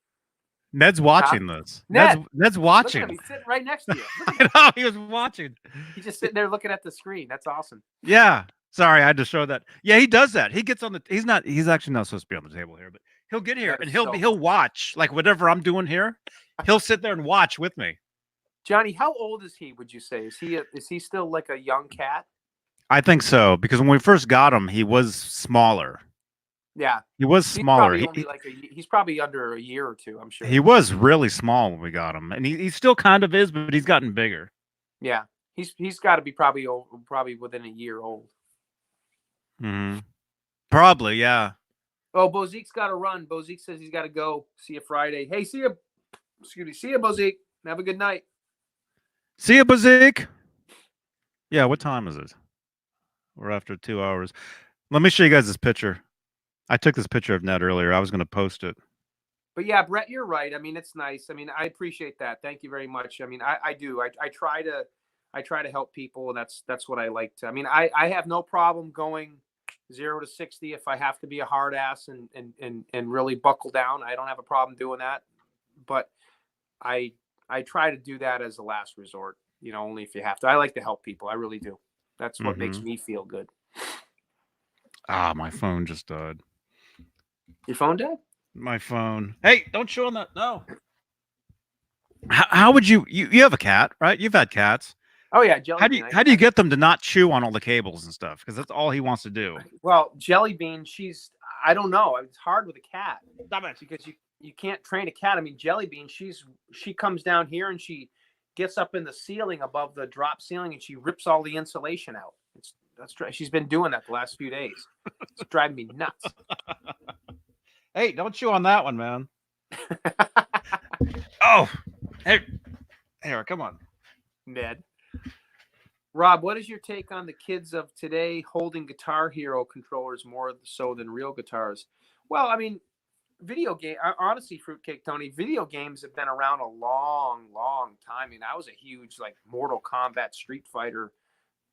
Ned's watching this. Ned, Ned's watching. Look at him. He's sitting right next to you. I know, he was watching. He's just sitting there looking at the screen. That's awesome. Yeah. Sorry, I had to show that. Yeah, he does that. He gets on the. He's actually not supposed to be on the table here, but he'll get here and he'll watch like whatever I'm doing here. He'll sit there and watch with me. Johnny, how old is he? Would you say is he still like a young cat? I think so, because when we first got him, he was smaller. Yeah, he was smaller. He's probably under a year or two, I'm sure. He was really small when we got him, and he still kind of is, but he's gotten bigger. Yeah, he's got to be probably within a year old. Mm-hmm. Probably, yeah. Oh, Bozique's got to run. Bozique says he's got to go. See you Friday. Hey, see you. Excuse me. See you, Bozique. Have a good night. See you, Bozique. Yeah, what time is it? We're after 2 hours. Let me show you guys this picture. I took this picture of Ned earlier. I was going to post it. But yeah, Brett, you're right. It's nice. I appreciate that. Thank you very much. I do. I try to help people, and that's what I like to. I have no problem going 0 to 60 if I have to be a hard ass and really buckle down. I don't have a problem doing that. But I try to do that as a last resort. Only if you have to. I like to help people. I really do. That's what makes me feel good. Ah, my phone just died. Your phone died? My phone. Hey, don't show him that. No. How would you have a cat, right? You've had cats. Oh yeah, Jelly How do you get them to not chew on all the cables and stuff? Because that's all he wants to do. Well, Jelly Bean, I don't know. It's hard with a cat because you can't train a cat. Jelly Bean, she comes down here and she gets up in the ceiling above the drop ceiling and she rips all the insulation out. She's been doing that the last few days. It's driving me nuts. Hey, don't chew on that one, man. Oh, hey, here, come on. Ned. Rob, what is your take on the kids of today holding Guitar Hero controllers more so than real guitars? Well, I mean, honestly, Fruitcake Tony, video games have been around a long, long time. I mean, I was a huge like Mortal Kombat Street Fighter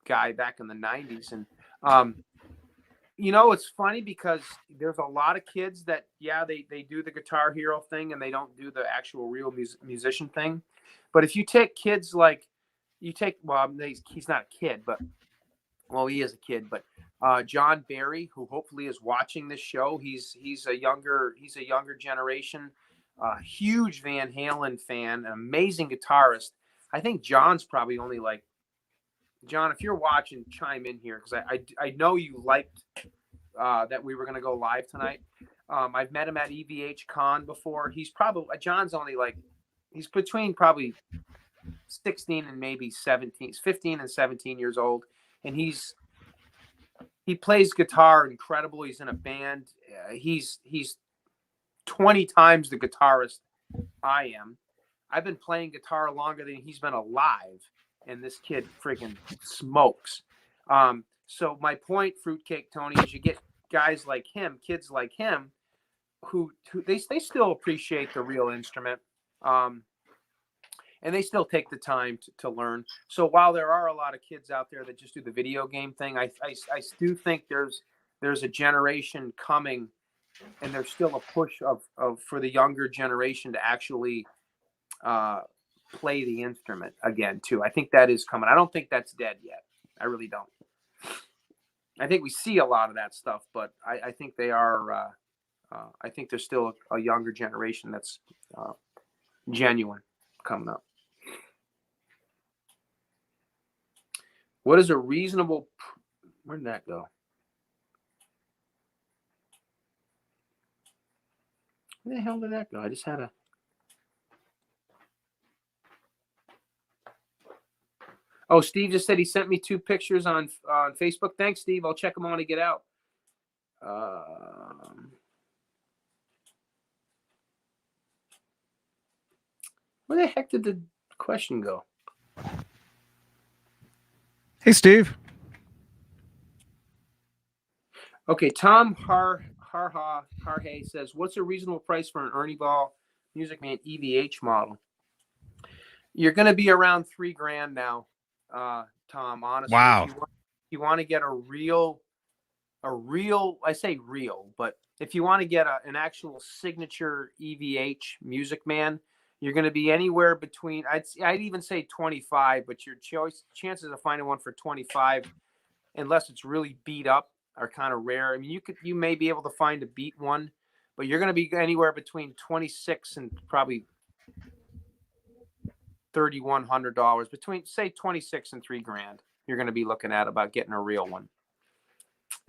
guy back in the 90s. And, it's funny because there's a lot of kids that, they do the Guitar Hero thing and they don't do the actual real musician thing. But if you take kids like, he's not a kid, but, he is a kid, but John Barry, who hopefully is watching this show, he's a younger generation, huge Van Halen fan, an amazing guitarist. I think John's probably only like, John, if you're watching, chime in here because I know you liked that we were going to go live tonight. I've met him at EVH Con before. John's only like, he's between probably 16 and maybe 17, 15 and 17 years old. And he plays guitar incredible. He's in a band. He's 20 times the guitarist I am. I've been playing guitar longer than he's been alive, and this kid freaking smokes. So my point, Fruitcake Tony, is you get guys like him, kids like him, who they still appreciate the real instrument. And they still take the time to learn. So while there are a lot of kids out there that just do the video game thing, I do think there's a generation coming, and there's still a push for the younger generation to actually play the instrument again too. I think that is coming. I don't think that's dead yet. I really don't. I think we see a lot of that stuff, but I think they are. I think there's still a younger generation that's genuine coming up. What is a reasonable? Where did that go? Where the hell did that go? I just had a. Oh, Steve just said he sent me 2 pictures on Facebook. Thanks, Steve. I'll check them on to get out. Where the heck did the question go? Hey, Steve. Okay, Tom Harhay says, what's a reasonable price for an Ernie Ball Music Man EVH model? You're going to be around $3,000 now, Tom, honestly. Wow. If you want to get a real, I say real, but if you want to get an actual signature EVH Music Man, you're going to be anywhere between, I'd even say 25, but your chances of finding one for 25, unless it's really beat up, are kind of rare. I mean, you may be able to find a beat one, but you're going to be anywhere between 26 and probably $3,100, between say 26 and $3,000. You're going to be looking at about getting a real one,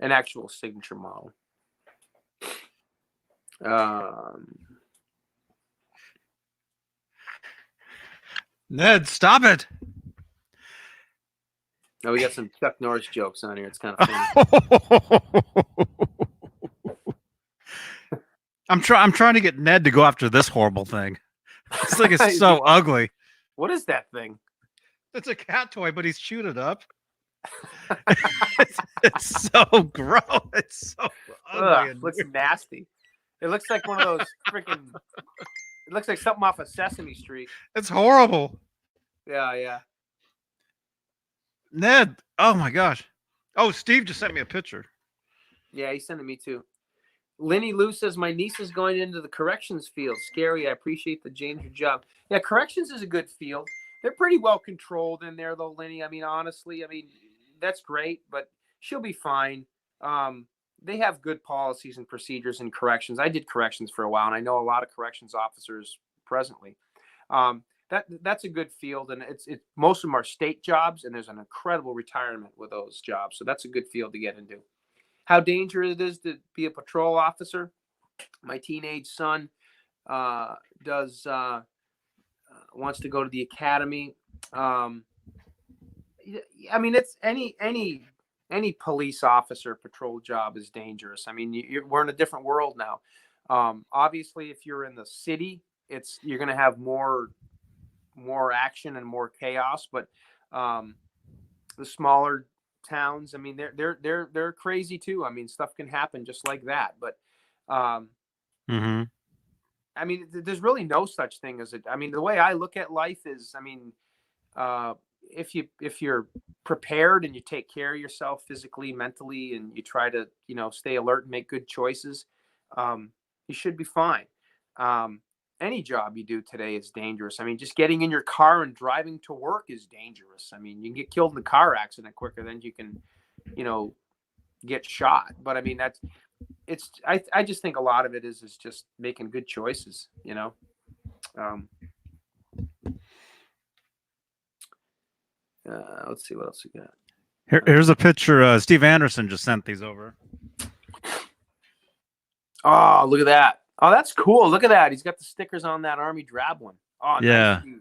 an actual signature model. Ned, stop it. Oh, we got some Chuck Norris jokes on here. It's kind of funny. I'm trying to get Ned to go after this horrible thing. This thing is so ugly. What is that thing? It's a cat toy, but he's chewed it up. it's so gross. It's so ugly. Ugh, looks nasty. It looks like one of those freaking. It looks like something off of Sesame Street. It's horrible. Yeah. Ned, oh my gosh. Oh, Steve just sent me a picture. Yeah, he sent it me too. Lenny Lou says, my niece is going into the corrections field. Scary. I appreciate the James job. Yeah, corrections is a good field. They're pretty well controlled in there, though, Lenny. I mean, honestly, that's great, but she'll be fine. They have good policies and procedures in corrections. I did corrections for a while, and I know a lot of corrections officers presently. That's a good field, and it's most of them are state jobs, and there's an incredible retirement with those jobs. So that's a good field to get into. How dangerous it is to be a patrol officer. My teenage son wants to go to the academy. It's any any police officer patrol job is dangerous. I mean, we're in a different world now. Obviously, if you're in the city, you're going to have more action and more chaos. But the smaller towns, I mean, they're crazy too. I mean, stuff can happen just like that. But I mean, there's really no such thing as it. I mean, the way I look at life is, I mean, if you're prepared and you take care of yourself physically, mentally, and you try to, stay alert and make good choices, you should be fine. Any job you do today is dangerous. I mean, just getting in your car and driving to work is dangerous. I mean, you can get killed in a car accident quicker than you can, get shot. But I mean, I just think a lot of it is just making good choices, let's see what else we got. Here's a picture. Steve Anderson just sent these over. Oh, look at that. Oh, that's cool. Look at that. He's got the stickers on that Army Drab one. Oh, yeah. Nice.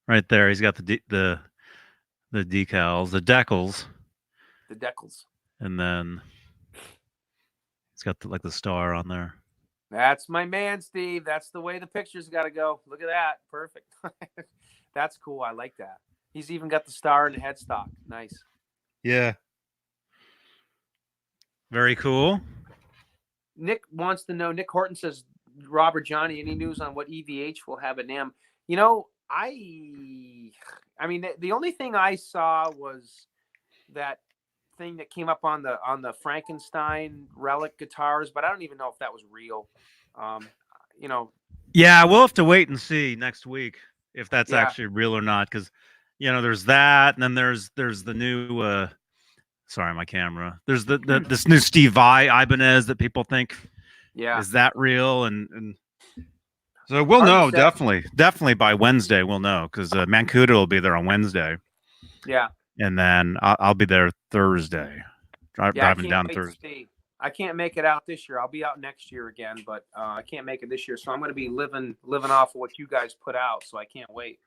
Right there. He's got the decals, the decals. The decals. And then he's got the star on there. That's my man, Steve. That's the way the picture's got to go. Look at that. Perfect. That's cool. I like that. He's even got the star in the headstock. Nice. Yeah. Very cool. Nick wants to know, Nick Horton says, Robert, Johnny, any news on what EVH will have at NAMM? I mean, the only thing I saw was that thing that came up on the Frankenstein relic guitars, but I don't even know if that was real. Yeah, we'll have to wait and see next week if that's actually real or not, because there's that, and then there's the new sorry, my camera. There's this new Steve Vai Ibanez that people think is that real, and so we'll know definitely by Wednesday we'll know, because Mancuda will be there on Wednesday. Yeah. And then I'll be there Thursday. Driving down Thursday. I can't make it out this year. I'll be out next year again, but I can't make it this year. So I'm going to be living off of what you guys put out. So I can't wait.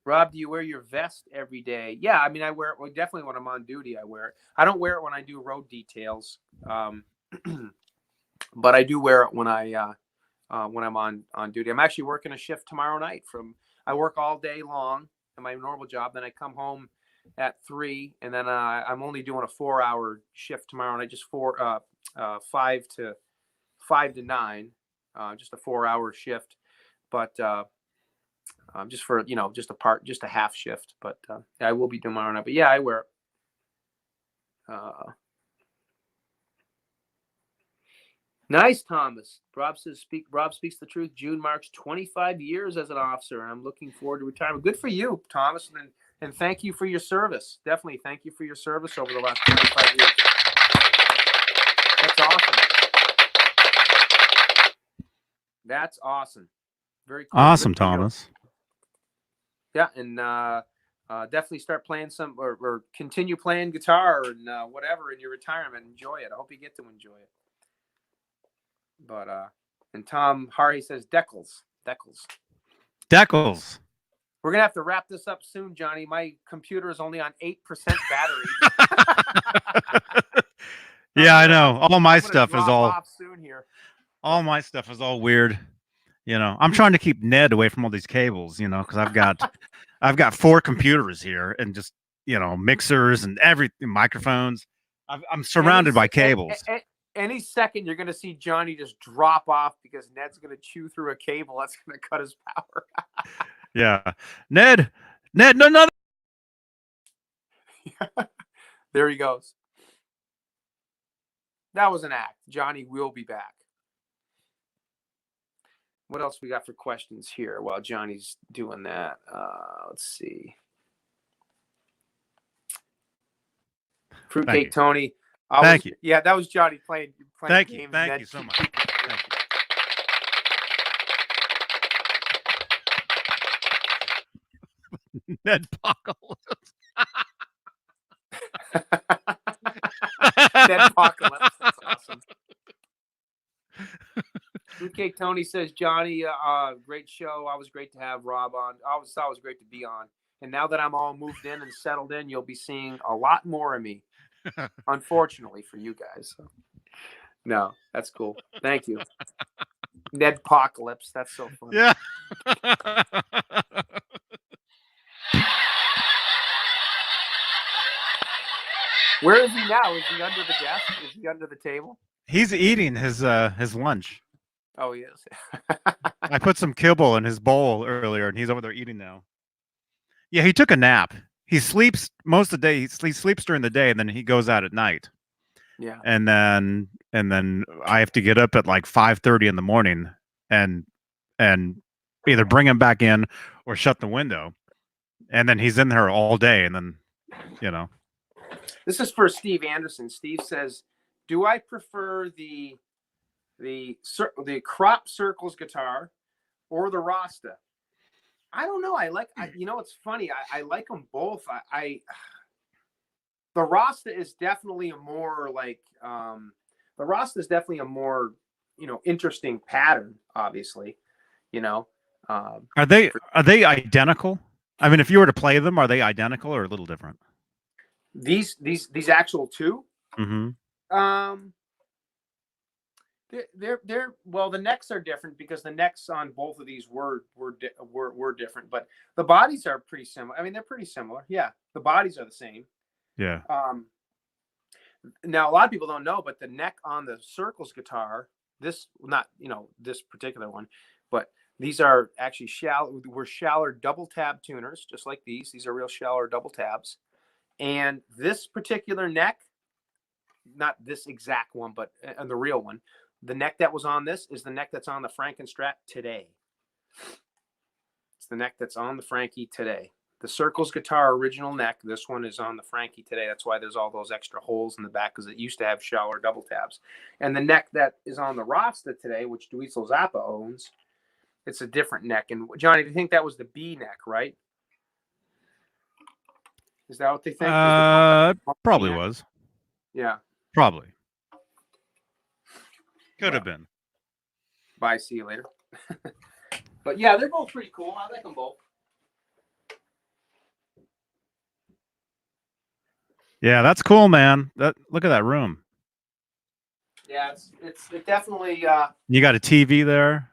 Rob, do you wear your vest every day? Yeah, I mean, I wear it. Well, definitely when I'm on duty, I wear it. I don't wear it when I do road details, but I do wear it when I'm on duty. I'm actually working a shift tomorrow night. I work all day long in my normal job. Then I come home at 3, and then I'm only doing a 4-hour shift tomorrow night, just 5 to 9, just a 4-hour shift. But just for just a half shift. But I will be doing tomorrow night. But yeah, I wear it. Nice, Thomas. Rob says, Rob speaks the truth. June marks 25 years as an officer, and I'm looking forward to retirement. Good for you, Thomas, and thank you for your service. Definitely thank you for your service over the last 25 years. That's awesome. That's awesome. Very cool. Awesome, Thomas. Yeah, and definitely start playing some or continue playing guitar and whatever in your retirement. Enjoy it. I hope you get to enjoy it. But and Tom Hardy says Decals. We're gonna have to wrap this up soon, Johnny. My computer is only on 8% battery. Yeah, I know. All my stuff is all soon here. All my stuff is all weird. I'm trying to keep Ned away from all these cables, because I've got 4 computers here and just, mixers and everything, microphones. I'm surrounded by cables. Any second, you're going to see Johnny just drop off because Ned's going to chew through a cable. That's going to cut his power. Yeah. Ned, no. There he goes. That was an act. Johnny will be back. What else we got for questions here while Johnny's doing that? Let's see. Fruitcake Tony. Thank you. Yeah, that was Johnny playing Thank games. Thank you so much. Thank you. Ned Apocalypse. Ned Apocalypse. That's awesome. Fruitcake Tony says, Johnny, great show. Always great to have Rob on. Always great to be on. And now that I'm all moved in and settled in, you'll be seeing a lot more of me. Unfortunately for you guys. No, that's cool. Thank you. Ned Apocalypse. That's so funny. Yeah. Where is he now? Is he under the desk? Is he under the table? He's eating his lunch. Oh, he is. I put some kibble in his bowl earlier, and he's over there eating now. Yeah, he took a nap. He sleeps most of the day. He sleeps during the day, and then he goes out at night. Yeah. And then I have to get up at like 5:30 in the morning and either bring him back in or shut the window. And then he's in there all day, and then This is for Steve Anderson. Steve says, "Do I prefer the crop circles guitar or the Rasta?" I don't know. It's funny. I like them both. The Rasta is definitely a more interesting pattern, obviously, Are they identical? I mean, if you were to play them, are they identical or a little different? These actual two, Mm-hmm. the necks are different because the necks on both of these were different, but the bodies are pretty similar. I mean, they're pretty similar. Yeah, the bodies are the same. Yeah. Now a lot of people don't know, but the neck on the Circles guitar, this particular one, but these are actually shallow double tab tuners, just like these. These are real shallow double tabs. And this particular neck, not this exact one, but the real one, the neck that was on this is the neck that's on the Franken Strat today. It's the neck that's on the Frankie today. The Circles guitar original neck, this one is on the Frankie today. That's why there's all those extra holes in the back, because it used to have shallower double tabs. And the neck that is on the Rasta today, which Dweezil Zappa owns, it's a different neck. And Johnny, do you think that was the B neck, right? Is that what they think? Probably was. Yeah. Probably. Could have been. Bye. See you later. But yeah, they're both pretty cool. I like them both. Yeah, that's cool, man. Look at that room. Yeah, it's definitely. You got a TV there.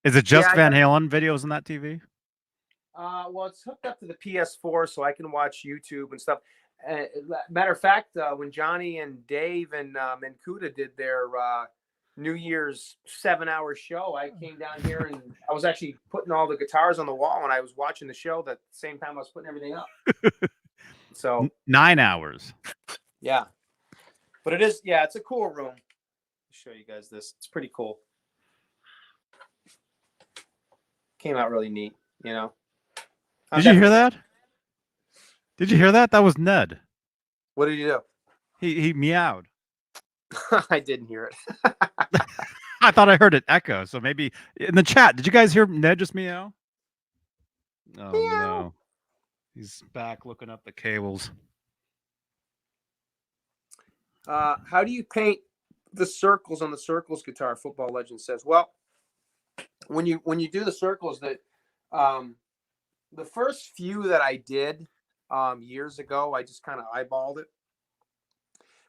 Is it just Yeah, Van Halen videos on that TV? Well, it's hooked up to the PS4, so I can watch YouTube and stuff. Matter of fact, when Johnny and Dave and Kuda did their New Year's 7-hour show, I came down here and I was actually putting all the guitars on the wall, and I was watching the show at the same time I was putting everything up. So 9 hours. Yeah, but it is. Yeah, it's a cool room. I'll show you guys this. It's pretty cool. Came out really neat, Did you hear that? Did you hear that? That was Ned. What did you do? He meowed. I didn't hear it. I thought I heard it echo. So maybe in the chat, did you guys hear Ned just meow? Oh no. He's back looking up the cables. How do you paint the circles on the Circles guitar? Football Legend says. Well, when you do the circles, that the first few that I did years ago, I just kind of eyeballed it.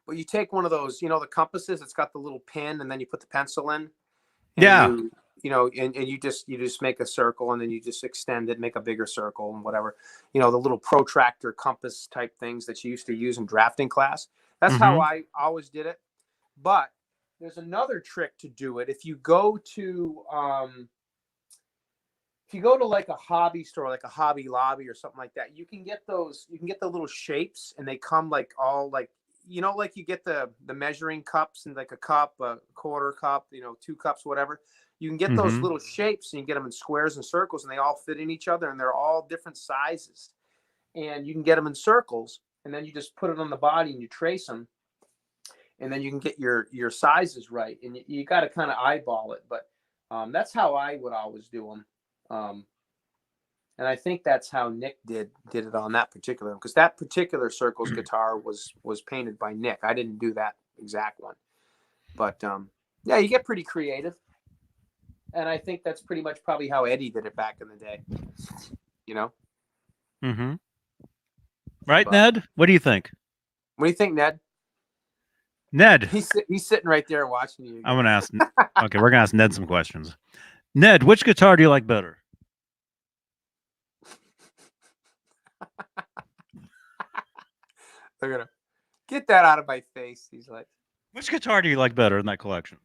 But you take one of those, the compasses. It's got the little pin, and then you put the pencil in. Yeah. And you just make a circle, and then you just extend it, make a bigger circle, and whatever. The little protractor compass type things that you used to use in drafting class. That's how I always did it. But there's another trick to do it. If you go to like a hobby store, like a Hobby Lobby or something like that, you can get those. You can get the little shapes, and they come like all like. Like you get the measuring cups and like a cup, a quarter cup, 2 cups, whatever. You can get those little shapes, and you get them in squares and circles, and they all fit in each other, and they're all different sizes. And you can get them in circles, and then you just put it on the body and you trace them, and then you can get your sizes right. And you got to kind of eyeball it, but that's how I would always do them. And I think that's how Nick did it on that particular one, because that particular Circles guitar was painted by Nick. I didn't do that exact one, but yeah, you get pretty creative, and I think that's pretty much probably how Eddie did it back in the day. Mm-hmm. Right, But- Ned? What do you think? What do you think, Ned? Ned, He's sitting right there watching you. I'm gonna ask. Okay, we're gonna ask Ned some questions. Ned, which guitar do you like better? They're gonna get that out of my face. He's like, Which guitar do you like better in that collection?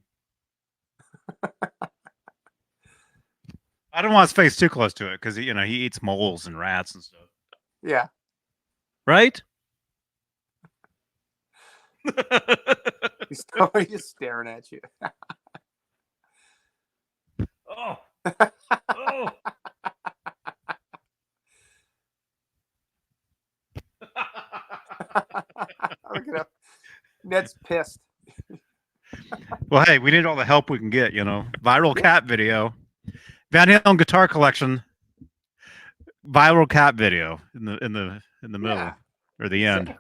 I don't want his face too close to it because he eats moles and rats and stuff. yeah. Right? He's totally just staring at you. Oh. Oh. Look at him. Ned's pissed. Well, hey, we need all the help we can get, Viral cat video. Van Halen guitar collection. Viral cat video in the middle Yeah. or the end.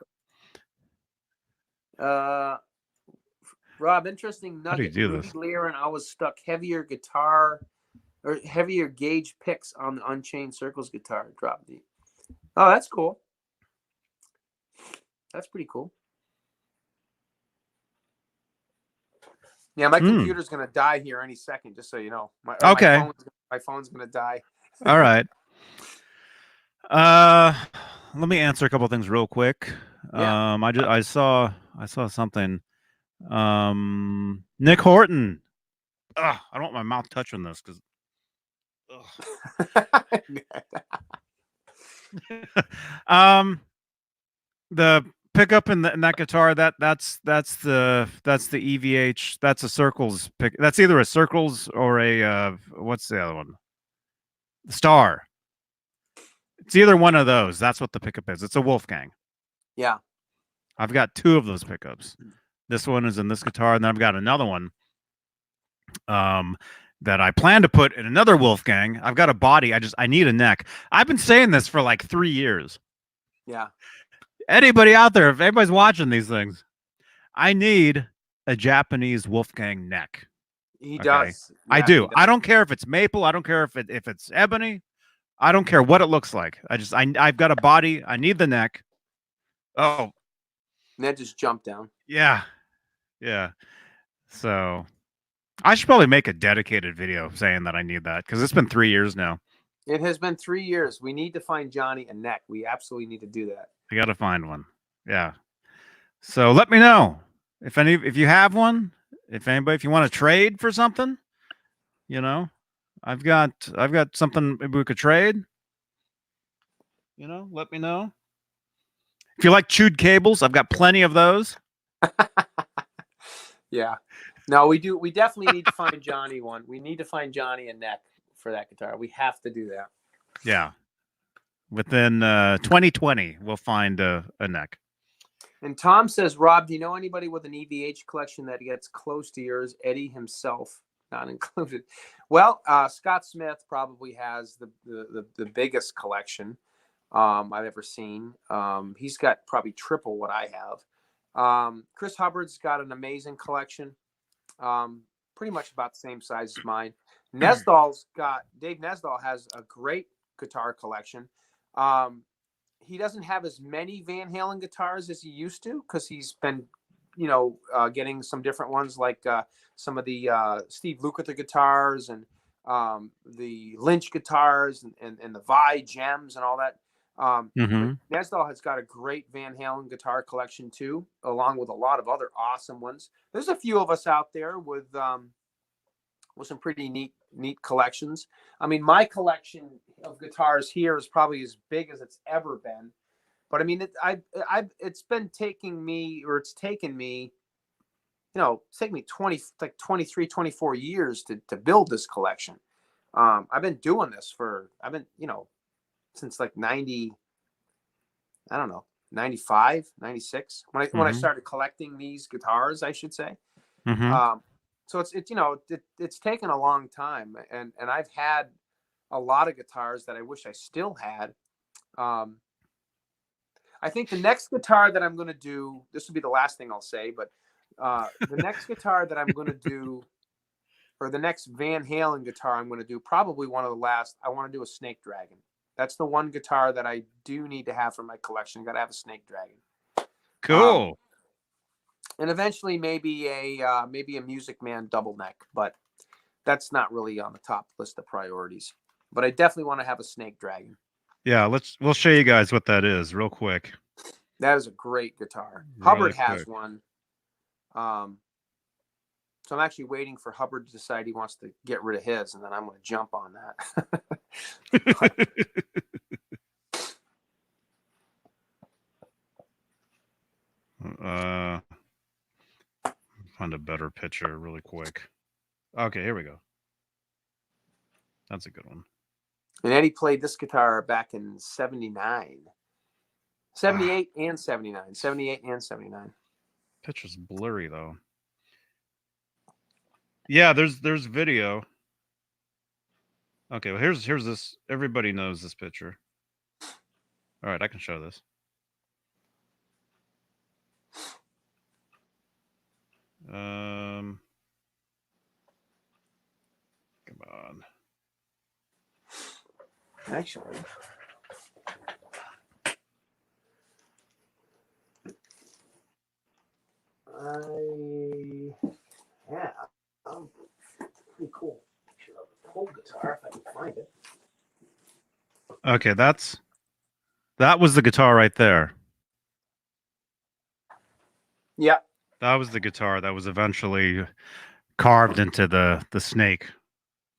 Rob, interesting nugget. How do you do Ruby this? Lear and I was stuck heavier guitar or heavier gauge picks on the Unchained Circles guitar. Drop the. Oh, that's cool. That's pretty cool. Yeah, my computer's gonna die here any second, just so you know. Okay. My phone's gonna die. All right. Let me answer a couple things real quick. Yeah. I saw something. Nick Horton. Ugh, I don't want my mouth touching this because. The pickup in that guitar that's the EVH. That's a Circles pick. That's either a Circles or a what's the other one? Star. It's either one of those. That's what the pickup is. It's a Wolfgang. Yeah. I've got two of those pickups. This one is in this guitar, and then I've got another one that I plan to put in another Wolfgang. I've got a body. I need a neck. I've been saying this for like 3 years. Yeah. Anybody out there, if anybody's watching these things, I need a Japanese Wolfgang neck. He Okay. does. I Yeah, do. he does. I don't care if it's maple. I don't care if it's ebony. I don't care what it looks like. I've got a body. I need the neck. Oh, Ned just jumped down. yeah. Yeah. So I should probably make a dedicated video saying that I need that because it's been 3 years now. It has been 3 years. We need to find Johnny a neck. We absolutely need to do that. I got to find one. Yeah. So let me know if you have one, if you want to trade for something, I've got something maybe we could trade. Let me know. If you like chewed cables, I've got plenty of those. Yeah. No, we do. We definitely need to find Johnny one. We need to find Johnny a neck for that guitar. We have to do that. Yeah. Within 2020, we'll find a neck. And Tom says, Rob, do you know anybody with an EVH collection that gets close to yours? Eddie himself, not included. Well, Scott Smith probably has the biggest collection I've ever seen. He's got probably triple what I have. Chris Hubbard's got an amazing collection, pretty much about the same size as mine. Dave Nesdahl has a great guitar collection. He doesn't have as many Van Halen guitars as he used to because he's been, getting some different ones like some of the Steve Lukather guitars and the Lynch guitars and the Vi gems and all that. Nesdahl has got a great Van Halen guitar collection too, along with a lot of other awesome ones. There's a few of us out there with some pretty neat collections. I mean, my collection of guitars here is probably as big as it's ever been. But I mean, it's taken me, it's taken me 23, 24 years to build this collection. I've been doing this since like 90, I don't know, 95, 96 when I started collecting these guitars, I should say. So it's taken a long time, and I've had a lot of guitars that I wish I still had. I think the next guitar that I'm going to do, this will be the last thing I'll say, but the next guitar that I'm going to do, or the next Van Halen guitar I'm going to do, probably one of the last, I want to do a Snake Dragon. That's the one guitar that I do need to have for my collection. Got to have a Snake Dragon. Cool. And eventually maybe a Music Man double neck, but that's not really on the top list of priorities. But I definitely want to have a Snake Dragon. Yeah, we'll show you guys what that is real quick. That is a great guitar. Really Hubbard has quick. one. So I'm actually waiting for Hubbard to decide he wants to get rid of his, and then I'm going to jump on that. Find a better picture really quick. Okay, here we go. That's a good one. And Eddie played this guitar back in 79. 78 and 79. 78 and 79. Picture's blurry though. Yeah, there's video. Okay, well here's this. Everybody knows this picture. All right, I can show this. Come on. Actually, pretty cool picture of the whole guitar if I can find it. Okay, that was the guitar right there. Yeah. That was the guitar that was eventually carved into the snake,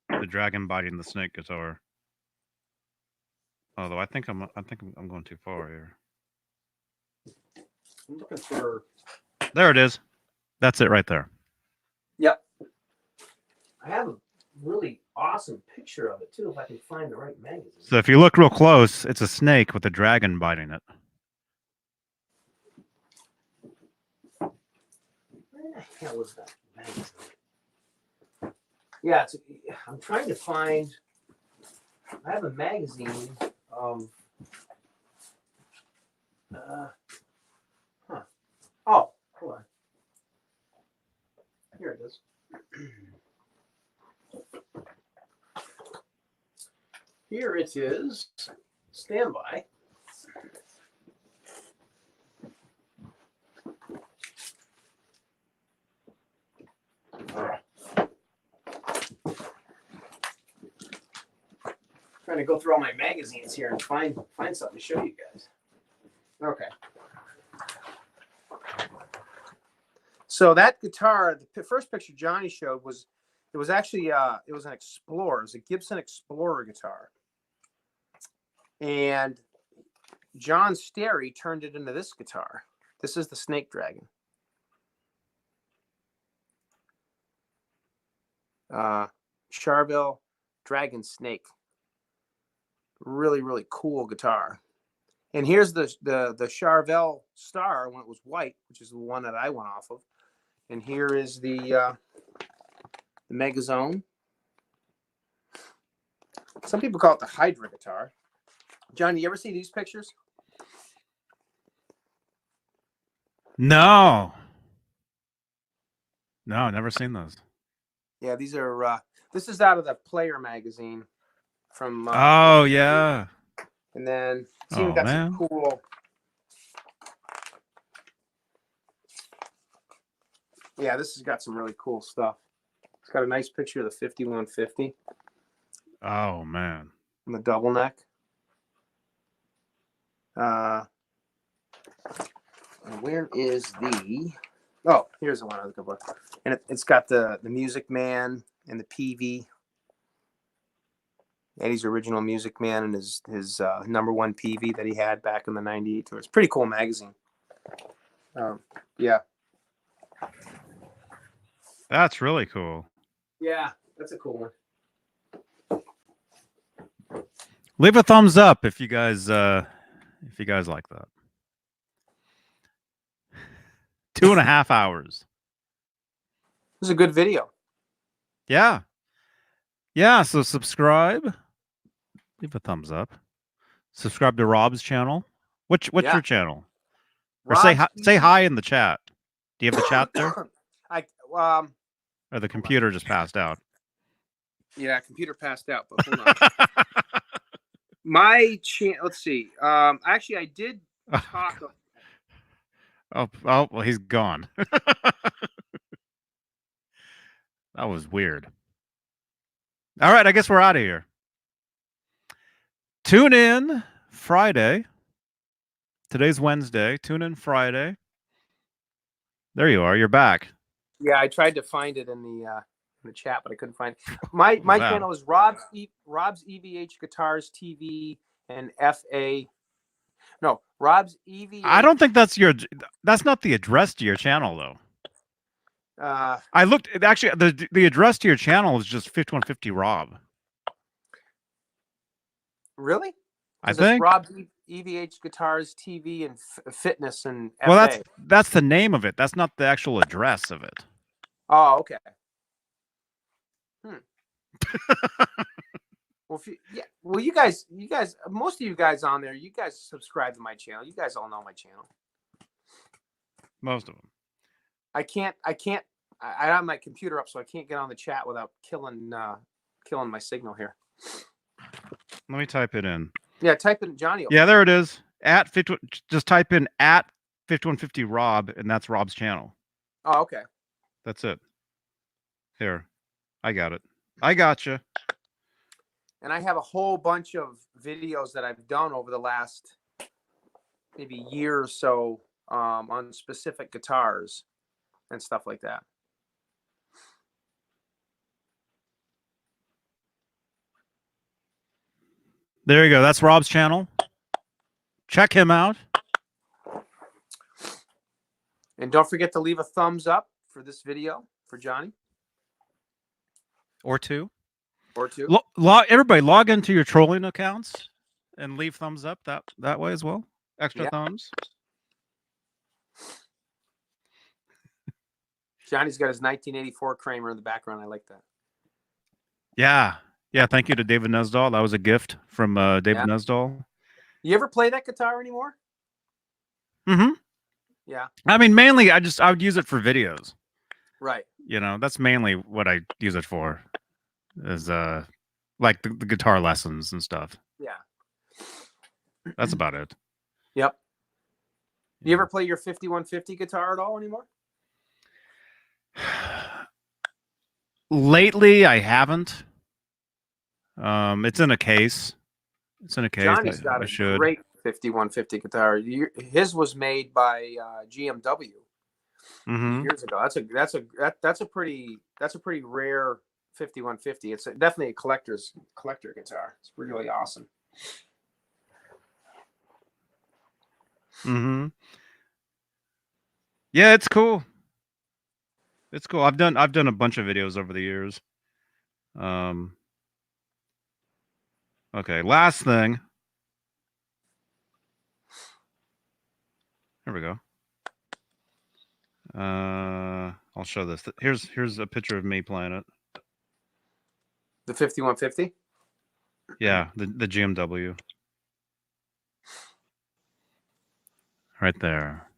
the dragon biting the snake guitar. Although I think I'm going too far here. I'm looking for. There it is. That's it right there. Yep. I have a really awesome picture of it too, if I can find the right magazine. So if you look real close, it's a snake with a dragon biting it. Where the hell is that magazine? Yeah, I'm trying to find. I have a magazine. Oh, hold on. Here it is. Here it is. Stand by. Trying to go through all my magazines here and find something to show you guys. Okay. So that guitar, the first picture Johnny showed was actually it was an Explorer. It was a Gibson Explorer guitar. And John Sterry turned it into this guitar. This is the Snake Dragon. Charvel Dragon Snake. Really, really cool guitar. And here's the Charvel Star when it was white, which is the one that I went off of. And here is the Megazone. Some people call it the Hydra guitar. John, you ever see these pictures? No, never seen those. Yeah, these are. This is out of the Player magazine from. Oh yeah. And then see, we got some cool. Yeah, this has got some really cool stuff. It's got a nice picture of the 5150. Oh man. And the double neck. And where is the? Oh, here's the one I was looking for. And it's got the Music Man and the Pv. Eddie's original Music Man and his #1 Pv that he had back in the '98 tour. It's a pretty cool magazine. Yeah. That's really cool. Yeah, that's a cool one. Leave a thumbs up if you guys like that. 2.5 hours. It was a good video. Yeah. Yeah, so subscribe. Leave a thumbs up. Subscribe to Rob's channel. What's your channel? Or say hi in the chat. Do you have the chat there? Or the computer just passed out. Yeah, computer passed out, but hold on. My let's see. Actually, I did talk. Oh, well, he's gone. That was weird. All right, I guess we're out of here. Tune in Friday. Today's Wednesday. Tune in Friday. There you are. You're back. Yeah, I tried to find it in the chat, but I couldn't find it. My channel is Rob's EVH Guitars TV and FA. No, Rob's EVH. I don't think that's not the address to your channel though. I looked. Actually, the address to your channel is just 5150 Rob. Really? I think Rob's EVH Guitars TV and Fitness and FA. Well, that's the name of it. That's not the actual address of it. Oh, okay. Well, you guys, most of you guys on there, you guys subscribe to my channel. You guys all know my channel. Most of them. I have my computer up, so I can't get on the chat without killing my signal here. Let me type it in. Yeah, type in Johnny. Yeah, there it is. Just type in at 5150 Rob, and that's Rob's channel. Oh, okay. That's it. Here, I got it. I got you. And I have a whole bunch of videos that I've done over the last maybe year or so on specific guitars and stuff like that. There you go. That's Rob's channel. Check him out. And don't forget to leave a thumbs up for this video for Johnny. Or two. Or two. Everybody log into your trolling accounts and leave thumbs up that way as well. Extra thumbs. Johnny's got his 1984 Kramer in the background. I like that. Yeah. Yeah, thank you to David Nesdahl. That was a gift from David Nesdahl. You ever play that guitar anymore? Mm-hmm. Yeah. I mean, mainly I would use it for videos. Right. You know, that's mainly what I use it for. Is like the guitar lessons and stuff. Yeah. That's about it. Yep. You ever play your 5150 guitar at all anymore? Lately, I haven't. It's in a case. It's in a case. Johnny's got a great 5150 guitar. His was made by GMW years ago. That's a pretty rare 5150. It's definitely a collector guitar. It's really awesome. Mm-hmm. Yeah, it's cool. It's cool. I've done a bunch of videos over the years. Okay, last thing. Here we go. I'll show this. Here's a picture of me playing it. The 5150? Yeah, the GMW. Right there.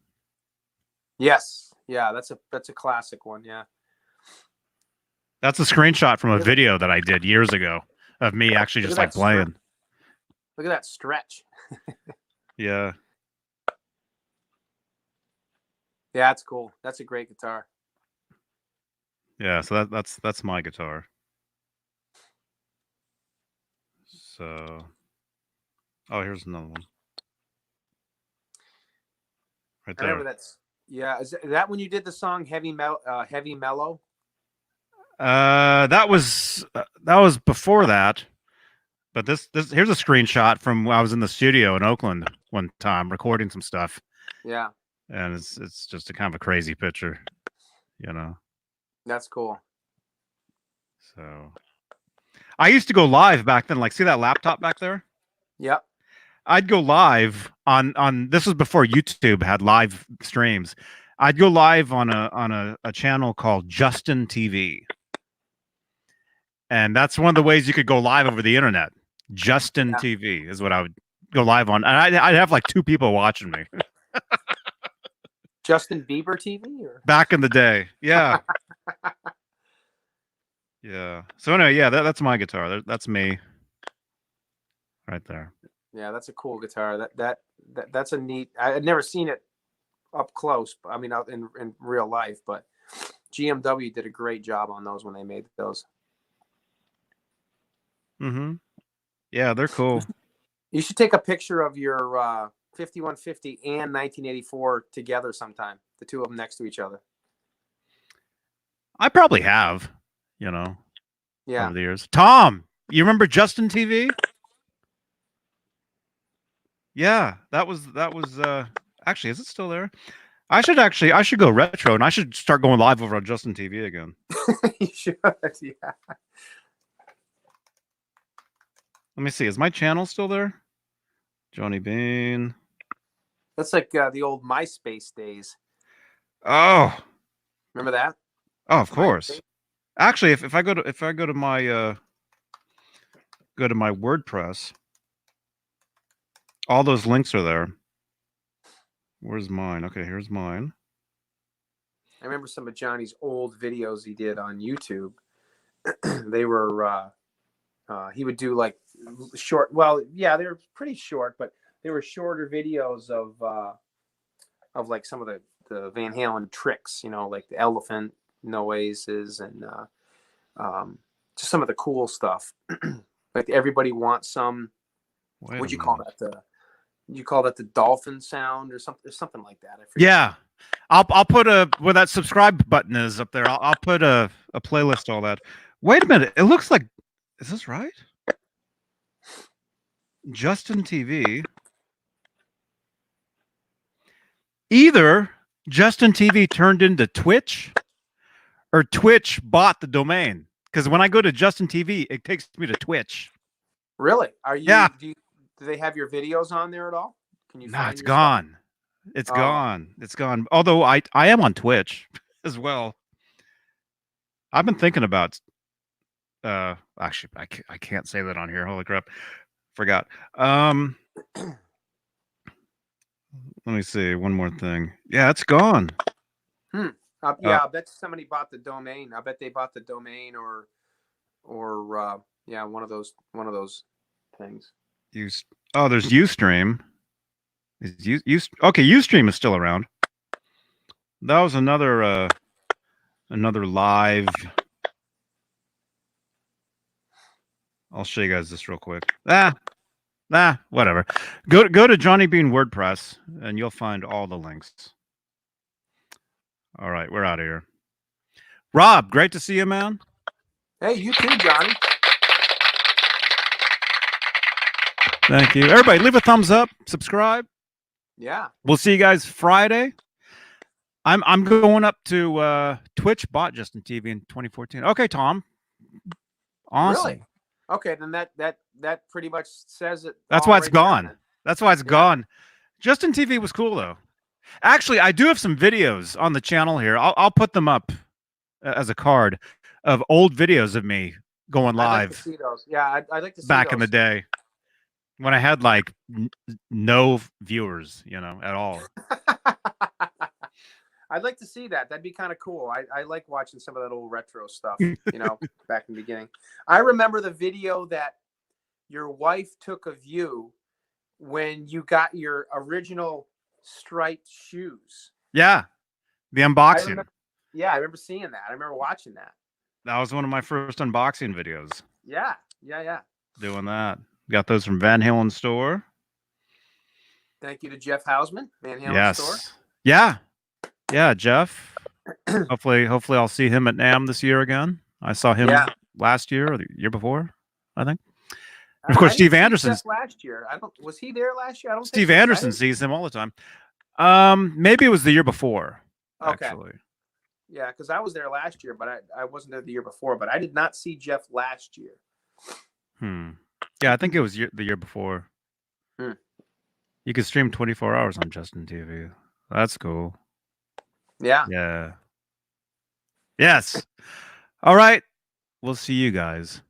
Yes. Yeah, that's a classic one, yeah. That's a screenshot from a video that I did years ago of me actually just like playing. Look at that stretch. Yeah. Yeah, that's cool. That's a great guitar. Yeah, so that's my guitar. So, oh, here's another one. Right there. I remember that's. Yeah, is that when you did the song Heavy Mellow? That was before that. But this here's a screenshot from when I was in the studio in Oakland one time recording some stuff. Yeah. And it's just a kind of a crazy picture, you know. That's cool. So I used to go live back then. Like, see that laptop back there? Yep. I'd go live on this was before YouTube had live streams. I'd go live on a channel called Justin TV. And that's one of the ways you could go live over the internet. Justin TV is what I would go live on. And I'd have like 2 people watching me. Justin Bieber TV? Or? Back in the day. Yeah. Yeah. So anyway, yeah, that's my guitar. That's me. Right there. Yeah, that's a cool guitar. That's a neat. I had never seen it up close. I mean, out in real life, but GMW did a great job on those when they made those. Mm-hmm. Yeah, they're cool. You should take a picture of your 5150 and 1984 together sometime. The two of them next to each other. I probably have, you know, Yeah. over the years. Tom, you remember Justin TV? Yeah, that was actually, is it still there? I should go retro and I should start going live over on Justin TV again. You should. Yeah. Let me see. Is my channel still there? Johnny Beane. That's like the old MySpace days. Oh, Remember that? oh, of course. MySpace? Actually, if I go to my WordPress, all those links are there. Where's mine? Okay, here's mine. I remember some of Johnny's old videos he did on YouTube. They were he would do like short. Well, yeah, they were pretty short, but they were shorter videos of like some of the Van Halen tricks. You know, like the elephant noises and just some of the cool stuff. Like everybody wants some. What'd you call that? You call that the dolphin sound or something like that. I forget. Yeah, I'll put where that subscribe button is up there. I'll put a playlist, all that. Wait a minute, it looks like, is this right? Justin TV. Either Justin TV turned into Twitch, or Twitch bought the domain. Because when I go to Justin TV, it takes me to Twitch. Really? Are you? Yeah. Do they have your videos on there at all? Can you? No, find it's your gone. It's gone. It's gone. Although I am on Twitch as well. I've been thinking about. Actually, I can't say that on here. Holy crap, forgot. Let me see. One more thing. Yeah, it's gone. Stuff? Yeah, I bet somebody bought the domain. I bet they bought the domain or yeah, one of those things. Oh, there's Ustream. Okay, Ustream is still around. That was another live. I'll show you guys this real quick. Whatever. Go to Johnny Beane WordPress and you'll find all the links. All right, we're out of here. Rob, great to see you, man. Hey, you too, Johnny. Thank you. Everybody, leave a thumbs up, subscribe. Yeah. We'll see you guys Friday. I'm going up to Twitch bought Justin TV in 2014. Okay, Tom. Awesome. Really? Okay, then that pretty much says it. That's why it's gone. That's why it's gone. Justin TV was cool though. Actually, I do have some videos on the channel here. I'll put them up as a card of old videos of me going live. I'd like to see those. Yeah, I'd like to see back those. in the day when I had like no viewers, at all. I'd like to see that. That'd be kind of cool. I like watching some of that old retro stuff, back in the beginning. I remember the video that your wife took of you when you got your original striped shoes. Yeah. The unboxing. I remember seeing that. I remember watching that. That was one of my first unboxing videos. Yeah. Doing that. Got those from Van Halen store. Thank you to Jeff Hausman, Van Halen store. Yeah, Jeff. Hopefully I'll see him at NAMM this year again. I saw him last year or the year before, I think. And of course, Steve Anderson. Last year, was he there last year? I don't. Steve Anderson sees him all the time. Maybe it was the year before. Okay. Actually. Yeah, because I was there last year, but I wasn't there the year before. But I did not see Jeff last year. Yeah, I think it was the year before. You could stream 24 hours on Justin TV. That's cool. Yeah. Yeah. Yes. All right. We'll see you guys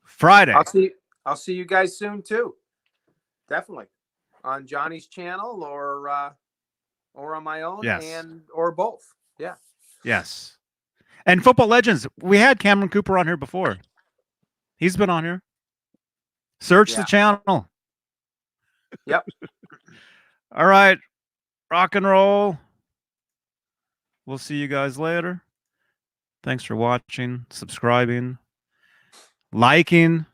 Friday. I'll see you guys soon too. Definitely on Johnny's channel or on my own or both. Yeah. Yes. And Football Legends. We had Cameron Cooper on here before. He's been on here. Search the channel. Yep. All right. Rock and roll. We'll see you guys later. Thanks for watching, subscribing, liking,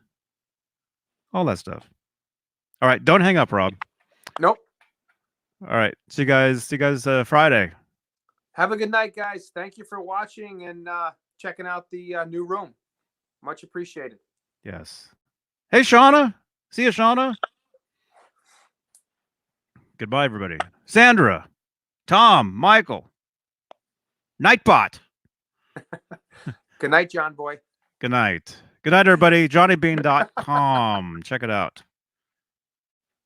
all that stuff. All right. Don't hang up, Rob. Nope. All right. See you guys Friday. Have a good night, guys. Thank you for watching and checking out the new room. Much appreciated. Yes. Hey, Shauna. See you, Shauna. Goodbye, everybody. Sandra, Tom, Michael, Nightbot. Good night, John Boy. Good night. Good night, everybody. JohnnyBeane.com. Check it out.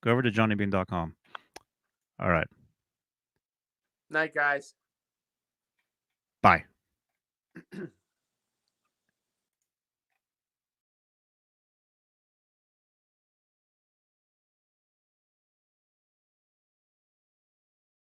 Go over to JohnnyBeane.com. All right. Night, guys. Bye.